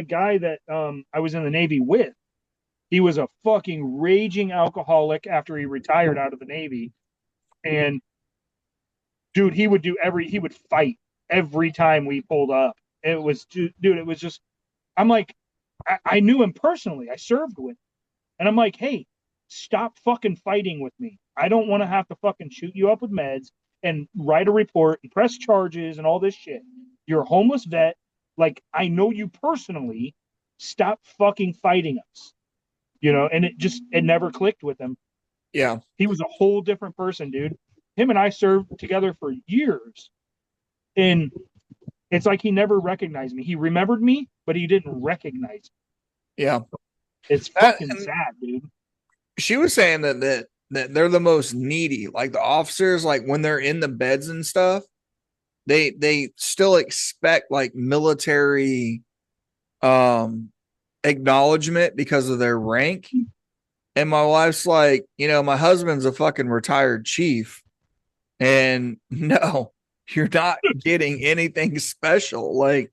guy that I was in the Navy with. He was a fucking raging alcoholic after he retired out of the Navy. And dude, he would fight every time we pulled up. It was, dude, it was just, I'm like, I knew him personally. I served with him. And I'm like, hey, stop fucking fighting with me. I don't want to have to fucking shoot you up with meds and write a report and press charges and all this shit. You're a homeless vet. Like, I know you personally. Stop fucking fighting us. And it never clicked with him. Yeah. He was a whole different person, dude. Him and I served together for years. And it's like he never recognized me. He remembered me, but he didn't recognize me. Yeah. It's fucking sad, dude. She was saying that they're the most needy. Like the officers, like when they're in the beds and stuff, they still expect like military acknowledgement because of their rank. And my wife's like, my husband's a fucking retired chief. And no, you're not getting anything special. Like,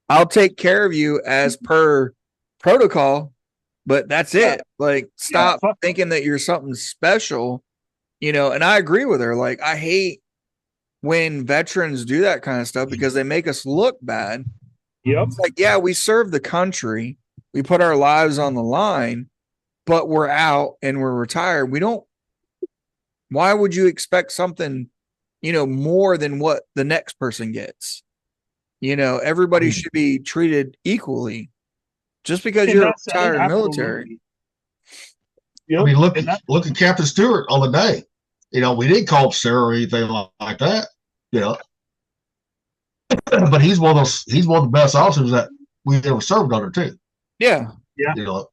I'll take care of you as per protocol, but that's it. Like, stop thinking that you're something special, and I agree with her. Like, I hate when veterans do that kind of stuff because they make us look bad. Yep. It's like, yeah, we serve the country. We put our lives on the line, but we're out and we're retired. Why would you expect something, more than what the next person gets? Everybody should be treated equally, just because In you're that setting, retired absolutely. military. Yep. I mean, look And that- at Captain Stewart on the day. You know, we didn't call him sir or anything like that. You know, but he's one of the best officers that we ever served under too. Yeah. Yeah. You know,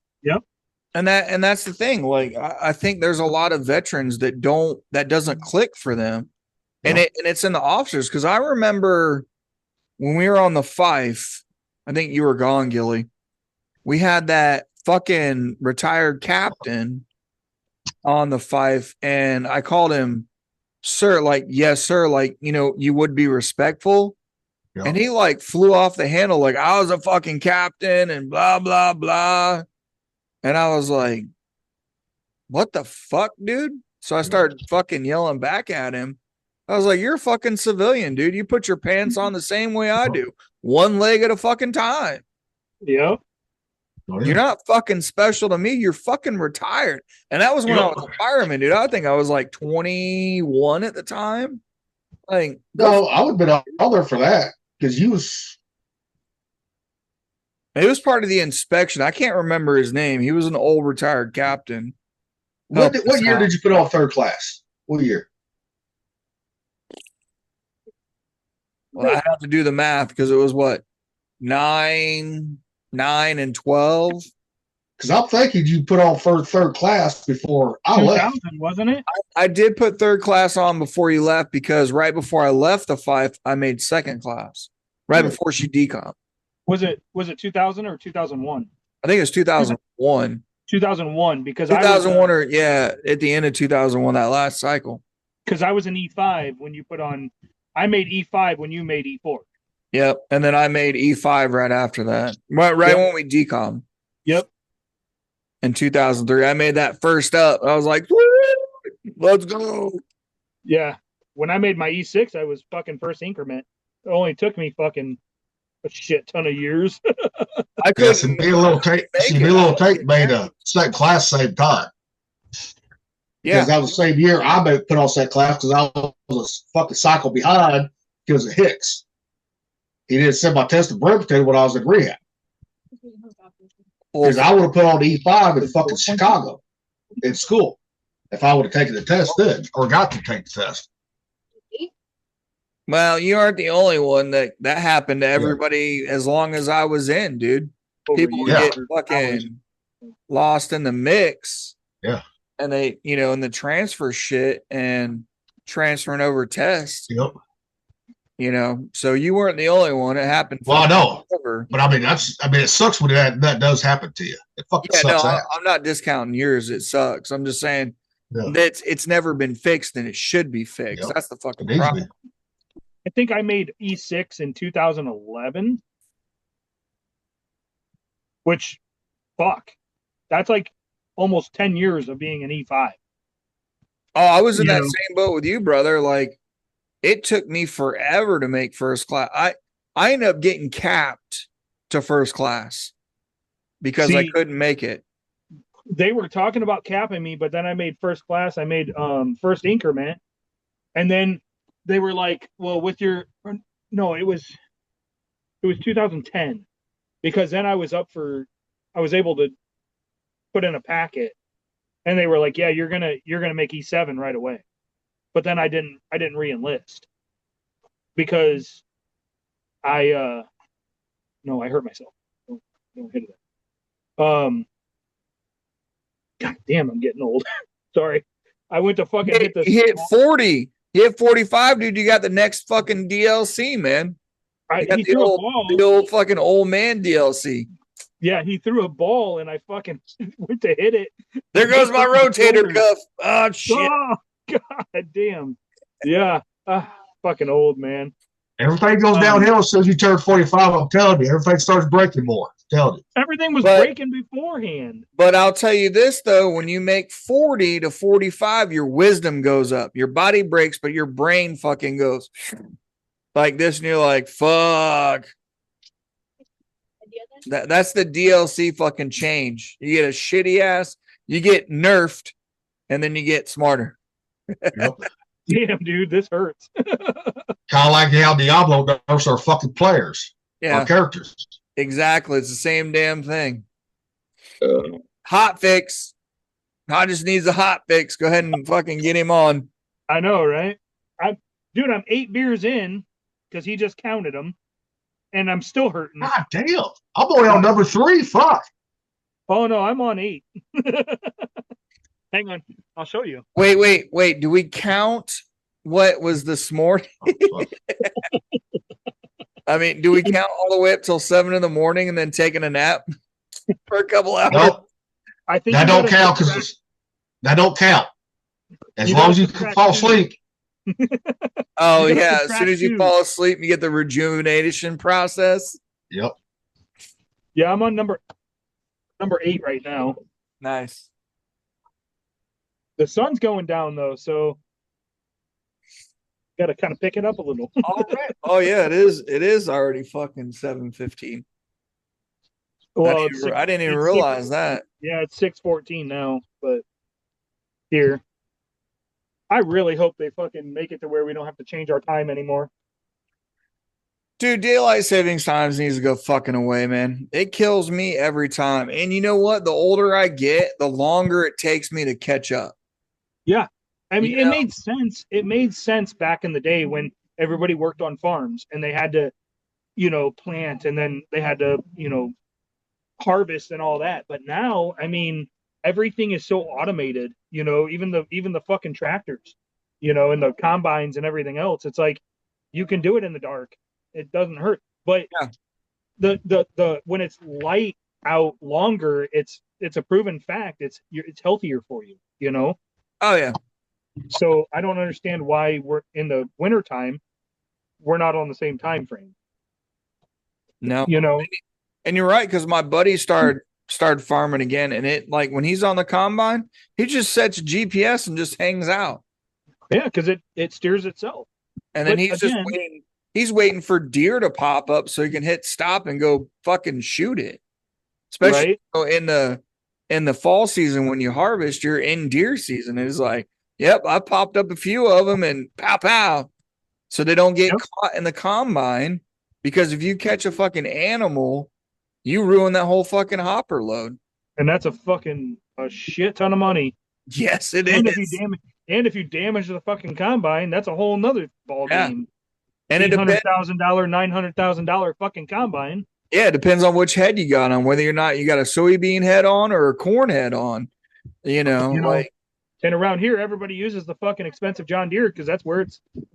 And that's the thing. Like I think there's a lot of veterans that doesn't click for them. And it's in the officers, because I remember when we were on the Fife, I think you were gone, Gilly. We had that fucking retired captain on the Fife, and I called him sir, like, yes, sir, like, you know, you would be respectful. Yeah. And he like flew off the handle, like I was a fucking captain and blah, blah, blah. And I was like, what the fuck, dude? So I started fucking yelling back at him. I was like, you're a fucking civilian, dude. You put your pants on the same way I do, one leg at a fucking time. Yep. Oh, yeah. You're not fucking special to me. You're fucking retired. And that was when I was a fireman, dude. I think I was like 21 at the time. Like, No, I would have been out there for that because you was. it was part of the inspection. I can't remember his name. He was an old retired captain. What year did you put on third class? What year? Well, I have to do the math because it was what, 9, and 12. Because I'm thinking you put on third class before I 2000, left. wasn't it? I did put third class on before you left, because right before I left the Fife, I made second class. Right before she decom. Was it 2000 or 2001? I think it was 2001. 2001, because 2001 or at the end of 2001, that last cycle. Because I was an E5 when you put on. I made E5 when you made E4. Yep, and then I made E5 right after that. Right when we decom. Yep. In 2003, I made that first up. I was like, let's go. Yeah. When I made my E6, I was fucking first increment. It only took me fucking a shit ton of years. I couldn't. Yes, and me and Little Tate made a second class same time. Yeah. Because that was the same year I put on second class because I was a fucking cycle behind because of Hicks. He didn't send my test to Bremerton when I was in rehab. Because I would have put on E5 in fucking Chicago in school if I would have taken the test then or got to take the test. Well, you aren't the only one that happened to everybody as long as I was in, dude. People would get fucking lost in the mix. Yeah. And they, you know, in the transfer shit and transferring over tests. Yep. You know, so you weren't the only one. It happened. Well, I know. But I mean, it sucks when that does happen to you. It fucking sucks. No, I'm not discounting yours. It sucks. I'm just saying that it's never been fixed and it should be fixed. That's the fucking problem. I think I made E6 in 2011, which, fuck, that's like almost 10 years of being an E5. Oh, I was in that same boat with you, brother. Like, it took me forever to make first class. I ended up getting capped to first class because I couldn't make it. They were talking about capping me, but then I made first class. I made first increment, and then they were like, well, with your no, it was 2010, because then I was able to put in a packet, and they were like, yeah, you're gonna make E7 right away. But then I didn't re-enlist because I hurt myself. Don't hit it. God damn, I'm getting old. Sorry. I went to fucking hit this. You hit 40. You hit 45, dude. You got the next fucking DLC, man. The old fucking old man DLC. Yeah, he threw a ball and I fucking went to hit it. There goes my rotator cuff. Oh, shit. Oh, God damn. Yeah. Fucking old, man. Everything goes downhill as soon as you turn 45. I'm telling you, everything starts breaking more. I'm telling you. Everything was breaking beforehand. But I'll tell you this, though. When you make 40 to 45, your wisdom goes up. Your body breaks, but your brain fucking goes like this. And you're like, fuck. That's the DLC fucking change. You get a shitty ass, you get nerfed, and then you get smarter. Yep. Damn, dude, this hurts. Kind of like how Diablo nerfs our fucking players, our characters. Exactly. It's the same damn thing. Hot fix. Hodges needs a hot fix. Go ahead and fucking get him on. I know, right? I'm 8 beers in because he just counted them, and I'm still hurting. God damn. I'm only on number 3. Fuck. Oh, no, I'm on 8. Hang on. I'll show you. Wait. Do we count what was this morning? I mean, do we count all the way up till 7 in the morning and then taking a nap for a couple hours? Nope. I think that don't count because that don't count. As long as you can fall asleep. Oh, yeah. As soon as you fall asleep, you get the rejuvenation process. Yep. Yeah, I'm on number 8 right now. Nice. The sun's going down, though, so got to kind of pick it up a little. All right. Oh, yeah, it is already fucking 7:15. Well, I didn't even realize that. Yeah, it's 6:14 now, but here. I really hope they fucking make it to where we don't have to change our time anymore. Dude, daylight savings times needs to go fucking away, man. It kills me every time. And you know what? The older I get, the longer it takes me to catch up. Yeah. I mean, it made sense. It made sense back in the day when everybody worked on farms and they had to, plant, and then they had to, harvest and all that. But now, I mean, everything is so automated, even the fucking tractors, and the combines and everything else. It's like you can do it in the dark. It doesn't hurt. But the when it's light out longer, it's a proven fact. It's healthier for you, Oh yeah. So I don't understand why we're in the wintertime, we're not on the same time frame. No. And you're right, because my buddy started farming again, and it, like, when he's on the combine, he just sets GPS and just hangs out. Yeah, because it steers itself. And then he's waiting for deer to pop up so he can hit stop and go fucking shoot it. Especially in the fall season when you harvest, you're in deer season. It's like, yep, I popped up a few of them and pow pow. So they don't get caught in the combine, because if you catch a fucking animal, you ruin that whole fucking hopper load. And that's a shit ton of money. Yes, it is. If you damage the fucking combine, that's a whole nother ball game. And $800,000, $900,000 fucking combine. Yeah, it depends on which head you got on, whether or not you got a soybean head on or a corn head on. And around here, everybody uses the fucking expensive John Deere because that's where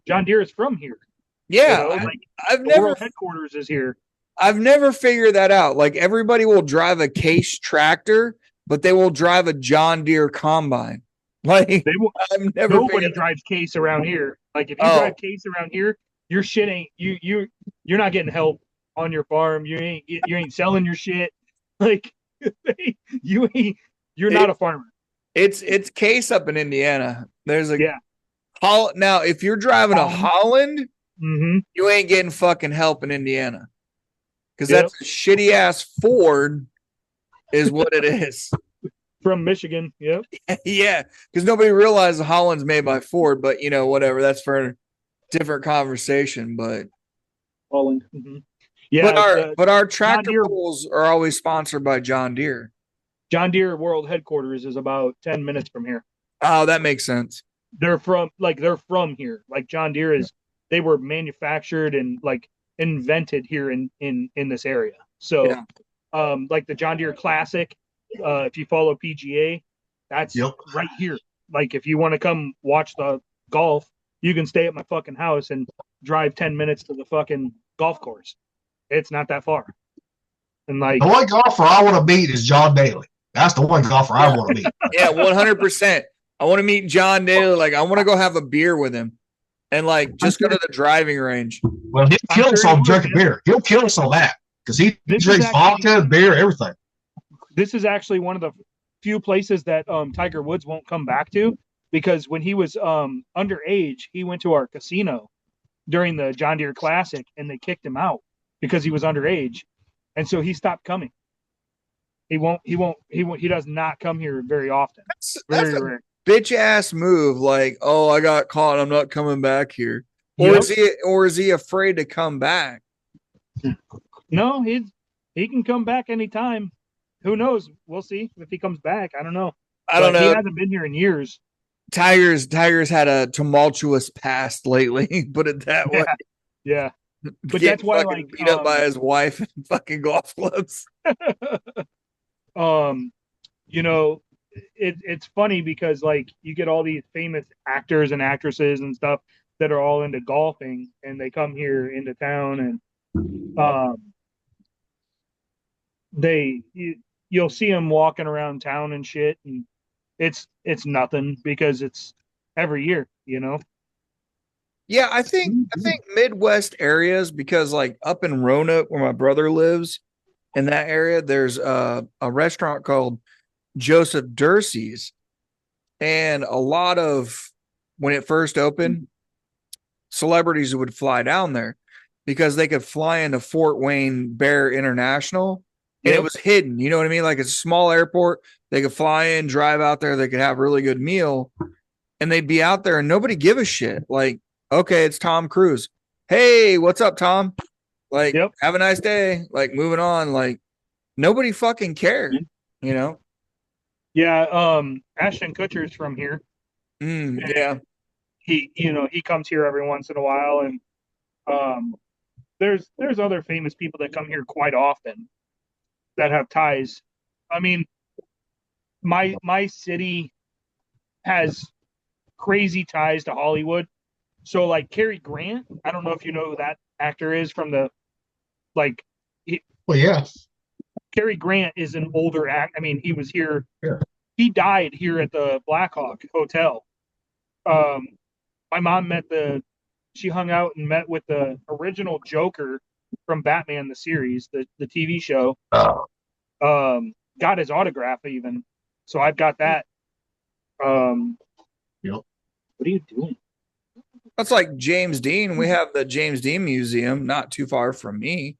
John Deere is from here. Yeah, I've never world headquarters is here. I've never figured that out. Like, everybody will drive a Case tractor, but they will drive a John Deere combine. Like, nobody drives Case around here. Like, if you drive Case around here, your shit ain't you're not getting help on your farm. You ain't selling your shit. Like, you're not a farmer. It's Case up in Indiana. There's now if you're driving a Holland, you ain't getting fucking help in Indiana. Because that's a shitty ass Ford, is what it is. From Michigan, yep. Yeah, because nobody realizes Holland's made by Ford, but whatever. That's for a different conversation. But Holland, yeah. But our tractor pulls are always sponsored by John Deere. John Deere World Headquarters is about 10 minutes from here. Oh, that makes sense. They're from here. Like, John Deere they were manufactured and like invented here in this area. So like the John Deere Classic, if you follow PGA, that's right here. Like, if you want to come watch the golf, you can stay at my fucking house and drive 10 minutes to the fucking golf course. It's not that far. And like, the one golfer I want to meet is John Daly. That's the one golfer I want to meet. Yeah, 100%. I want to meet John Daly. Like, I want to go have a beer with him. And like, just go to the driving range. Well, he'll kill us on drinking beer. He'll kill us on that because he drinks vodka, beer, everything. This is actually one of the few places that Tiger Woods won't come back to, because when he was underage, he went to our casino during the John Deere Classic, and they kicked him out because he was underage, and so he stopped coming. He does not come here very often. That's a bitch ass move. Like, oh, I got caught, I'm not coming back here. Or is he afraid to come back? No, he he can come back anytime. Who knows? We'll see if he comes back. I don't know. I don't But he know. hasn't been here in years. Tigers had a tumultuous past lately. Put it that way. Yeah. But Getting that's why, fucking like, beat up by his wife and fucking golf clubs. you know, it's funny because like you get all these famous actors and actresses and stuff that are all into golfing, and they come here into town, and you'll see them walking around town and shit, and it's nothing because it's every year, you know. Yeah, I think Midwest areas, because like up in Roanoke where my brother lives, in that area, there's a restaurant called Joseph Dursey's, and a lot of when it first opened, celebrities would fly down there because they could fly into Fort Wayne Bear International, and it was hidden. You know what I mean? Like it's a small airport. They could fly in, drive out there. They could have a really good meal, and they'd be out there, and nobody give a shit. Like, okay, it's Tom Cruise. Hey, what's up, Tom? Like, have a nice day. Like, moving on. Like, nobody fucking cared, you know? Yeah, Ashton Kutcher's from here. Yeah. He comes here every once in a while, and there's other famous people that come here quite often that have ties. I mean, my city has crazy ties to Hollywood. So like Cary Grant, I don't know if you know who that actor is from the like. Well, yeah. Cary Grant is an older act. I mean, he was here. Yeah. He died here at the Blackhawk Hotel. My mom she hung out and met with the original Joker from Batman the series, the TV show. Got his autograph even. So I've got that. Yep. What are you doing? That's like James Dean. We have the James Dean Museum not too far from me.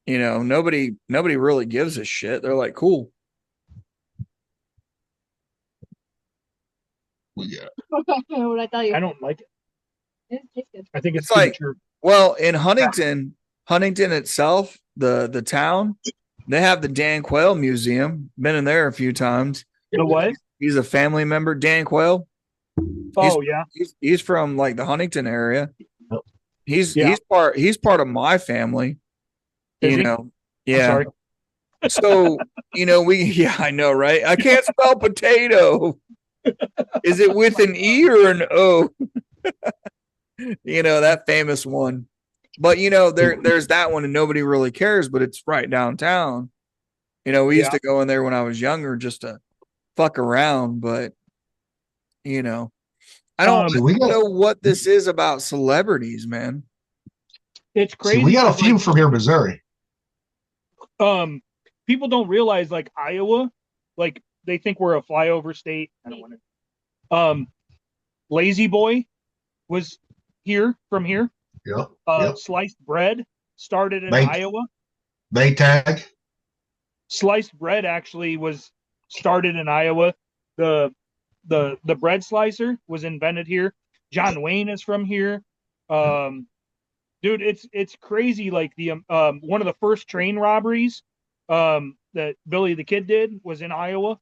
You know, nobody really gives a shit. They're like, cool. Yeah. What I thought you. I don't like it. It tastes good. I think It's like, well, in Huntington itself, the town, they have the Dan Quayle Museum. Been in there a few times. You know what? He's a family member, Dan Quayle. He's from like the Huntington area. He's part of my family. Is he? Know, yeah. I'm sorry. So I know, right? I can't spell potato. Is it with an E or an O? That famous one. But there's that one, and nobody really cares. But it's right downtown. We used to go in there when I was younger just to fuck around. But I don't know what this is about celebrities, man. It's crazy. So we got a few from here, Missouri. People don't realize like Iowa, like they think we're a flyover state. I don't want to. Lazy Boy was from here. Yep. Sliced bread started in Iowa. Maytag. Sliced bread actually was started in Iowa. The bread slicer was invented here. John Wayne is from here. Dude, it's crazy. Like the one of the first train robberies that Billy the Kid did was in Iowa.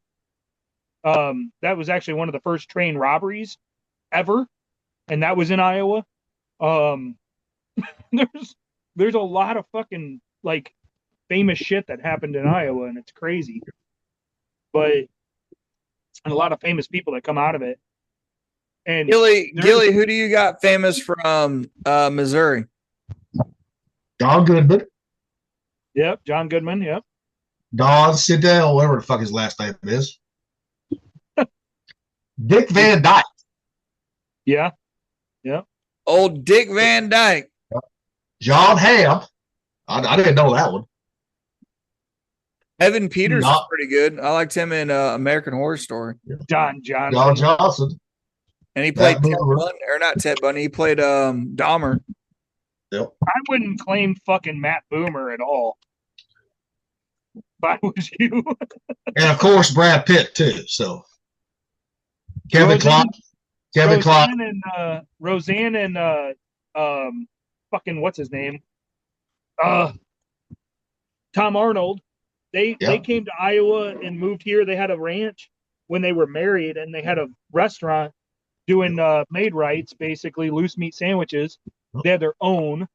That was actually one of the first train robberies ever, and that was in Iowa. There's a lot of fucking like famous shit that happened in Iowa, and it's crazy. And a lot of famous people that come out of it. And Gilly, who do you got famous from Missouri? Don Goodman. Yep, John Goodman. Yep. Don Siddell, whatever the fuck his last name is. Dick Van Dyke. Yeah. Yep. Old Dick Van Dyke. John Hamm. I didn't know that one. Evan Peters is pretty good. I liked him in American Horror Story. John Johnson. And he played Ted Bundy, or not Ted Bundy. He played Dahmer. Yep. I wouldn't claim fucking Matt Boomer at all. If I was you. And of course Brad Pitt too. So Kevin Kline. Roseanne and fucking what's his name? Tom Arnold. They came to Iowa and moved here. They had a ranch when they were married, and they had a restaurant doing made rights, basically loose meat sandwiches. They had their own.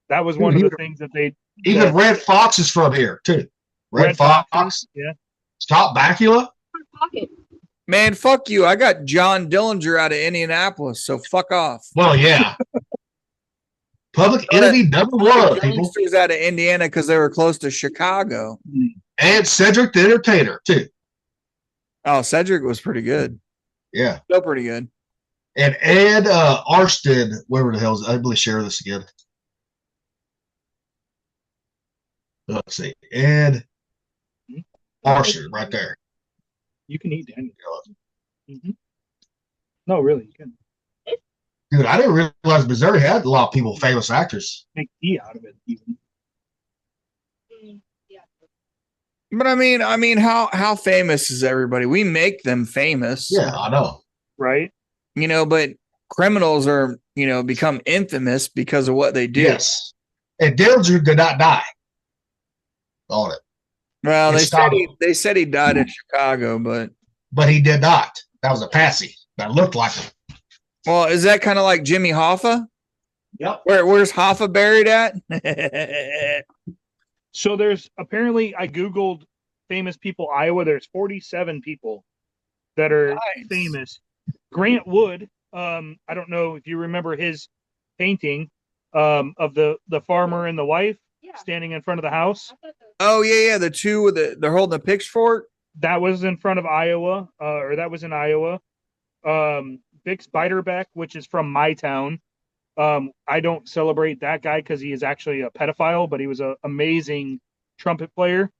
That was one of the things that they. Even Red Fox is from here too. Red Fox. Yeah. Top Bacula. Pocket. Man, fuck you. I got John Dillinger out of Indianapolis, so fuck off. Well, yeah. Public enemy number one, people. Gangsters out of Indiana because they were close to Chicago. And Cedric the Entertainer, too. Oh, Cedric was pretty good. Yeah. Still pretty good. And Ed Arston, wherever the hell is, I believe share this again. Let's see. Ed Arston, right there. You can eat Daniel. Mm-hmm. No, really, you can. Dude, I didn't realize Missouri had a lot of people, famous actors. Make tea out of it, even. Yeah. But I mean, how famous is everybody? We make them famous. Yeah, I know. Right? You know, but criminals are, become infamous because of what they do. Yes. And Dillinger did not die on it. Well, they said he died in Chicago, but he did not. That was a patsy. That looked like him. Well, is that kind of like Jimmy Hoffa? Yep. Where's Hoffa buried at? So there's apparently, I Googled famous people Iowa. There's 47 people that are famous. Grant Wood, I don't know if you remember his painting of the farmer and the wife standing in front of the house. Oh, yeah. The two with they're holding a pitchfork. That was in front of Iowa, or that was in Iowa. Bix Beiderbecke, which is from my town. I don't celebrate that guy because he is actually a pedophile, but he was an amazing trumpet player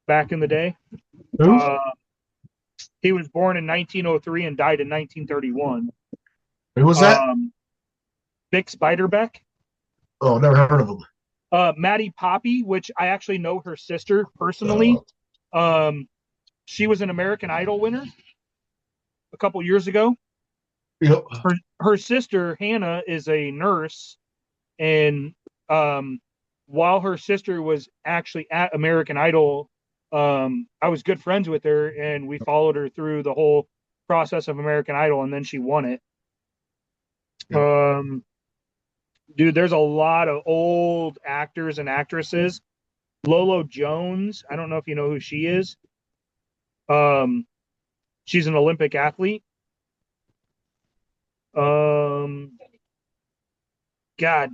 back in the day. He was born in 1903 and died in 1931. Who was that? Bix Beiderbecke. Oh, never heard of him. Maddie Poppy, which I actually know her sister personally. She was an American Idol winner a couple years ago. Yep. Her sister Hannah is a nurse, and while her sister was actually at American Idol, I was good friends with her, and we followed her through the whole process of American Idol, and then she won it. Yep. Dude, there's a lot of old actors and actresses. Lolo Jones, I don't know if you know who she is. She's an Olympic athlete. God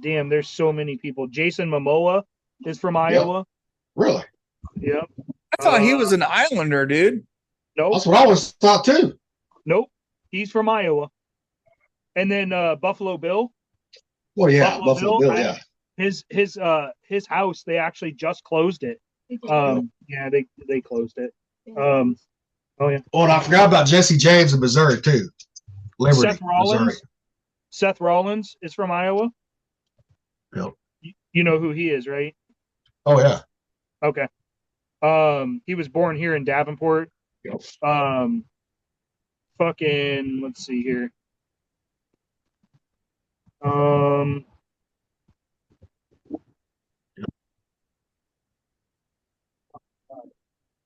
damn, there's so many people. Jason Momoa is from Iowa. Really? Yep. I thought he was an Islander, dude. Nope. That's what I always thought too. Nope. He's from Iowa. And then Buffalo Bill. Well, yeah, Buffalo Bill, yeah. His house, they actually just closed it. Yeah, they closed it. Oh yeah. Oh, and I forgot about Jesse James in Missouri too. Liberty, Seth Rollins. Missouri. Seth Rollins is from Iowa. Yep. You know who he is, right? Oh yeah. Okay. He was born here in Davenport. Yep. Fucking, let's see here.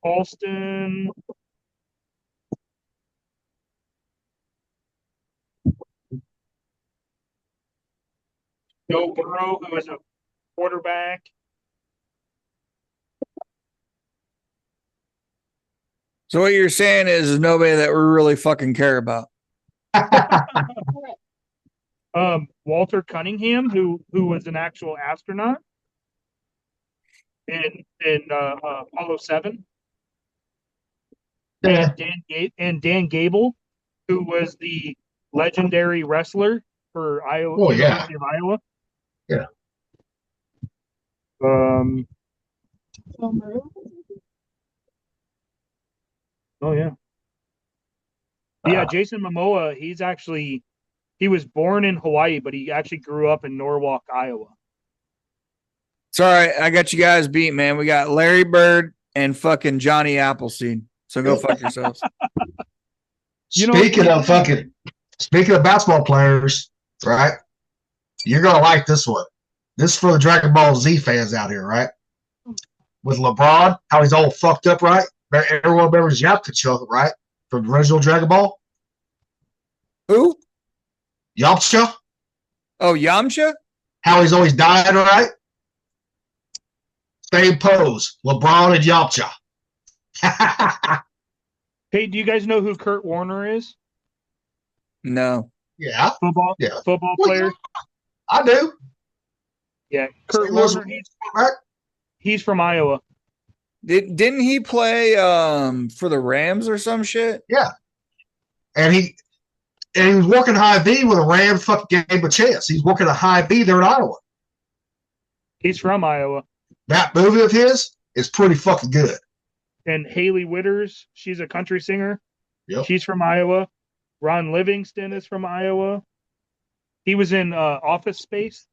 Alston. Joe Burrow, who is a quarterback. So what you're saying is nobody that we really fucking care about. Walter Cunningham, who was an actual astronaut in Apollo 7. Yeah. And Dan Gable, who was the legendary wrestler for Iowa. Oh yeah. University of Iowa. Yeah. Oh yeah. Yeah, Jason Momoa, he was born in Hawaii, but he actually grew up in Norwalk, Iowa. Sorry, I got you guys beat, man. We got Larry Bird and fucking Johnny Appleseed. So go fuck yourselves. Speaking of basketball players, right? You're gonna like this one. This is for the Dragon Ball Z fans out here, right? with LeBron, how he's all fucked up, right? Everyone remembers Yamcha, right? From the original Dragon Ball. Who? Yamcha. Oh, Yamcha? How he's always dying, right? Same pose. LeBron and Yamcha. Hey, do you guys know who Kurt Warner is? No. Yeah. Football player. I do. Yeah, Kurt St. Louis Warner. right? He's from Iowa. Didn't he play for the Rams or some shit? Yeah. And he was working high B with a Rams fucking gave him a chance. He's working a high B there in Iowa. He's from Iowa. That movie of his is pretty fucking good. And Haley Witters, she's a country singer. Yep. She's from Iowa. Ron Livingston is from Iowa. He was in Office Space.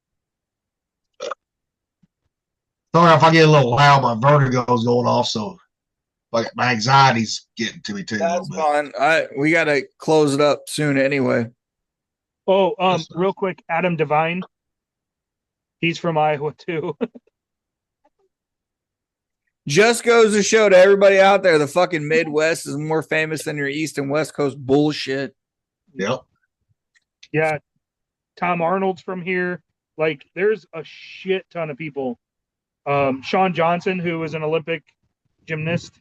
Sorry if I get a little loud, my vertigo's going off, so like my anxiety's getting to me too. That's fine. We gotta close it up soon anyway. Oh, real quick, Adam Devine. He's from Iowa too. Just goes to show to everybody out there, the fucking Midwest is more famous than your East and West Coast bullshit. Yep. Yeah. Tom Arnold's from here. Like, there's a shit ton of people. Sean Johnson, who was an Olympic gymnast.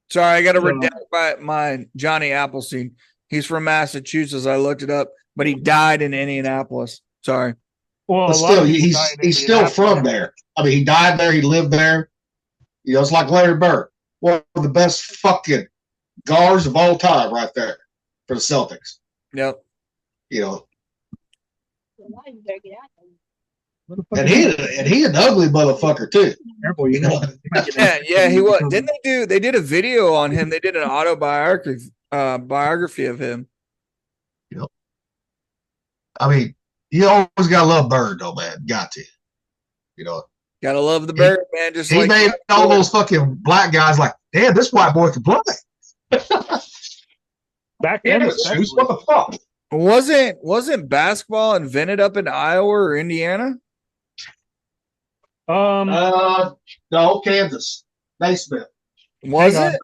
Sorry, I got to redact my Johnny Appleseed. He's from Massachusetts. I looked it up, but he died in Indianapolis. Sorry. Well, but still, he's still from there. I mean, he died there. He lived there. You know, it's like Larry Bird, one of the best fucking guards of all time, right there for the Celtics. Yep. You know. And he an ugly motherfucker too. Careful, you know. Yeah, he was. Didn't they do? They did a video on him. They did an autobiography biography of him. Yep. I mean, you always gotta love Bird, though, man. Got to. You know. Gotta love the Bird, man. Just he made all those fucking black guys like, damn, this white boy can play. Back then, what the fuck? Wasn't basketball invented up in Iowa or Indiana? No, Kansas. Naismith. Was it?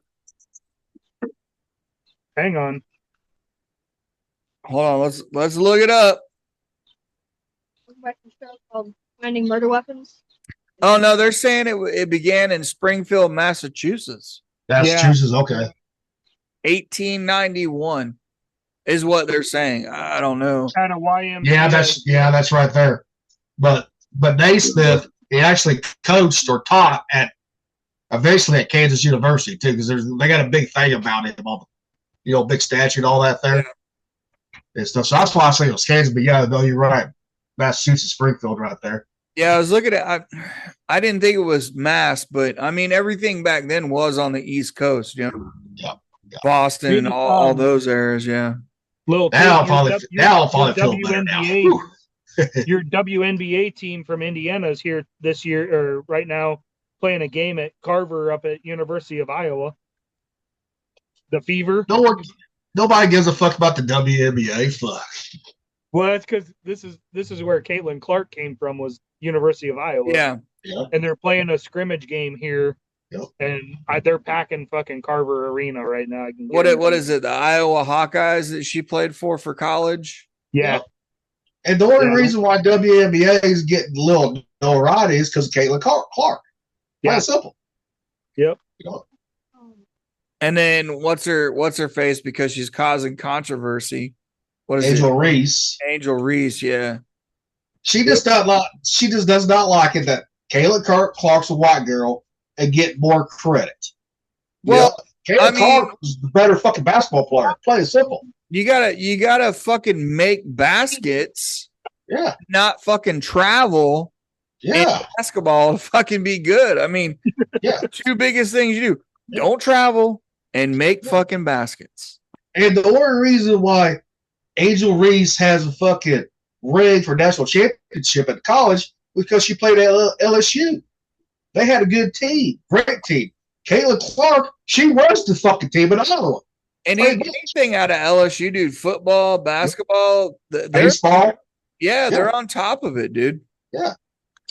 Hang on. Hold on, let's look it up. Called Finding Murder Weapons. Oh no, they're saying it began in Springfield, Massachusetts. Massachusetts, okay. 1891 is what they're saying. I don't know. At a YMCA. Yeah, that's right there. But Naismith, he actually coached or taught at eventually at Kansas University too, because they got a big thing about him on, big statue and all that there and stuff. So that's why I say it was Kansas. But yeah, no, you're right. Massachusetts, Springfield, right there. Yeah, I was looking at. I didn't think it was Mass, but I mean everything back then was on the East Coast. Yeah. Boston and all those areas. Yeah. Little now I'll probably feel better now. Your WNBA team from Indiana is here this year, or right now, playing a game at Carver up at University of Iowa. The Fever. Nobody gives a fuck about the WNBA. Fuck. Well, that's because this is where Caitlin Clark came from, was University of Iowa. Yeah. And they're playing a scrimmage game here. Yep. And they're packing fucking Carver Arena right now. What is it? The Iowa Hawkeyes that she played for college? Yeah. Yep. And the only reason why WNBA is getting a little notoriety is because of Caitlin Clark. Yeah, simple. Yep. And then what's her face because she's causing controversy? What is Angel Reese? Angel Reese, yeah. She just does not like it that Caitlin Clark's a white girl and get more credit. Well, Caitlin Clark is the better fucking basketball player. Plain and simple. You gotta fucking make baskets. Yeah. Not fucking travel. Yeah. In basketball to fucking be good. I mean, two biggest things you do: don't travel and make fucking baskets. And the only reason why Angel Reese has a fucking ring for national championship at college was because she played at LSU. They had a good team, great team. Caitlin Clark, she runs the fucking team in Iowa. And anything out of LSU, dude, football, basketball, baseball. Yeah, they're on top of it, dude. Yeah.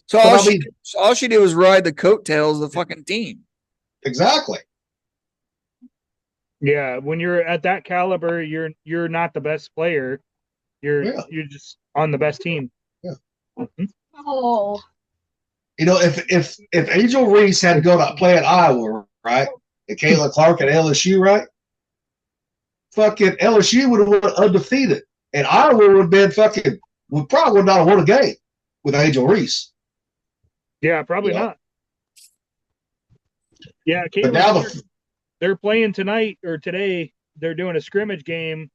So all she did was ride the coattails of the fucking team. Exactly. Yeah, when you're at that caliber, you're not the best player. You're just on the best team. Yeah. Mm-hmm. Oh. If Angel Reese had to go to play at Iowa, right, and Caitlin Clark at LSU, right, fucking LSU would have won undefeated, and Iowa would have been would probably not have won a game with Angel Reese. Yeah, probably not. Yeah, But now they're playing tonight or today. They're doing a scrimmage game,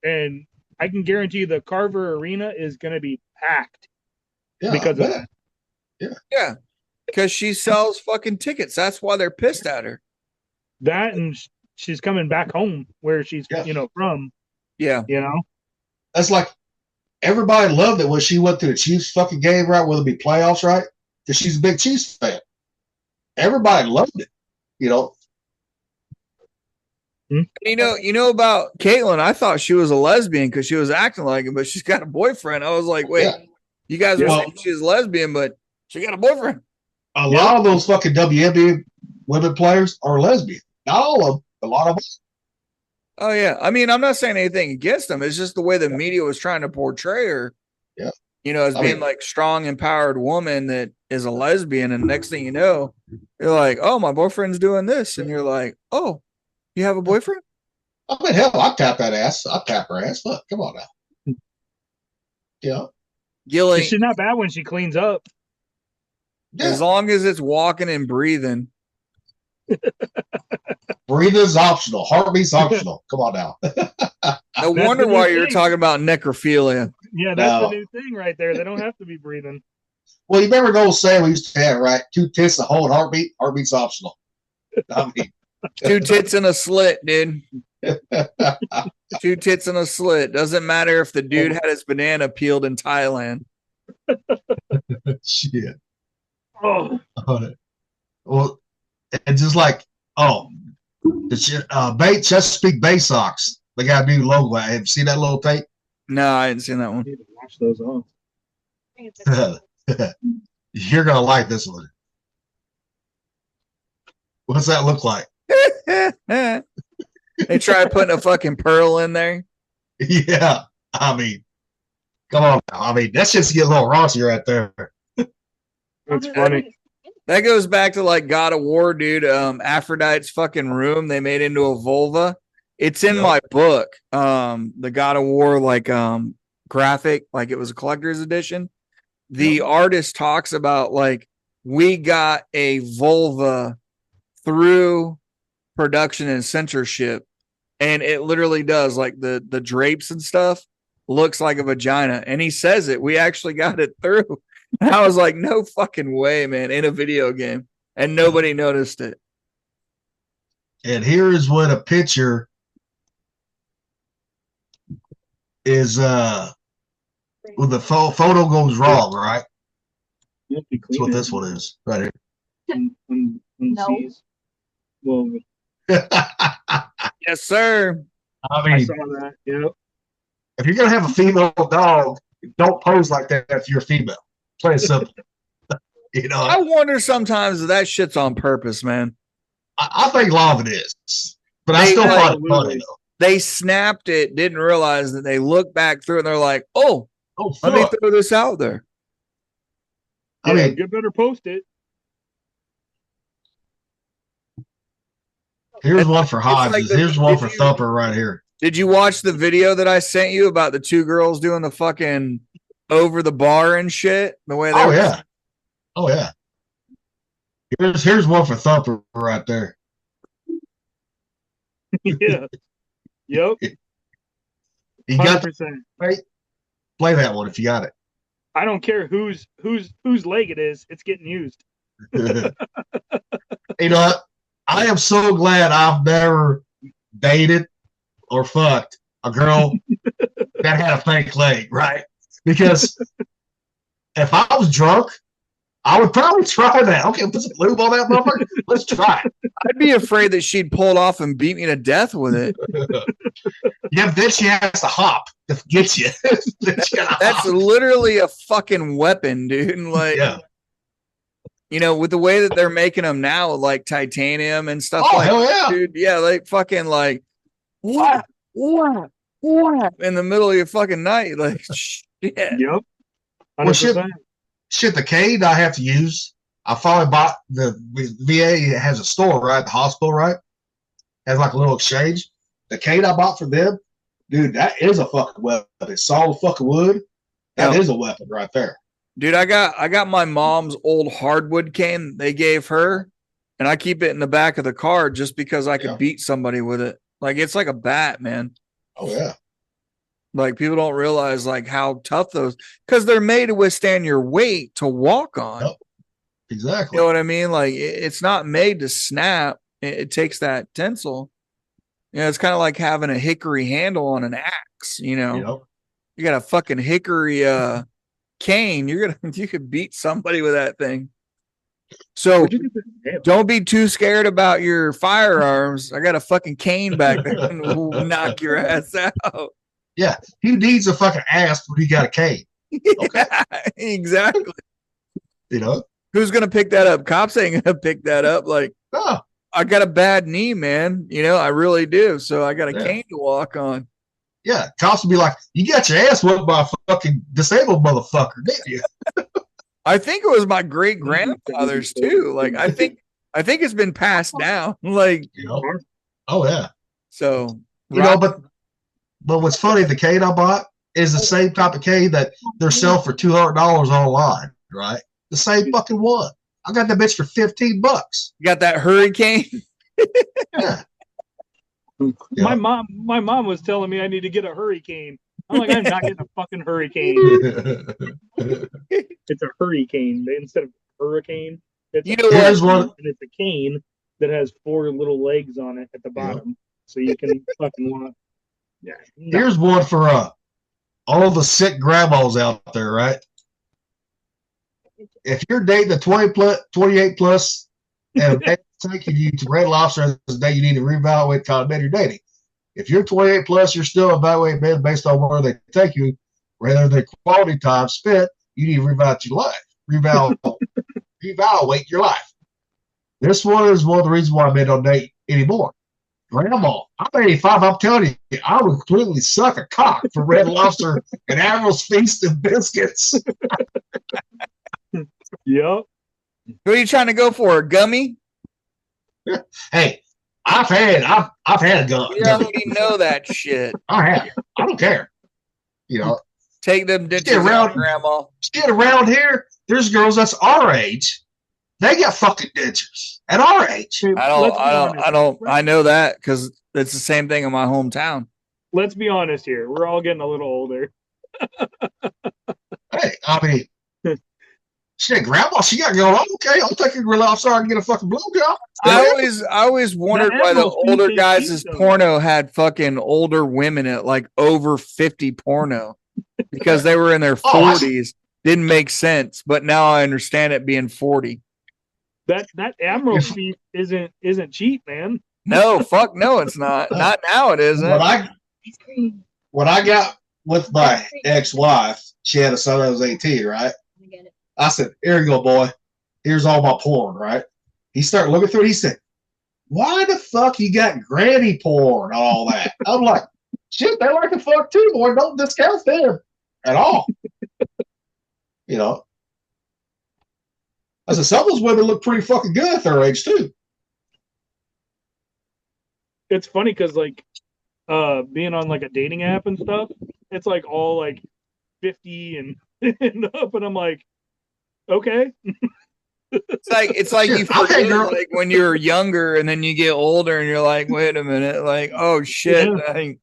and I can guarantee the Carver Arena is going to be packed because of that. Yeah, because she sells fucking tickets. That's why they're pissed at her. That and she's coming back home where she's from. Yeah, that's like everybody loved it when she went to the Chiefs fucking game, right? Whether it be playoffs, right? Because she's a big Chiefs fan. Everybody loved it, You know about Caitlin? I thought she was a lesbian because she was acting like it, but she's got a boyfriend. I was like, wait, you guys were saying she's lesbian, but she got a boyfriend. A lot of those fucking WNBA women players are lesbian. Not all of them. A lot of them. Oh yeah, I mean, I'm not saying anything against them. It's just the way the media was trying to portray her. Yeah, as being like strong, empowered woman that is a lesbian, and next thing you know, you're like, oh, my boyfriend's doing this, and you're like, oh, you have a boyfriend? I mean, hell, I'll tap that ass. I'll tap her ass. Look, come on now. Gilly, she's not bad when she cleans up. Yeah. As long as it's walking and breathing. Breathing's optional. Heartbeat's optional. Come on now. No wonder why you're talking about necrophilia. Yeah, that's the new thing right there. They don't have to be breathing. Well, you remember the old saying we used to have, right? 2 tits, a whole heartbeat. Heartbeat's optional. I mean, 2 tits and a slit, dude. 2 tits and a slit. Doesn't matter if the dude had his banana peeled in Thailand. Shit. Oh. Well, and just like, the Chesapeake Bay Sox. They got a new logo. Have you seen that little tape? No, I didn't see that one. I need to watch those off. You're gonna like this one. What's that look like? They tried putting a fucking pearl in there. Yeah, I mean, come on now. I mean, that's just get a little raunchy right there. That's funny. That goes back to like God of War, dude. Aphrodite's fucking room they made into a vulva. It's in my book. The God of War graphic, like it was a collector's edition. The artist talks about like we got a vulva through production and censorship, and it literally does, like the drapes and stuff looks like a vagina, and he says it. We actually got it through. And I was like, no fucking way, man, in a video game, and nobody noticed it. And here is what a picture is when the photo goes wrong, right? That's what this one is right here. No. Well, yes, sir. I mean, I saw that. Yep. If you're gonna have a female dog, don't pose like that if you're female. Plain and simple. I wonder sometimes if that shit's on purpose, man. I think a lot of it is, but I still find it funny though. They snapped it, didn't realize that they look back through it, and they're like, "Oh, let me throw this out there." I mean, you better post it. Here's one for Hodges. Here's one for Thumper right here. Did you watch the video that I sent you about the 2 girls doing the fucking over the bar and shit? The way they Oh yeah. Here's one for Thumper right there. Yeah. Yep. You got 100%. Play that one if you got it. I don't care whose leg it is. It's getting used. You know what? I am so glad I've never dated or fucked a girl that had a fake leg, right? Because if I was drunk, I would probably try that. Okay, put some lube on that motherfucker. Let's try it. I'd be afraid that she'd pull it off and beat me to death with it. Yeah, but then she has to hop to get you. That's literally a fucking weapon, dude. Like, You know, with the way that they're making them now, like titanium and stuff Oh, like hell that, yeah. dude. Yeah, like fucking like what in the middle of your fucking night, like shit. Yep. Well, 100%. shit, the cane I have to use. I finally bought the VA has a store, right? The hospital, right? Has like a little exchange. The cane I bought for them, dude, that is a fucking weapon. It's solid fucking wood. That is a weapon right there. Dude, I got my mom's old hardwood cane they gave her, and I keep it in the back of the car just because I could beat somebody with it. Like it's like a bat, man. Oh yeah. Like people don't realize like how tough those, because they're made to withstand your weight to walk on. Yep. Exactly. You know what I mean? Like it's not made to snap. It takes that tensile. You know, it's kind of like having a hickory handle on an axe. You know, you got a fucking hickory cane. You could beat somebody with that thing. So don't be too scared about your firearms. I got a fucking cane back there and we'll knock your ass out. Yeah, he needs a fucking ass when he got a cane. Okay. Yeah, exactly. You know, who's gonna pick that up? Cops ain't gonna pick that up. Like, no. I got a bad knee, man. You know, I really do. So I got a cane to walk on. Yeah, cops will be like, "You got your ass whooped by a fucking disabled motherfucker, didn't you?" I think it was my great grandfather's too. Like, I think it's been passed down. Like, oh yeah. So but what's funny, the cane I bought is the same type of cane that they're selling for $200 online, right? The same fucking one. I got that bitch for $15. You got that hurricane? Yeah. My mom was telling me I need to get a hurricane. I'm like, I'm not getting a fucking hurricane. It's a hurricane instead of hurricane. It's and it's a cane that has 4 little legs on it at the bottom, so you can fucking walk. Yeah. Here's one for all the sick grandmas out there, right? If you're dating a 28 plus, and a taking you to Red Lobster as a day, you need to reevaluate kind of men you're dating. If you're 28 plus, you're still evaluating men based on where they take you, rather than quality time spent. You need to reevaluate your life. Reevaluate your life. This one is one of the reasons why men don't date anymore. Grandma, I'm 85. I'm telling you, I would completely suck a cock for Red Lobster and Admiral's Feast and biscuits. Yep. Who are you trying to go for? A gummy? Hey, I've had a gun. You already know that shit. I have. I don't care. You know, take them ditches around, Grandma. Shit, around here, there's girls that's our age. They got fucking dentures at our age. I know that because it's the same thing in my hometown. Let's be honest here. We're all getting a little older. Hey, I mean, shit, Grandma, she got going on. Okay, I'll take a grill outside and get a fucking blowjob. I always wondered why the older guys' porno had fucking older women at like over 50 porno because they were in their 40s. Didn't make sense, but now I understand it being 40. That Admiral Feast isn't cheap, man. No, fuck no, it's not. Not now it isn't. When I got with my ex-wife, she had a son that was 18, right? I said, "Here you go, boy. Here's all my porn," right? He started looking through it. He said, "Why the fuck you got granny porn and all that?" I'm like, "Shit, they like to fuck too, boy. Don't discount them at all." You know? I said, some of those women look pretty fucking good at their age, too. It's funny because, like, being on, like, a dating app and stuff, it's, like, all, like, 50 and up, and I'm like, okay. It's like you forget like when you're younger and then you get older and you're like, wait a minute, like, oh shit, yeah.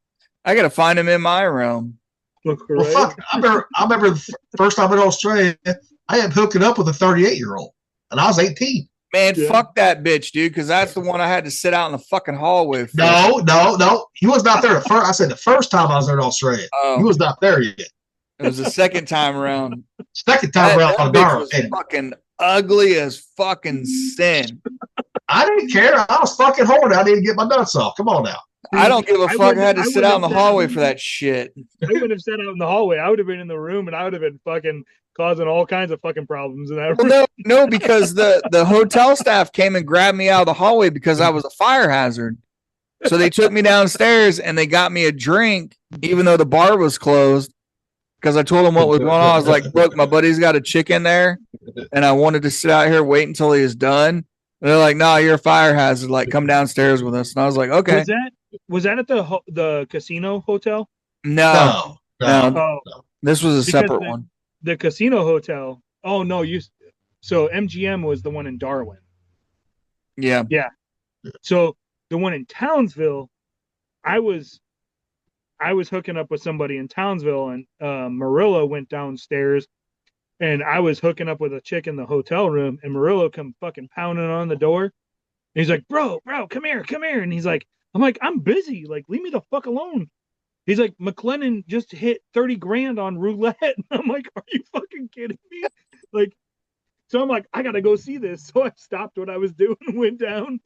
I gotta find him in my realm. Well, fuck, I remember the first time in Australia, I had hooking up with a 38-year-old, and I was 18. Man, fuck that bitch, dude, because that's the one I had to sit out in the fucking hall with. No. He was not there the first. I said the first time I was there in Australia. He was not there yet. It was the second time around. Second time around. That bitch was fucking ugly as fucking sin. I didn't care. I was fucking horny. I didn't get my nuts off. Come on now. I don't give a fuck. I had to sit out in the hallway for that. that shit. I wouldn't have sat out in the hallway. I would have been in the room, and I would have been fucking causing all kinds of fucking problems in that room. Well, no, because the hotel staff came and grabbed me out of the hallway because I was a fire hazard. So they took me downstairs and they got me a drink, even though the bar was closed. Because I told them what was going on. I was like, look, my buddy's got a chick in there, and I wanted to sit out here, wait until he is done. And they're like, no, you're a fire hazard. Like, come downstairs with us. And I was like, okay. Was that at the casino hotel? No. Oh, this was a separate one. The casino hotel. Oh no, so MGM was the one in Darwin. Yeah. Yeah. So the one in Townsville, I was hooking up with somebody in Townsville, and Murillo went downstairs, and I was hooking up with a chick in the hotel room, and Murillo come fucking pounding on the door. And he's like, bro, come here. And he's like, I'm busy. Like, leave me the fuck alone. He's like, McLennan just hit 30 grand on roulette. And I'm like, are you fucking kidding me? Like, so I'm like, I gotta go see this. So I stopped what I was doing and went down.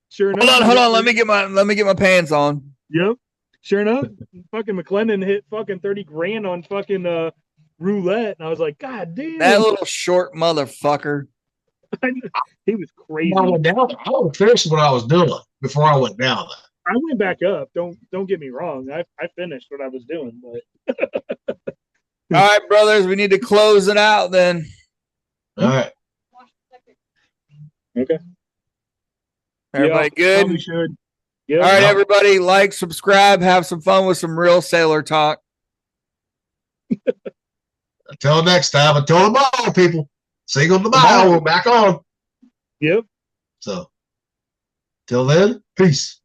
Sure enough. Hold on. Let me get my pants on. Yep. Sure enough, fucking McLennan hit fucking 30 grand on fucking roulette. And I was like, God damn. That little short motherfucker. He was crazy. I was finished what I was doing before I went down. I went back up. Don't get me wrong. I finished what I was doing, but all right, brothers, we need to close it out then. All right. Okay. Everybody good? We should. Yeah. All right, everybody, like, subscribe, have some fun with some real sailor talk. Until next time, until tomorrow, people. Single the mile, we're back on. Yep. So, till then, peace.